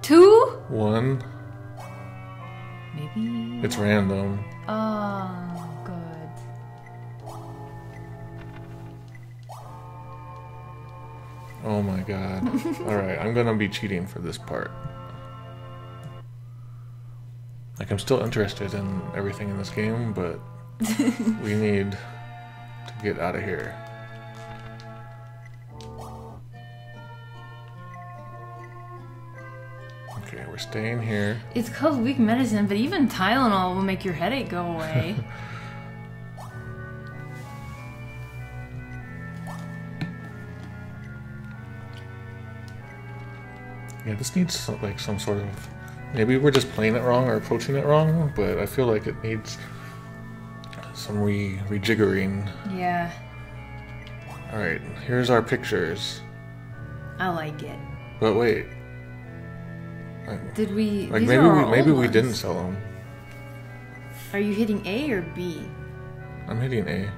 2? 1. Maybe. It's random. Oh, good. Oh my god. Alright, I'm gonna be cheating for this part. Like, I'm still interested in everything in this game, but we need to get out of here. Okay, we're staying here. It's called weak medicine, but even Tylenol will make your headache go away. Yeah, this needs some sort of... Maybe we're just playing it wrong or approaching it wrong, but I feel like it needs some rejiggering. Yeah. Alright, here's our pictures. I like it. But wait. Did we... Like these maybe are our maybe old we ones. didn't sell them. Are you hitting A or B? I'm hitting A.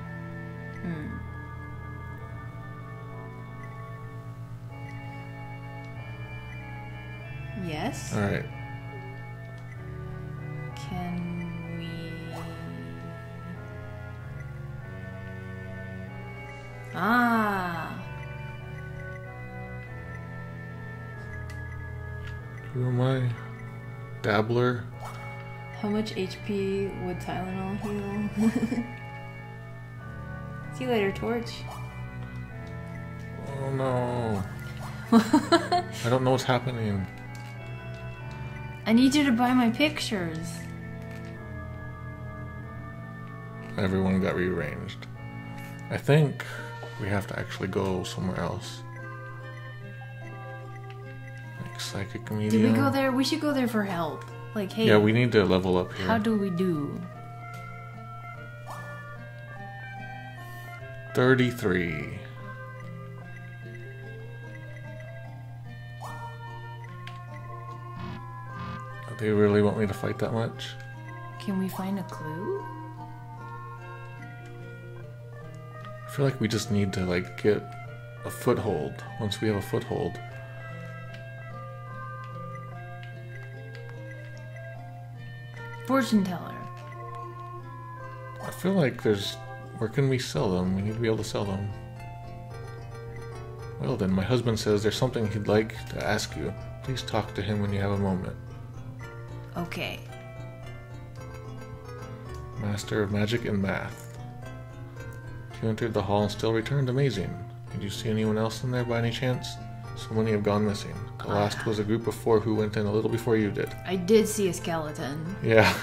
Yes. Alright. Can we... Ah. Who am I? Dabbler? How much HP would Tylenol heal? See you later, Torch. Oh no. I don't know what's happening. I need you to buy my pictures. Everyone got rearranged. I think we have to actually go somewhere else. Like psychic medium. Did we go there? We should go there for help. Like, hey. Yeah, we need to level up here. How do we do? 33. They really want me to fight that much? Can we find a clue? I feel like we just need to like get a foothold. Once we have a foothold. Fortune teller. I feel like there's... Where can we sell them? We need to be able to sell them. Well then, my husband says there's something he'd like to ask you. Please talk to him when you have a moment. Okay. Master of Magic and Math. You entered the hall and still returned. Amazing. Did you see anyone else in there by any chance? So many have gone missing. The last was a group of 4 who went in a little before you did. I did see a skeleton. Yeah.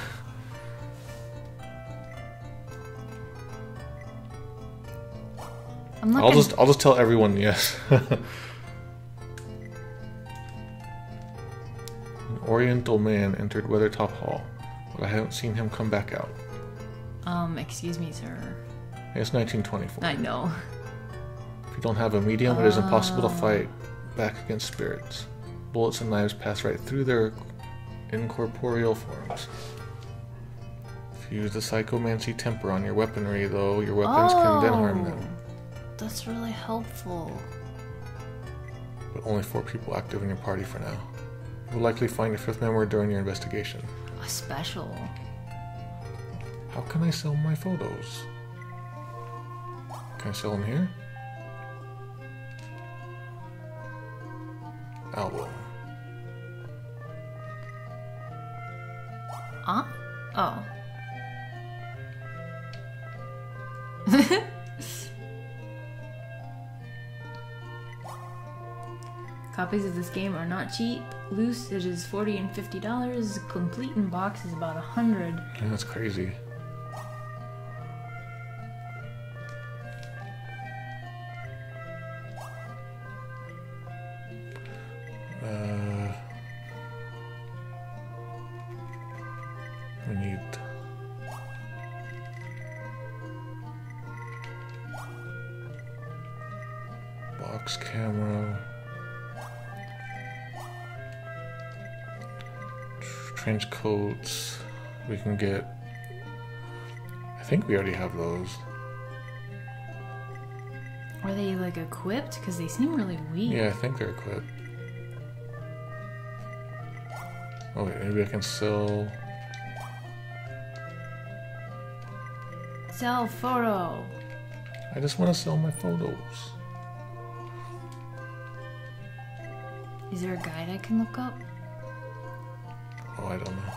I'm looking... I'll just tell everyone yes. An Oriental man entered Weathertop Hall, but I haven't seen him come back out. Excuse me, sir. It's 1924. I know. If you don't have a medium, it is impossible to fight back against spirits. Bullets and knives pass right through their incorporeal forms. If you use the psychomancy temper on your weaponry, though, your weapons can then harm them. That's really helpful. But only 4 people active in your party for now. You'll likely find your 5th member during your investigation. A special. How can I sell my photos? Can I sell them here? Album. Oh. Copies of this game are not cheap. Loose, it is $40 and $50. Complete in box is about $100. Yeah, that's crazy. We need box camera, trench coats. We can get. I think we already have those. Are they like equipped? Because they seem really weak. Yeah, I think they're equipped. Oh wait, maybe I can sell. Sell photo. I just want to sell my photos. Is there a guide I can look up? Oh, I don't know.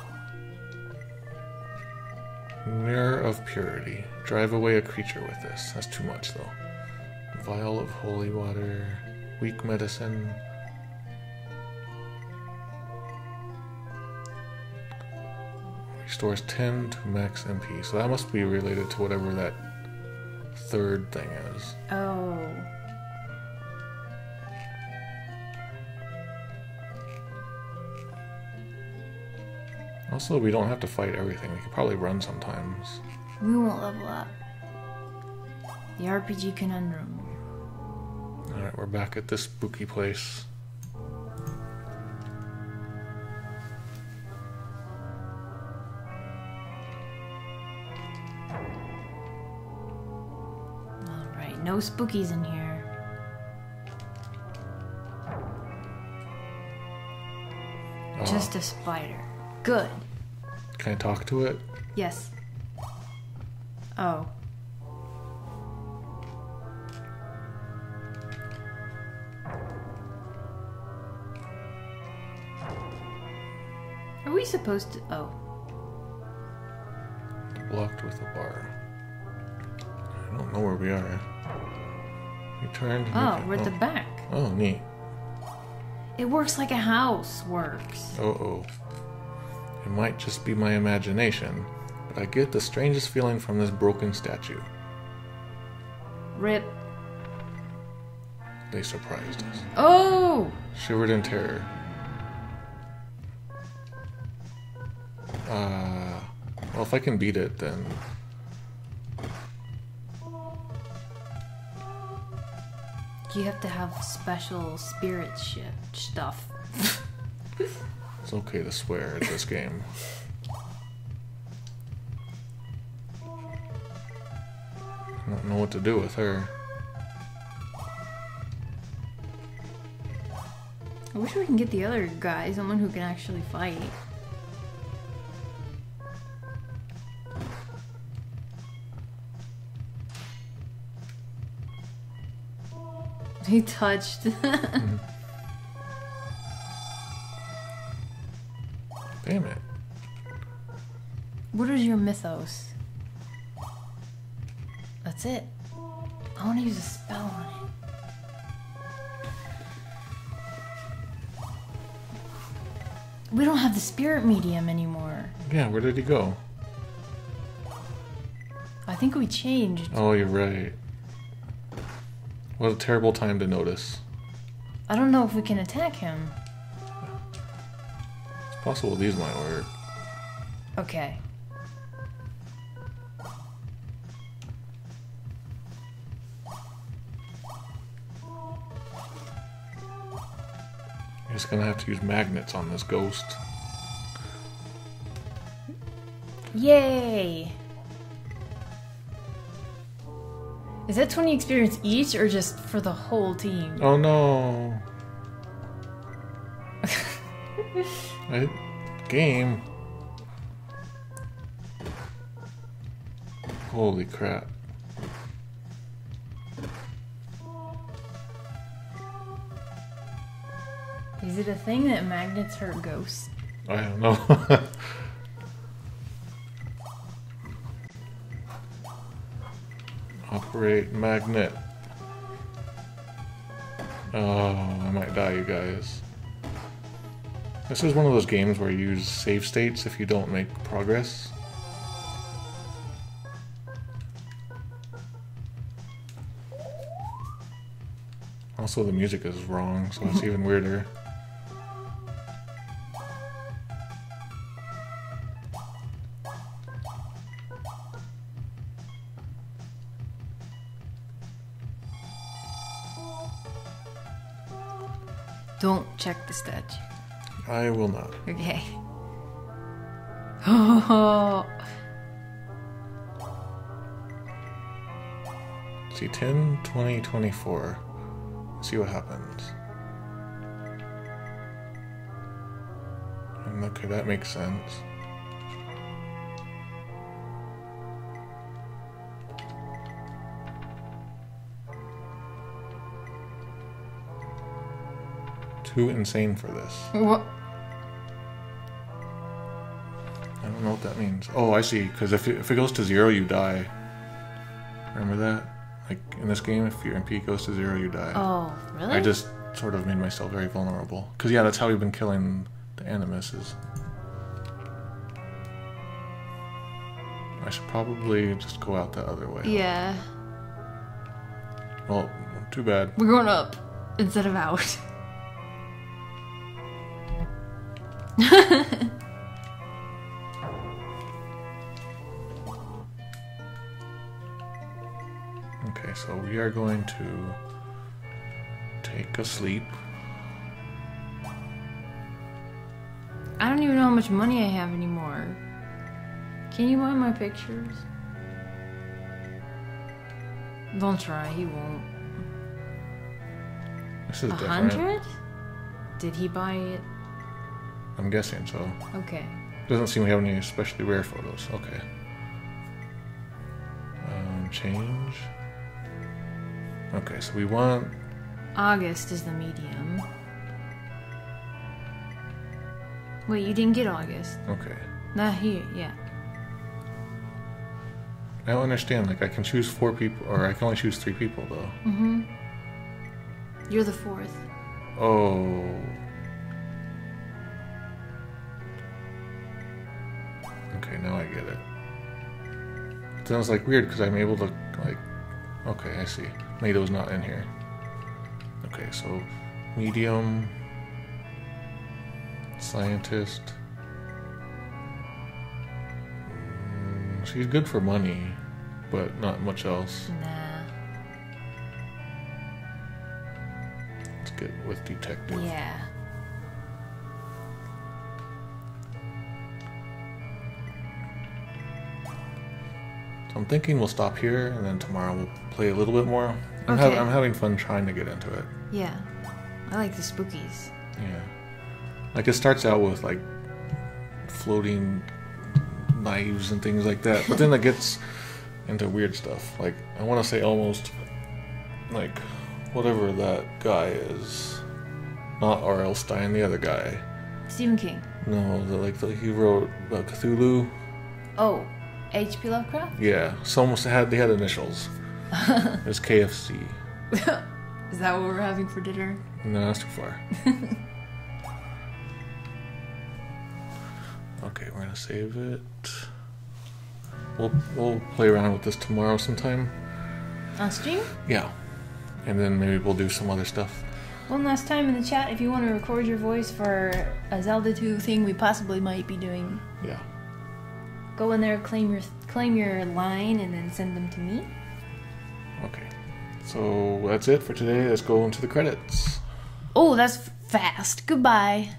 Mirror of Purity. Drive away a creature with this. That's too much, though. Vial of holy water. Weak medicine. Restores 10 to max MP. So that must be related to whatever that third thing is. Oh. Also, we don't have to fight everything. We could probably run sometimes. We won't level up. The RPG conundrum. Alright, we're back at this spooky place. Alright, no spookies in here. Just a spider. Good. Can I talk to it? Yes. Oh. Are we supposed to... Oh. Blocked with a bar. I don't know where we are. Return to... Oh, we're at the back. Oh, neat. It works like a house works. Uh-oh. It might just be my imagination, but I get the strangest feeling from this broken statue. Rip. They surprised us. Oh! Shivered in terror. Well, if I can beat it, then... You have to have special spirit stuff. It's okay to swear at this game. I don't know what to do with her. I wish we can get the other guy, someone who can actually fight. He touched. Damn it. What is your mythos? That's it. I want to use a spell on it. We don't have the spirit medium anymore. Yeah, where did he go? I think we changed. Oh, you're right. What a terrible time to notice. I don't know if we can attack him. It's possible these might work. Okay. You're just gonna have to use magnets on this ghost. Yay! Is that 20 experience each or just for the whole team? Oh no! Game. Holy crap. Is it a thing that magnets hurt ghosts? I don't know. Operate magnet. Oh, I might die, you guys. This is one of those games where you use save states if you don't make progress. Also, the music is wrong, so it's even weirder. Don't check the statue. I will not. Okay. Oh. See, 10, 20, 24. See what happens. And okay, that makes sense. Too insane for this. What? I don't know what that means. Oh, I see. Because if it goes to 0, you die. Remember that? Like, in this game, if your MP goes to 0, you die. Oh, really? I just sort of made myself very vulnerable. Because, yeah, that's how we've been killing the animuses. I should probably just go out the other way. Yeah. Well, too bad. We're going up instead of out. we are going to take a sleep. I don't even know how much money I have anymore. Can you buy my pictures? Don't try, he won't. This is different. 100? Did he buy it? I'm guessing so. Okay. Doesn't seem we have any especially rare photos. Okay. Change. Okay, so we want... August is the medium. Wait, you didn't get August. Okay. Not here, yeah. I don't understand. Like, I can choose 4 people, or I can only choose 3 people, though. Mm-hmm. You're the 4th. Oh. Okay, now I get it. It sounds like weird because I'm able to, like... Okay, I see. NATO's not in here. Okay, so... Medium... Scientist... She's good for money, but not much else. Nah. Let's get with detective. Yeah. So I'm thinking we'll stop here, and then tomorrow we'll play a little bit more. I'm Okay. having fun trying to get into it. Yeah. I like the spookies. Yeah. Like, it starts out with, like, floating knives and things like that, but then it gets into weird stuff. Like, I want to say almost, like, whatever that guy is. Not R.L. Stein, the other guy. Stephen King. No, he wrote about Cthulhu. Oh, H.P. Lovecraft? Yeah, they had initials. It was KFC. Is that what we're having for dinner? No, that's too far. Okay, we're gonna save it. We'll play around with this tomorrow sometime. On stream? Yeah, and then maybe we'll do some other stuff. One last time in the chat, if you want to record your voice for a Zelda 2 thing we possibly might be doing. Yeah. Go in there, claim your line, and then send them to me. Okay. So that's it for today. Let's go into the credits. Oh, that's fast. Goodbye.